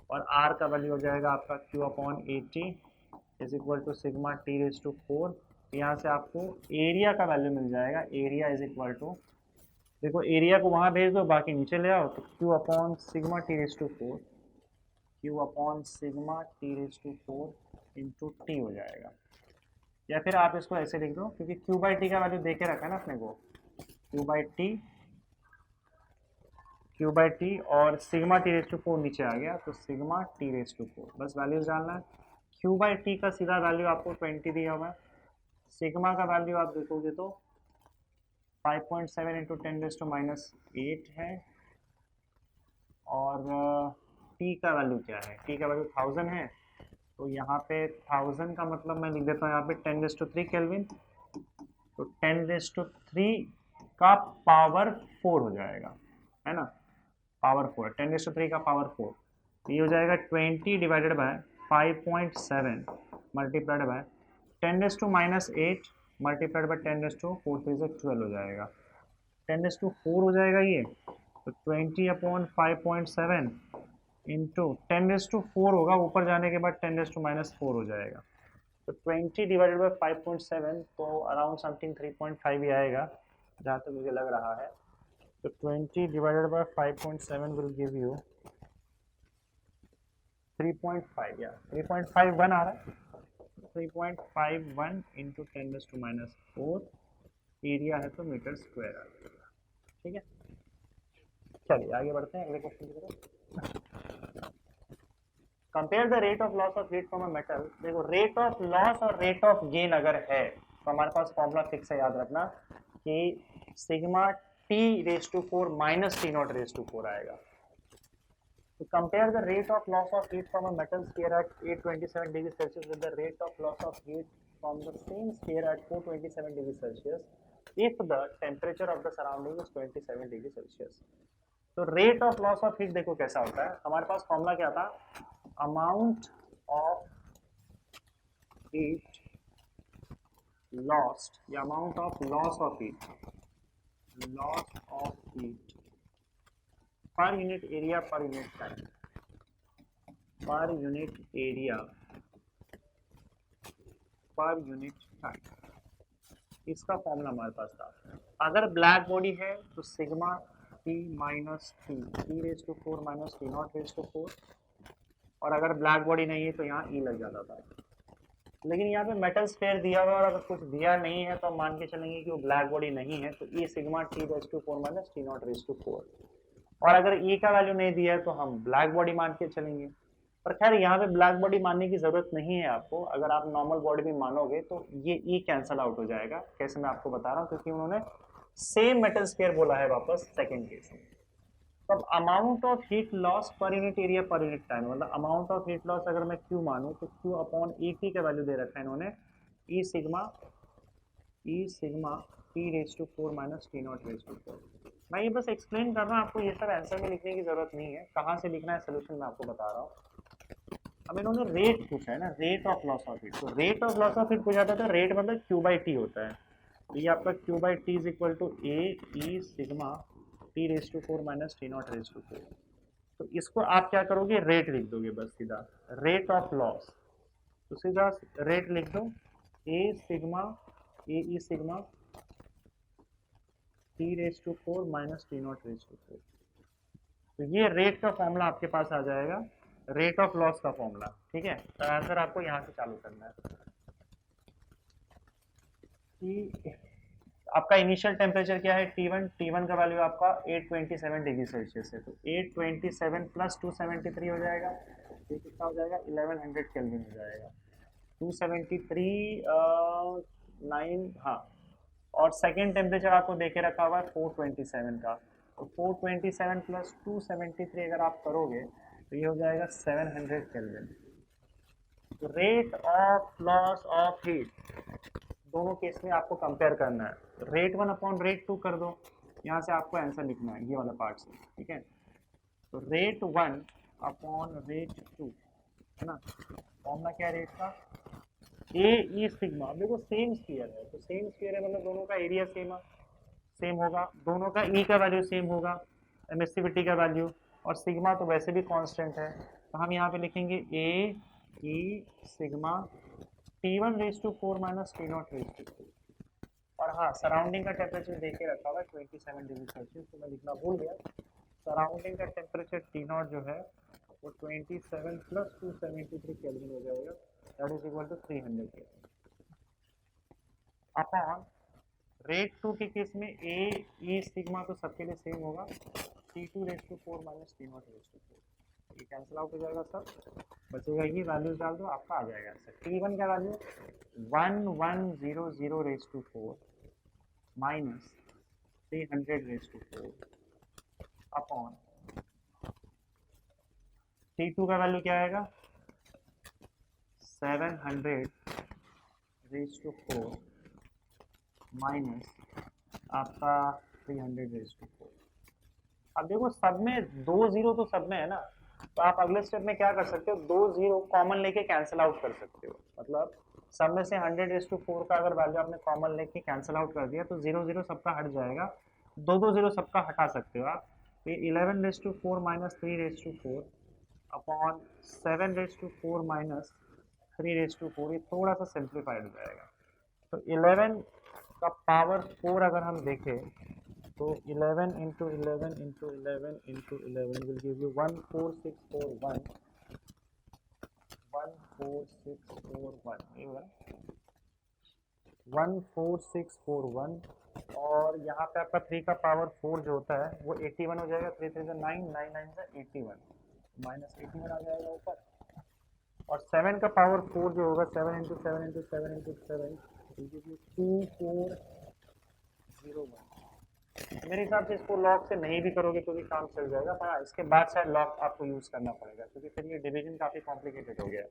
Speaker 1: और आर का वैल्यू हो जाएगा आपका Q upon 80 is equal to sigma T raise to 4। यहाँ से आपको एरिया का वैल्यू मिल जाएगा, एरिया इज इक्वल टू, देखो एरिया को वहाँ भेज दो, बाकी नीचे ले आओ, तो Q upon sigma T raise to 4, Q upon sigma T raise to 4 into T हो जाएगा। या फिर आप इसको ऐसे लिख दो, क्योंकि क्यू बाई टी का वैल्यू दे के रखा है ना अपने को, क्यू बाई टी और सिग्मा टी रेज टू 4 नीचे आ गया, तो सिग्मा टी रेज टू 4, बस वैल्यूज डालना है। क्यू बाई टी का सीधा वैल्यू आपको 20 दिया हुआ है, सिग्मा का वैल्यू आप देखोगे तो 5.7 इंटू 10⁻⁻8 है, और टी का वैल्यू क्या है, टी का वैल्यू 1000 है, तो यहाँ पे 1000 का मतलब मैं लिख देता हूँ यहाँ पे 10⁻³ केल्विन, तो 10⁻³ का पावर 4 हो जाएगा, है ना, पावर 4, 10⁻³ का पावर 4, तो ये हो जाएगा 20 divided by 5.7 multiplied by 10⁻⁻8 multiplied by 10⁻4 से 12 हो जाएगा, 10⁻4 हो जाएगा ये, तो 20 अपॉन 5.7 इंटू 10⁻4 होगा, ऊपर जाने के बाद 10⁻⁻4 हो जाएगा, तो 20 डिवाइडेड बाय 5.7 तो अराउंड समथिंग 3.5 ही आएगा जहाँ तक मुझे लग रहा है। तो 20 divided by 5.7 will give you 3.5, या 3.51 आ रहा है, 3.51 इंटू 10⁻⁻4, एरिया है तो मीटर स्क्वायर आ जाएगा। ठीक है, चलिए आगे बढ़ते हैं अगले क्वेश्चन की तरफ। Compare the rate of loss of heat from a metal. देखो रेट ऑफ लॉस और रेट ऑफ गेन अगर है तो हमारे पास फॉर्मूला फिक्स है, याद रखना कि sigma T raise to 4 minus T not raise to 4 आएगा। तो compare the rate of loss of heat from a metal sphere at 827 degree Celsius with the rate of loss of heat from the same sphere at 427 degree Celsius if the temperature of the surrounding is 27 degree Celsius. तो rate of loss of heat देखो कैसा होता है, हमारे पास फॉर्मूला क्या था, अमाउंट ऑफ हीट लॉस्ट या amount of loss of heat, loss of heat per unit area per unit time, per unit area per unit time, इसका फॉर्मूला हमारे पास था। अगर ब्लैक बॉडी है तो sigma T minus T raise to 4 minus T not raise to 4, और अगर ब्लैक बॉडी नहीं है तो यहाँ ई लग जाता था। लेकिन यहाँ पे मेटल स्फीयर दिया हुआ और अगर कुछ दिया नहीं है तो हम मान के चलेंगे कि वो ब्लैक बॉडी नहीं है, तो E sigma T raise to 4 minus T not raise to 4, और अगर ई का वैल्यू नहीं दिया है तो हम ब्लैक बॉडी मान के चलेंगे। पर खैर यहाँ पे ब्लैक बॉडी मानने की जरूरत नहीं है आपको, अगर आप नॉर्मल बॉडी में मानोगे तो ये ई कैंसल आउट हो जाएगा। कैसे मैं आपको बता रहा हूँ, क्योंकि उन्होंने सेम मेटल स्फीयर बोला है वापस सेकेंड केस में। तब amount of heat loss per unit area per unit time, मतलब अमाउंट ऑफ हीट लॉस अगर मैं क्यू मानूं तो क्यू अपॉन ई टी का वैल्यू दे रखा है इन्होंने, E sigma T raise to 4 minus T not raise to 4। मैं ये बस एक्सप्लेन कर रहा हूँ आपको, ये सब आंसर में लिखने की जरूरत नहीं है, कहाँ से लिखना है सोल्यूशन मैं आपको बता रहा हूँ। अब इन्होंने रेट पूछा है ना, rate of loss of heat, तो rate of loss of heat पूछा था, तो रेट मतलब क्यू बाई टी होता है, तो ये आपका Q by T is equal to A E sigma T raise to 4 minus T not raise to 4। तो इसको आप क्या करोगे, रेट लिख दोगे बस सीधा, रेट ऑफ लॉस, तो सीधा रेट लिख दो A sigma A E sigma T raise to 4 minus T not raise to 4। तो ये रेट का फॉर्मूला आपके पास आ जाएगा, रेट ऑफ लॉस का फॉर्मूला, ठीक है। तो आंसर आपको यहाँ से चालू करना है कि आपका इनिशियल टेम्परेचर क्या है T1, T1 का वैल्यू आपका 827 डिग्री सेल्सियस है, तो 827 प्लस 273 हो जाएगा, ये कितना हो जाएगा 1100 केल्विन हो जाएगा, 273 9, हाँ। और सेकेंड टेम्परेचर आपको देके रखा हुआ है 427 का, तो 427 प्लस 273 अगर आप करोगे तो ये हो जाएगा 700 केल्विन। तो rate of loss of heat दोनों केस में आपको कंपेयर करना है, रेट 1 अपॉन रेट 2 कर दो, यहाँ से आपको आंसर लिखना है ये वाला पार्ट से, ठीक है। तो रेट 1 अपॉन रेट 2 है ना, फॉर्मूला क्या है रेट का, ए ई सिग्मा। देखो सेम स्फीयर है, तो सेम स्फीयर है मतलब दोनों का एरिया सेम होगा, दोनों का ई का वैल्यू सेम होगा, एमिसिविटी का वैल्यू, और सिग्मा तो वैसे भी कांस्टेंट है, तो हम यहाँ पे लिखेंगे A E sigma T1 raise to 4 minus T0 raise to 2। और हाँ, सराउंडिंग का टेम्परेचर देके रखा हुआ है 27 डिग्री सेल्सियस, तो मैं लिखना भूल गया, सराउंडिंग का टेम्परेचर T0 जो है वो 27 प्लस 273 केल्विन हो जाएगा, that is equal to 300 kelvin. Upon rate 2 के केस में ए ई सिग्मा तो सबके लिए सेम होगा, T2 raise to 4 minus T0 raise to 4, ये कैंसिल आउट हो जाएगा सब, बचेगा ये वैल्यूज डाल दो, आपका आ जाएगा आंसर। T1 का value 1100 raise to 4 minus 300 raise to 4 upon T2 का वैल्यू क्या आएगा 700 रेज टू 4 माइनस आपका 300 रेज टू 4। अब देखो सब में 2 जीरो तो सब में है ना, तो आप अगले स्टेप में क्या कर सकते हो, 2 जीरो कॉमन लेके कैंसिल आउट कर सकते हो, मतलब सब में से 100:4 का अगर वैल्यू आपने कॉमन लेके कैंसिल आउट कर दिया तो 0 0 सबका हट जाएगा, 2 0 सबका हटा सकते हो आप, तो 11:4 माइनस 3:4 अपॉन 7:4 माइनस 3:4, ये थोड़ा सा सिंप्लीफाइड हो जाएगा। तो 11 का पावर 4 अगर हम देखें तो 11 into 11 into 11 into 11 will give you 14641, 14641, ये होगा 14641, और यहाँ पे आपका 3 का पावर 4 जो होता है वो 81 हो जाएगा, 3 3 9, 9 9 से 81, माइनस 81 आ जाएगा ऊपर, और 7 का पावर 4 जो होगा 7 into 7 into 7 into 7 will give you 2401। मेरे हिसाब से इसको लॉग से नहीं भी करोगे तो भी काम चल जाएगा, पर हाँ इसके बाद शायद लॉग आपको यूज करना पड़ेगा क्योंकि फिर ये डिवीजन काफी कॉम्प्लिकेटेड हो गया।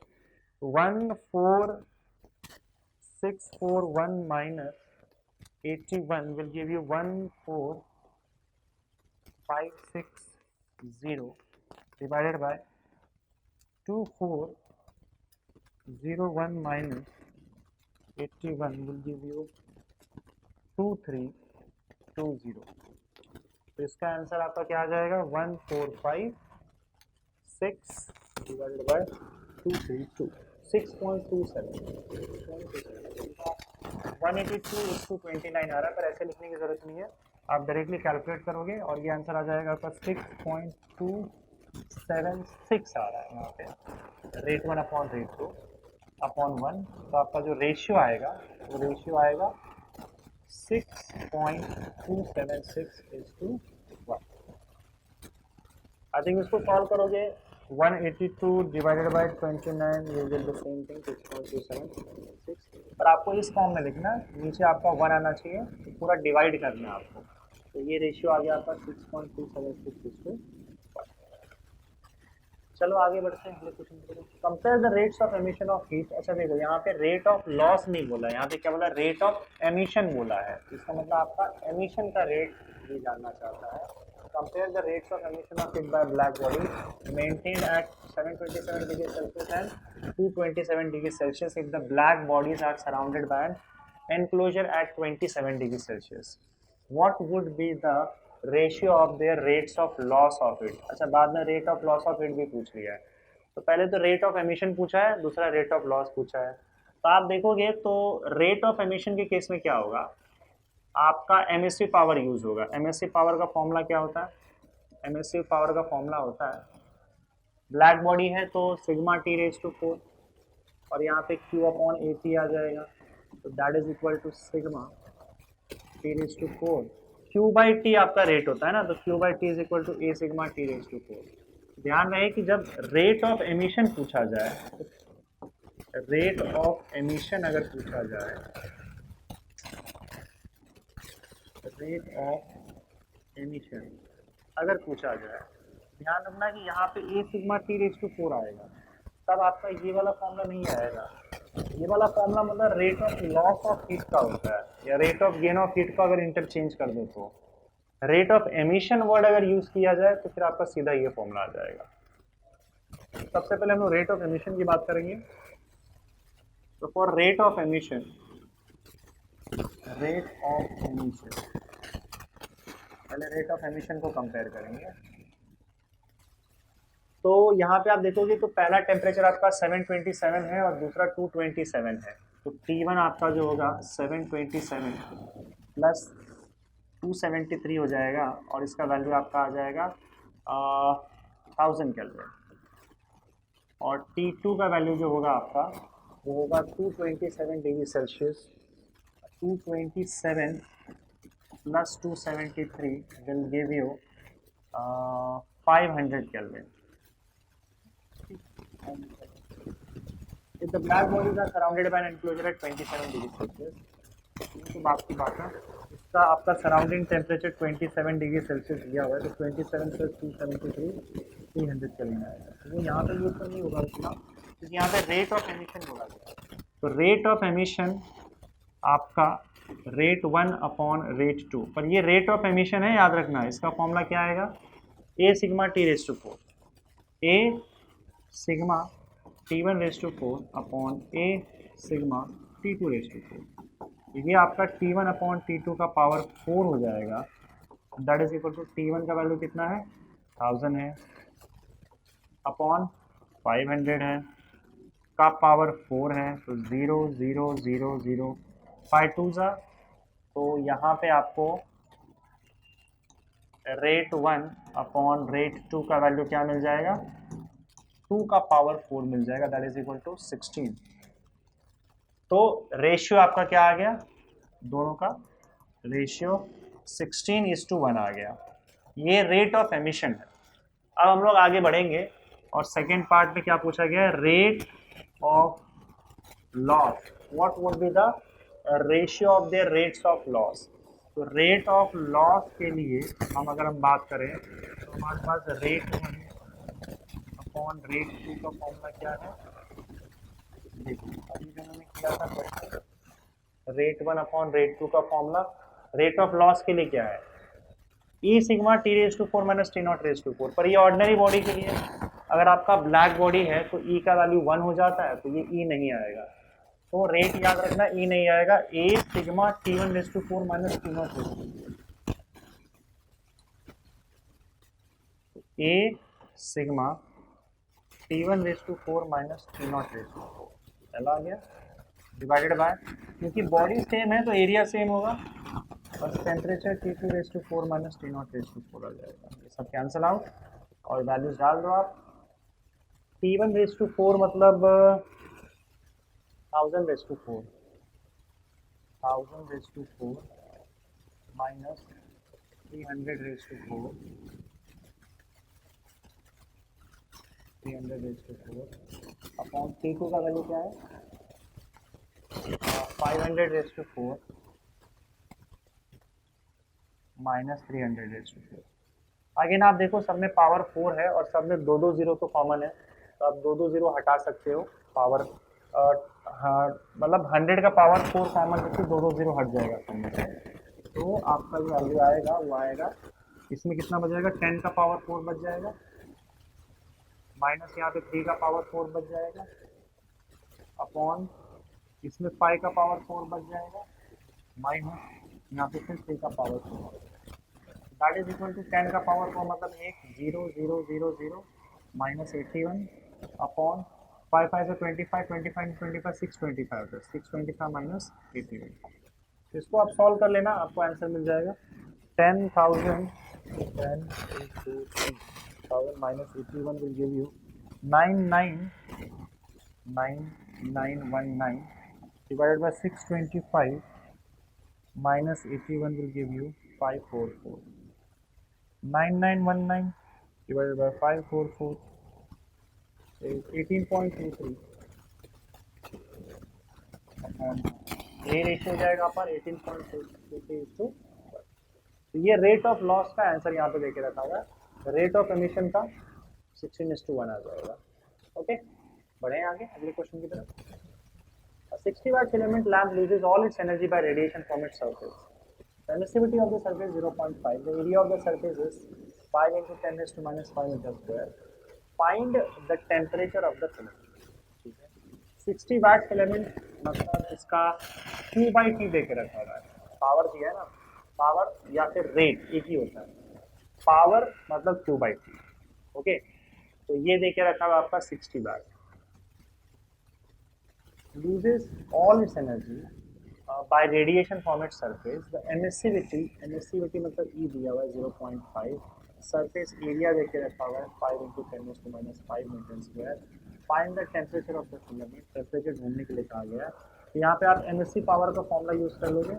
Speaker 1: 14641 minus 81 will give you 14560 divided by 2401 minus 81 will give you 2320। तो इसका आंसर आपका क्या आ जाएगा 1456 डिवाइडेड बाय 232, 6.27, 182:29 आ रहा है, पर ऐसे लिखने की जरूरत नहीं है, आप डायरेक्टली कैलकुलेट करोगे और ये आंसर आ जाएगा आपका 6.276 आ रहा है यहाँ पे, रेट 1 अपॉन रेट 2 अपॉन 1, तो आपका जो रेशियो आएगा वो रेशियो आएगा 6.276:1। आई थिंक इसको सॉल्व करोगे 182 divided by 29 will get the same thing 6.276, पर आपको इस फॉर्म में लिखना है, नीचे आपका 1 आना चाहिए, तो पूरा डिवाइड करना है आपको, तो ये रेशियो आ गया आपका 6.276:1। चलो आगे बढ़ते हैं अगले क्वेश्चन पे। Compare the rates of emission of heat. अच्छा देखो यहाँ पे रेट ऑफ लॉस नहीं बोला, यहाँ पे क्या बोला, रेट ऑफ एमिशन बोला है, इसका मतलब आपका एमिशन का रेट ये जानना चाहता है। Compare the rates of emission of heat by black body maintained at 727 degree celsius and 227 degree Celsius if the black bodies are surrounded by an enclosure at 27 degree Celsius, what would be the ratio of their rates of loss of heat. अच्छा बाद में rate of loss of heat भी पूछ लिया है, तो पहले तो रेट ऑफ एमिशन पूछा है, दूसरा रेट ऑफ लॉस पूछा है। तो आप देखोगे तो रेट ऑफ एमिशन के केस में क्या होगा, आपका एमएसवी पावर यूज होगा। एमएसवी पावर का फॉर्मूला क्या होता है, एमिसिव पावर का फॉर्मूला होता है, ब्लैक बॉडी है तो सिग्मा टी रेज टू 4 और यहाँ पे Q अपॉन ए टी आ जाएगा, तो that is equal to sigma T raise to 4। Q by T आपका रेट होता है ना, तो Q by T is equal to A sigma T raise to 4। ध्यान रहे कि जब रेट ऑफ एमिशन पूछा जाए, रेट ऑफ एमिशन अगर पूछा जाए, रेट ऑफ एमिशन अगर पूछा जाए, ध्यान रखना कि यहाँ पे ए सिग्मा टी रेज टू 4 आएगा, तब आपका ये वाला फॉर्मूला नहीं आएगा। ये वाला फॉर्मूला मतलब rate of loss of heat का होता है, या rate of gain of heat को अगर इंटरचेंज कर दो तो रेट ऑफ एमिशन वर्ड अगर यूज किया जाए तो फिर आपका सीधा ये फॉर्मूला आ जाएगा। सबसे पहले हम लोग रेट ऑफ एमिशन की बात करेंगे। तो फॉर रेट ऑफ एमिशन, पहले रेट ऑफ एमिशन को कंपेयर करेंगे। तो यहाँ पे आप देखोगे तो पहला टेम्परेचर आपका 727 है और दूसरा 227 है, तो T1 आपका जो होगा 727 प्लस 273 हो जाएगा और इसका वैल्यू आपका आ जाएगा 1000 केल्विन, और T2 का वैल्यू जो होगा आपका वो होगा 227 degree Celsius. 227 plus 273 will give you 500 kelvin. If the black bodies are surrounded by an enclosure at 27 degree Celsius, तो बात की बात है, इसका आपका सराउंडिंग टेम्परेचर 27 डिग्री सेल्सियस दिया हुआ है, तो 27 प्लस 273 300 केल्विन आएगा। तो वो यहाँ पे यूज तो नहीं होगा उतना, क्योंकि यहाँ पे रेट ऑफ एमिशन बोला गया। तो रेट ऑफ एमिशन आपका रेट 1 अपॉन रेट 2, पर ये रेट ऑफ एमिशन है, याद रखना है। इसका फॉर्मूला क्या आएगा, A sigma T raise to 4, A sigma T1 raise to 4 upon A sigma T2 raise to 4। ये आपका T1 अपॉन T2 का पावर 4 हो जाएगा, that is equal to T1 का वैल्यू कितना है 1000 है अपॉन 500 है, का पावर 4 है, तो 0 0 0 0 5 2 जा, तो यहाँ पे आपको रेट 1 अपॉन रेट 2 का वैल्यू क्या मिल जाएगा, 2 का पावर 4 मिल जाएगा, दैट इज इक्वल टू 16। तो रेशियो आपका क्या आ गया, दोनों का रेशियो 16:1 आ गया। ये रेट ऑफ एमिशन है। अब हम लोग आगे बढ़ेंगे और सेकेंड पार्ट में क्या पूछा गया है, rate of loss, what would be the ratio of their rates of loss. तो रेट ऑफ लॉस के लिए अगर हम बात करें तो हमारे पास रेट 1 अपॉन रेट 2 का फॉर्मूला क्या है, देखिए अभी जो मैंने किया था क्वेश्चन, रेट 1 अपॉन रेट 2 का फॉर्मूला रेट ऑफ लॉस के लिए क्या है, E sigma T raise to 4 minus T not raise to 4। पर ये ऑर्डिनरी बॉडी के लिए, अगर आपका ब्लैक बॉडी है तो ई का वैल्यू 1 हो जाता है, तो ये ई नहीं आएगा। तो रेट याद रखना, ई नहीं आएगा, A sigma T1 raise to 4 minus T not raise to 4, A sigma T1 raise to 4 minus T not raise to 4 चला गया, डिवाइडेड बाय, क्योंकि बॉडी सेम है तो एरिया सेम होगा, बस temperature T2 raise to 4 minus T not raise to 4 आ जाएगा। ये सब कैंसिल आउट और वैल्यूज डाल दो आप। T1 रेज टू 4 मतलब 1000 raise to 4, 1000 raise to 4 minus 300 raise to 4, 300 raise to 4 upon T2 का वैल्यू क्या है 500 raise to 4 minus 300 raise to 4। Again आप देखो सब में पावर 4 है और सब में 2 0 तो कॉमन है, तो आप 2 0 हटा सकते हो, पावर मतलब 100 का पावर 4 कॉमन है, 2 0 हट जाएगा सब में, तो आपका जो वैल्यू आएगा वो आएगा, इसमें कितना बच जाएगा, 10 का पावर 4 बच जाएगा, माइनस यहाँ पे 3 का पावर 4 बच जाएगा, अपॉन इसमें 5 का पावर 4 बच जाएगा, माइनस यहाँ पे फिर 3 का power 4, that is equal to 10 का पावर 4 मतलब 1 0 0 0 0 माइनस 81 अपॉन 5 5 से 25 25 25 625 625 माइनस 81। इसको आप सॉल्व कर लेना, आपको आंसर मिल जाएगा।
Speaker 2: 10,000, 10 into 1000 minus 81 will give you 999919 divided by 625 minus 81 will give you 544. 9919 divided by 544 is 18.23 ये रेशियो हो जाएगा पर 18.23 तो ये रेट ऑफ लॉस का आंसर यहाँ पे देके रखा हुआ है, रेट ऑफ एमिशन का 16:1 आ जाएगा। ओके, बढ़े आगे अगले क्वेश्चन की तरफ। 60 watt filament lamp loses all its energy by radiation from its surface. The emissivity of the surface 0.5. The area of the surface is 5 into 10 raised to minus 5 meter square. Find the temperature of the filament. ठीक है, 60 watt filament मतलब इसका Q by T दे के रखा हुआ है, पावर दिया है ना, पावर या फिर रेट एक ही होता है, पावर मतलब Q by T। ओके, तो ये दे के रखा हुआ आपका 60 watt loses all its energy by radiation from its surface. The emissivity मतलब E दिया हुआ है 0.5, surface area देके रखा हुआ है 5 into 10 raised to minus 5 meter square. Find the temperature of the filament. Temperature ढूंढने के लिए कहा गया है। तो यहाँ पे आप MSC पावर का फॉर्मूला यूज कर लोगे।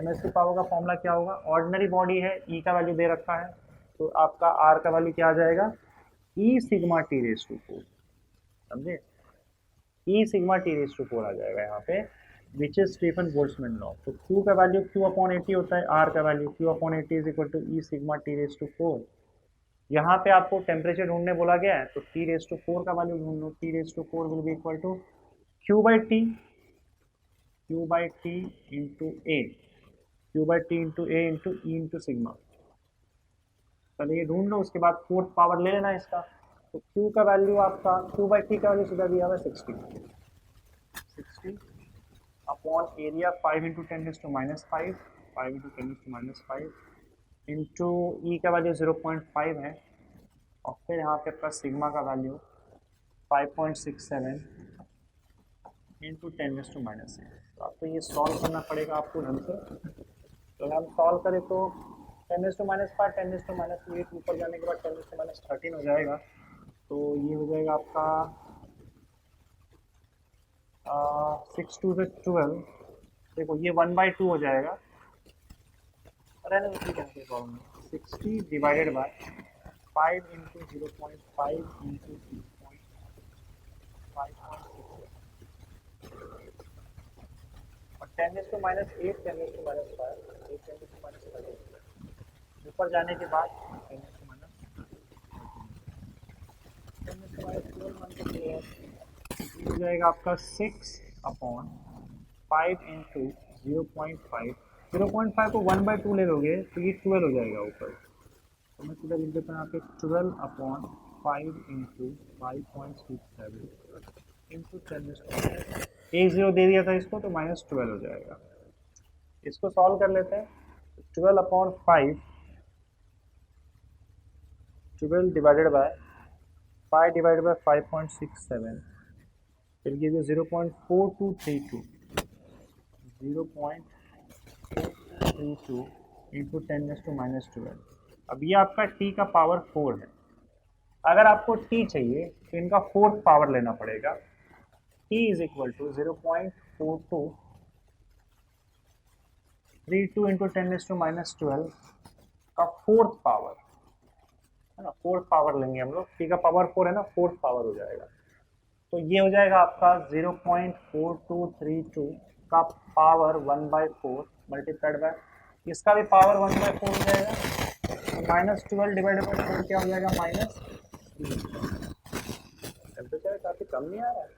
Speaker 2: MSC पावर का फॉर्मूला क्या होगा, ऑर्डिनरी बॉडी है, E का वैल्यू दे रखा है, तो आपका R का वैल्यू क्या आ जाएगा, E sigma T raise to 4, समझे, E sigma T raise to 4 आ जाएगा यहाँ पे, which is Stefan Boltzmann law. तो Q का वैल्यू Q/80 होता है, R का value Q/80 is equal to E sigma T raise to 4। यहाँ पे आपको टेम्परेचर ढूंढने बोला गया है, तो T रेज़ टू 4 का वैल्यू ढूंढ लो। T raise to 4 will be equal to Q by T into A, Q by T into A into E into sigma. पहले ये ढूंढ लो, उसके बाद फोर्थ पावर ले लेना इसका। तो Q का वैल्यू आपका Q by T का वैल्यू सीधा दिया हुआ है 60 upon area 5 into 10 raised to minus 5 into 10 raised to minus 5 into E का वैल्यू 0.5 है, और फिर यहाँ पे आपका सिग्मा का value 5.67 into 10 raised to minus 6। तो आपको ये सॉल्व करना पड़ेगा आपको ढंग से। तो हम सॉल्व करें तो 10 raised to minus 5 10 raised to minus 8 ऊपर जाने के बाद 10 raised to minus 13 हो जाएगा। तो ये हो जाएगा आपका 6 2 से 12, देखो ये 1/2 हो जाएगा, रहने दो, ठीक है, 60 डिवाइडेड बाय 5 into 0.5 into 5.6 और 10 raised to minus 8 10 raised to minus 5 8 10 raised to minus 13 ऊपर जाने के बाद 10 raised to minus 10 raised to minus 12 हो जाएगा आपका 6/5 into 0.5 को 1/2 ले लोगे तो ये 12 हो जाएगा ऊपर। तो मैं सीधा लिख देता हूँ यहाँ पे 12/5 into 5.67 into 10 एक जीरो दे दिया था इसको, तो -12 हो जाएगा। इसको सॉल्व कर लेते हैं। 12/5 12 divided by 5 divided by 5.67 will give you 0.4232 into 10 raised to minus 12। अब ये आपका t का पावर 4 है। अगर आपको t चाहिए तो इनका फोर्थ पावर लेना पड़ेगा। t is equal to 0.4232 into 10 raised to minus 12 का फोर्थ पावर है ना, फोर्थ पावर लेंगे हम लोग। t का पावर 4 है ना, फोर्थ पावर हो जाएगा। तो ये हो जाएगा आपका 0.4232 का पावर 1/4 मल्टीप्लाइड बाय इसका भी पावर 1/4 हो जाएगा। तो -12 डिवाइडेड बाय 4 क्या हो जाएगा, -3। टेम्परेचर काफ़ी कम नहीं आ रहा है,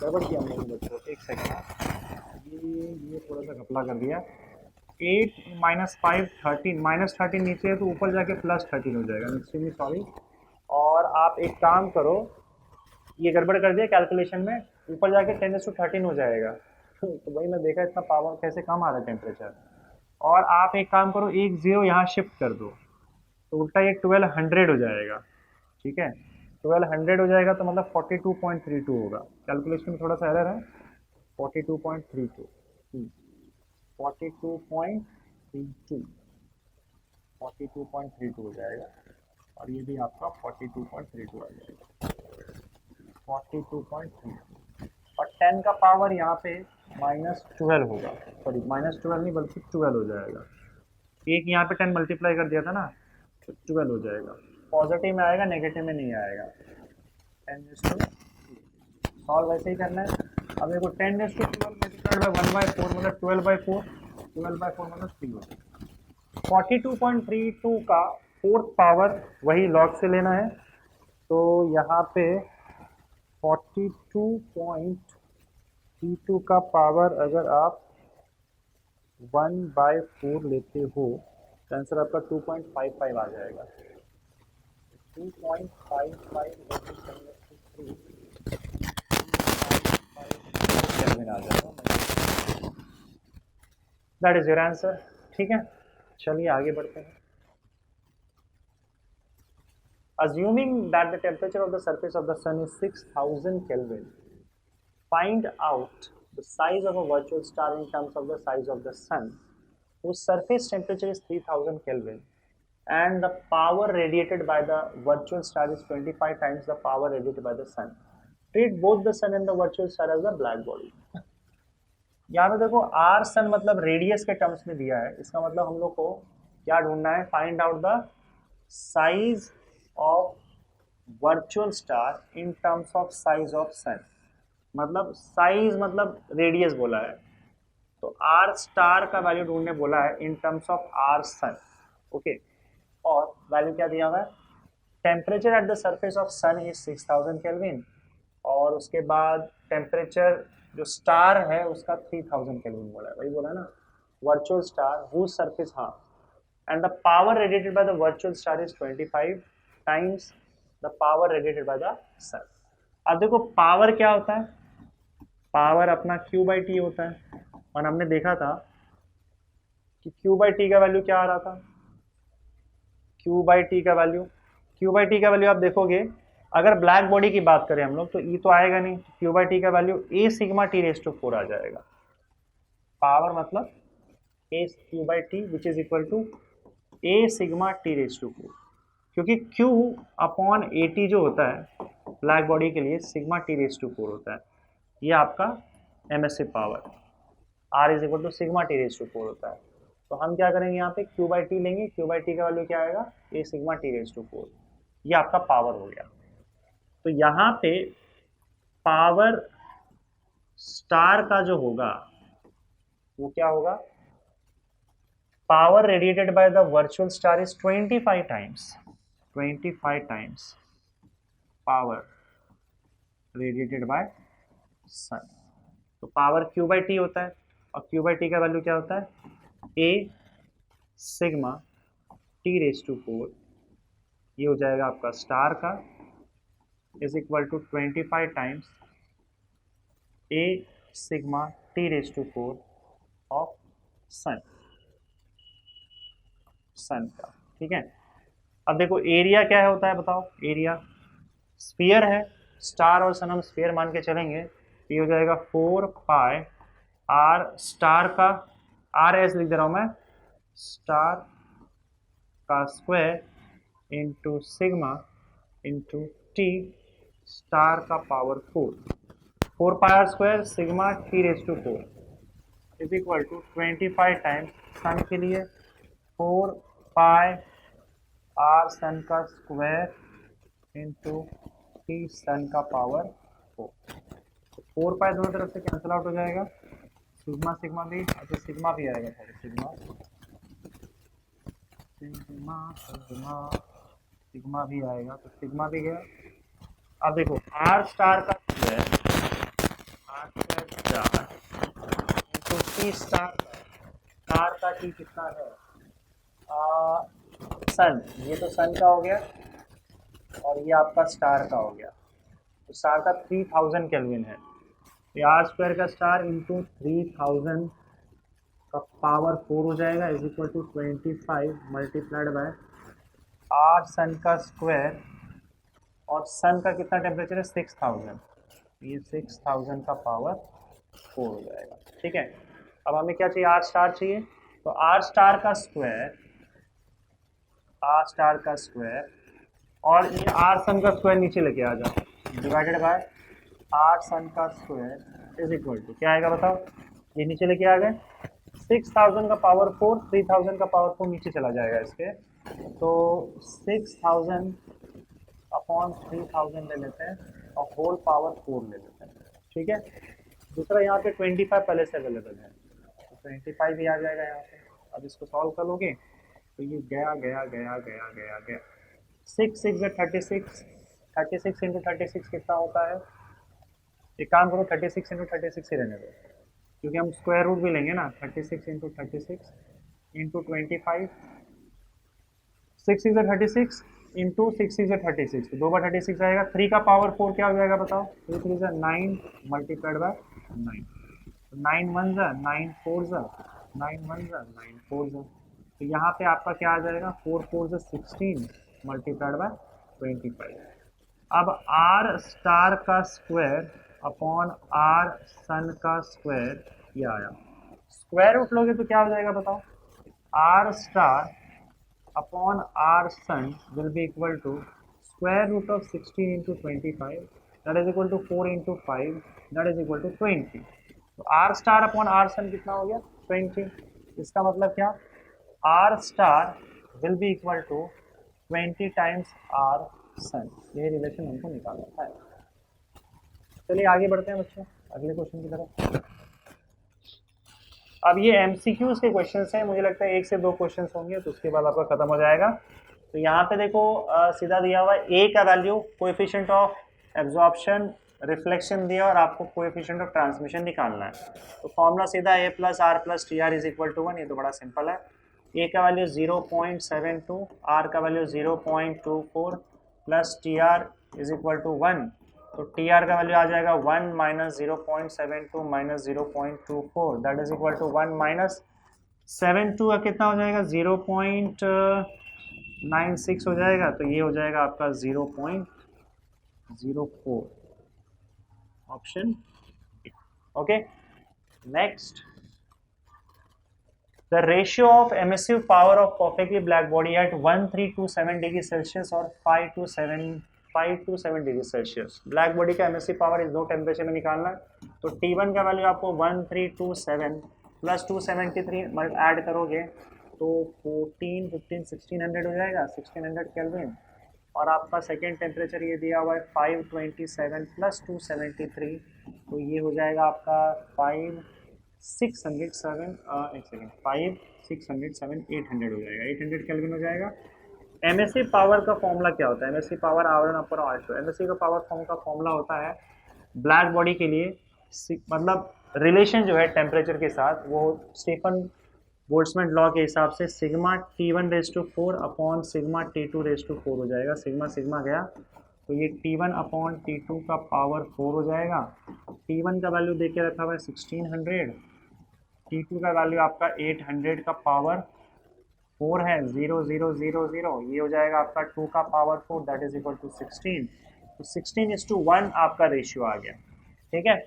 Speaker 2: गड़बड़ किया हमने बच्चों, एक सेकंड, ये थोड़ा सा घपला कर दिया। 8 - 5 13 -13 नीचे है तो ऊपर जाके +13 हो जाएगा, एक्सट्रीमली सॉरी। और आप एक काम करो, ये गड़बड़ कर दिया कैलकुलेशन में, ऊपर जाके 10 raised to 13 हो जाएगा। तो भाई मैं देखा इतना पावर कैसे कम आ रहा है टेम्परेचर। और आप एक काम करो, एक जीरो यहाँ शिफ्ट कर दो तो उल्टा ये 1200 हो जाएगा। ठीक है, 1200 हो जाएगा तो मतलब 42.32 होगा। कैलकुलेशन में थोड़ा सा एरर है, 42.32 42.32 42.32 हो जाएगा, और ये भी आपका 42.32 आ जाएगा, 42.32। और 10 का पावर यहाँ पे -12 होगा, सॉरी -12 नहीं बल्कि 12 हो जाएगा। एक यहाँ पे 10 मल्टीप्लाई कर दिया था ना, तो 12 हो जाएगा। पॉजिटिव में आएगा, नेगेटिव में नहीं आएगा। 10 सॉल्व वैसे ही करना है। अब देखो 10⁻12 मल्टीप्लाइड बाई 1/4 मतलब 12/4, 12/4 मतलब 3 हो जाएगा। 42.32 का फोर्थ पावर वही लॉग से लेना है, तो यहाँ पे 42.32 का पावर अगर आप 1/4 लेते हो तो आंसर आपका 2.55 आ जाएगा। 2.55 केल्विन आ जाएगा। That is your answer. ठीक है, चलिए आगे बढ़ते हैं। Assuming that the temperature of the surface of the sun is 6000 Kelvin, find out the size of a virtual star in terms of the size of the sun, whose surface temperature is 3000 Kelvin and the power radiated by the virtual star is 25 times the power radiated by the sun. Treat both the sun and the virtual star as a black body. यहाँ पे देखो आर सन मतलब रेडियस के टर्म्स में दिया है, इसका मतलब हम लोग को क्या ढूंढना है, find out the size of virtual star in terms of size of sun. मतलब साइज मतलब रेडियस बोला है, तो आर स्टार का वैल्यू ढूंढने बोला है in terms of R sun. Okay, और वैल्यू क्या दिया हुआ है, temperature at the surface of sun is 6000 kelvin, और उसके बाद टेम्परेचर जो स्टार है उसका 3000 केल्विन बोला है, वही बोला है ना, वर्चुअल स्टार हुज सरफेस, हाँ, and the power radiated by the virtual star is 25 times the power radiated by the sun. अब देखो पावर क्या होता है, पावर अपना Q/T होता है, और हमने देखा था कि Q/T का वैल्यू क्या आ रहा था, Q/T का वैल्यू आप देखोगे, अगर ब्लैक बॉडी की बात करें हम लोग तो E तो आएगा नहीं, Q/T का वैल्यू A सिग्मा T⁻4 आ जाएगा। पावर मतलब A Q/T which is equal to A sigma T⁻4, क्योंकि Q/AT जो होता है ब्लैक बॉडी के लिए सिग्मा T⁻4 होता है, ये आपका emissive power, R is equal to sigma T⁻4 होता है। तो हम क्या करेंगे, यहाँ पे Q/T लेंगे, Q/T का वैल्यू क्या आएगा, A सिग्मा T⁻4, ये आपका पावर हो गया। तो यहाँ पे पावर स्टार का जो होगा वो क्या होगा, power radiated by the virtual star is 25 times power radiated by sun. तो पावर Q/T होता है, और Q/T का वैल्यू क्या होता है, A सिग्मा T⁻4, ये हो जाएगा आपका स्टार का, is equal to 25 times A sigma T⁻4 of sun का। ठीक है, अब देखो एरिया क्या होता है बताओ, एरिया स्फीयर है, स्टार और सन हम स्फीयर मान के चलेंगे, ये हो जाएगा 4 पाई आर स्टार का, आर एस लिख दे रहा हूं मैं, स्टार का square into sigma into T star का power 4 pi R square sigma T⁻4 is equal to 25 times sun के लिए 4 पाई आर सन का स्क्वायर इंटू टी सन का पावर 4। 4 पाई दोनों तरफ से कैंसिल आउट हो जाएगा, सिग्मा सिग्मा भी, अच्छा सिग्मा भी आएगा, सिग्मा भी आएगा, तो सिग्मा भी गया। अब देखो आर स्टार का square, R square into T star का टी कितना है, सन, ये तो सन का हो गया और ये आपका स्टार का हो गया, तो स्टार का 3000 केल्विन है, तो आर स्क्वायर का स्टार इंटू 3000 का पावर 4 हो जाएगा, is equal to 25 multiplied by R sun का स्क्वायर, और सन का कितना टेम्परेचर है 6000, ये 6000 का पावर 4 हो जाएगा। ठीक है, अब हमें क्या चाहिए, आर स्टार चाहिए, तो आर स्टार का स्क्वायर आर स्टार का स्क्वायर, और ये आर सन का स्क्वायर नीचे लेके आ जाओ, डिवाइडेड बाय आर सन का स्क्वायर इज इक्वल टू क्या आएगा बताओ, ये नीचे लेके आ गए, 6000 का पावर 4, 3000 का पावर 4 नीचे चला जाएगा इसके, तो 6000 अपॉन 3000 ले लेते हैं और होल पावर 4 ले लेते हैं, ठीक है। दूसरा यहाँ पे 25 पहले से अवेलेबल है, तो 25 भी आ जाएगा यहाँ पे। अब इसको सॉल्व कर लोगे तो ये गया गया गया गया गया गया, 6 6 36, 36 इंटू 36 कितना होता है, एक काम करो 36 इंटू 36 ही रहने दो, क्योंकि हम स्क्वायर रूट भी लेंगे ना, 36 इंटू 36 इंटू 25, 6 6 36 इंटू 6 6 36, तो 2 बार 36 आएगा, 3 का पावर 4 क्या हो जाएगा बताओ, 3 3 जा 9 मल्टीप्लाइड बाय 9, 9 1 जा 9 4 जा 9 1 जा 9 4 जा, तो यहाँ पे आपका क्या आ जाएगा, 4 4 जा 16 मल्टीप्लाइड बाय 25। अब आर स्टार का स्क्वायर अपॉन आर सन का स्क्वायर ये आया, स्क्वायर रूट लोगे तो क्या हो जाएगा बताओ, R star upon R sun will be equal to square root of 16 into 25, that is equal to 4 into 5, that is equal to 20। तो R star upon R sun कितना हो गया 20, इसका मतलब क्या, R star will be equal to 20 times R sun, यही रिलेशन हमको निकालना है। चलिए आगे बढ़ते हैं बच्चों अगले क्वेश्चन की तरफ। अब ये एमसीक्यूज के क्वेश्चंस हैं, मुझे लगता है 1 से 2 क्वेश्चंस होंगे तो उसके बाद आपका खत्म हो जाएगा। तो यहाँ पे देखो सीधा दिया हुआ है ए का value, coefficient of absorption, reflection दिया और आपको कोएफिशिएंट ऑफ ट्रांसमिशन निकालना है। तो फॉर्मूला सीधा A plus R plus T R is equal to 1, ये तो बड़ा सिंपल है। ए का वैल्यू 0.72, आर का value 0.24 plus T R is equal to 1, तो टी आर का वैल्यू आ जाएगा 1 minus 0.72 minus 0.24, that is equal to 1 minus 72 का कितना हो जाएगा 0.96 हो जाएगा, तो ये हो जाएगा आपका 0.04, option okay. Next, the ratio of emissive power of perfectly black body at 1327 degree Celsius और 527 डिग्री सेल्सियस, ब्लैक बॉडी का एमिसिव पावर इस दो टेम्परेचर में निकालना है। तो T1 का वैल्यू आपको 1327 प्लस 273 ऐड करोगे तो 14 15 1600 हो जाएगा, 1600 केल्विन, और आपका सेकेंड टेम्परेचर ये दिया हुआ है 527 प्लस 273, तो ये हो जाएगा आपका 607 800 हो जाएगा, 800 केल्विन हो जाएगा। एमएससी पावर का फॉर्मूला क्या होता है, एमएससी पावर आवर अपर R2, एमएससी का पावर फॉर्म का फॉर्मूला होता है ब्लैक बॉडी के लिए, मतलब रिलेशन जो है टेम्परेचर के साथ वो स्टीफन बोल्ट्जमैन लॉ के हिसाब से sigma T1 raise to 4 upon sigma T2 raise to 4 हो जाएगा, सिग्मा सिग्मा गया तो ये T1 अपॉन T2 का पावर 4 हो जाएगा। T1 का वैल्यू दे के रखा हुआ है 1600, T2 का वैल्यू आपका 800 का पावर 4 है, 0 0 0 0, ये हो जाएगा आपका 2 का power 4 that is equal to 16, तो 16:1 आपका रेशियो आ गया, ठीक है।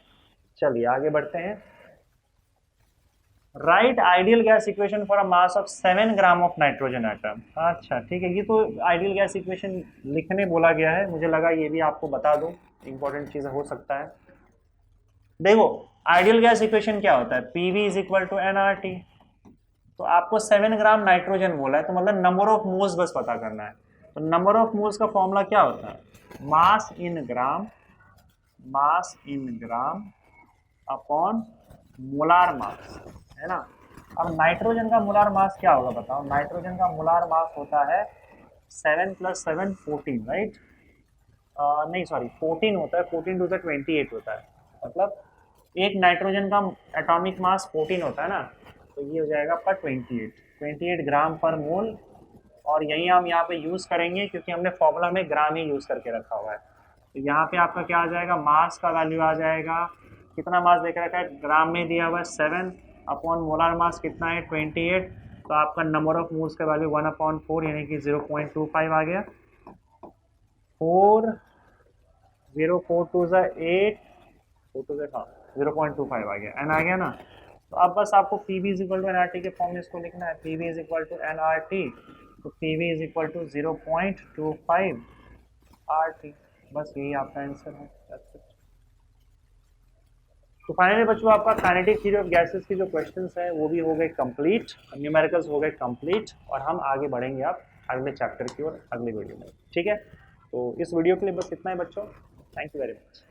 Speaker 2: चलिए आगे बढ़ते हैं। Right ideal gas equation for a mass of 7 gram of nitrogen atom. अच्छा ठीक है, ये तो आइडियल गैस इक्वेशन लिखने बोला गया है, मुझे लगा ये भी आपको बता दूं, इंपॉर्टेंट चीज़ हो सकता है। देखो आइडियल गैस इक्वेशन क्या होता है, PV is equal to nRT, तो आपको 7 ग्राम नाइट्रोजन बोला है तो मतलब नंबर ऑफ मोल्स बस पता करना है। तो नंबर ऑफ मोल्स का फॉर्मूला क्या होता है, मास इन ग्राम अपॉन मोलार मास, है ना। अब नाइट्रोजन का मोलार मास क्या होगा बताओ, नाइट्रोजन का मोलार मास होता है 7 + 7 14, राइट, नहीं सॉरी 14 होता है, 14 टू 28 होता है, मतलब एक नाइट्रोजन का एटॉमिक मास 14 होता है ना, तो ये हो जाएगा आपका 28 ग्राम पर मोल, और यही हम यहाँ पे यूज़ करेंगे क्योंकि हमने फॉर्मूला में ग्राम ही यूज़ करके रखा हुआ है। तो यहाँ पे आपका क्या आ जाएगा, मास का वैल्यू आ जाएगा, कितना मास देकर रखा है, ग्राम में दिया हुआ है 7 अपॉन मोलार मास कितना है 28, तो आपका नंबर ऑफ मोल्स का वैल्यू 1/4 यानी कि 0.25 आ गया, 4 0 4 2 8 4 2 हाँ 0.25 आ गया, एन आ गया ना। तो अब बस आपको P V is equal to n R T के फॉर्म में इसको लिखना है, P V is equal to n R T तो PV is equal to 0.25 RT। बस यही आपका आंसर है। That's it। तो फाइनली बच्चों आपका काइनेटिक थ्योरी ऑफ गैसेस की जो क्वेश्चंस हैं वो भी हो गए कंप्लीट, न्यूमेरिकल्स हो गए कंप्लीट, और हम आगे बढ़ेंगे आप अगले चैप्टर की ओर अगले वीडियो में। ठीक है, तो इस वीडियो के लिए बस इतना ही बच्चों। Thank you very much.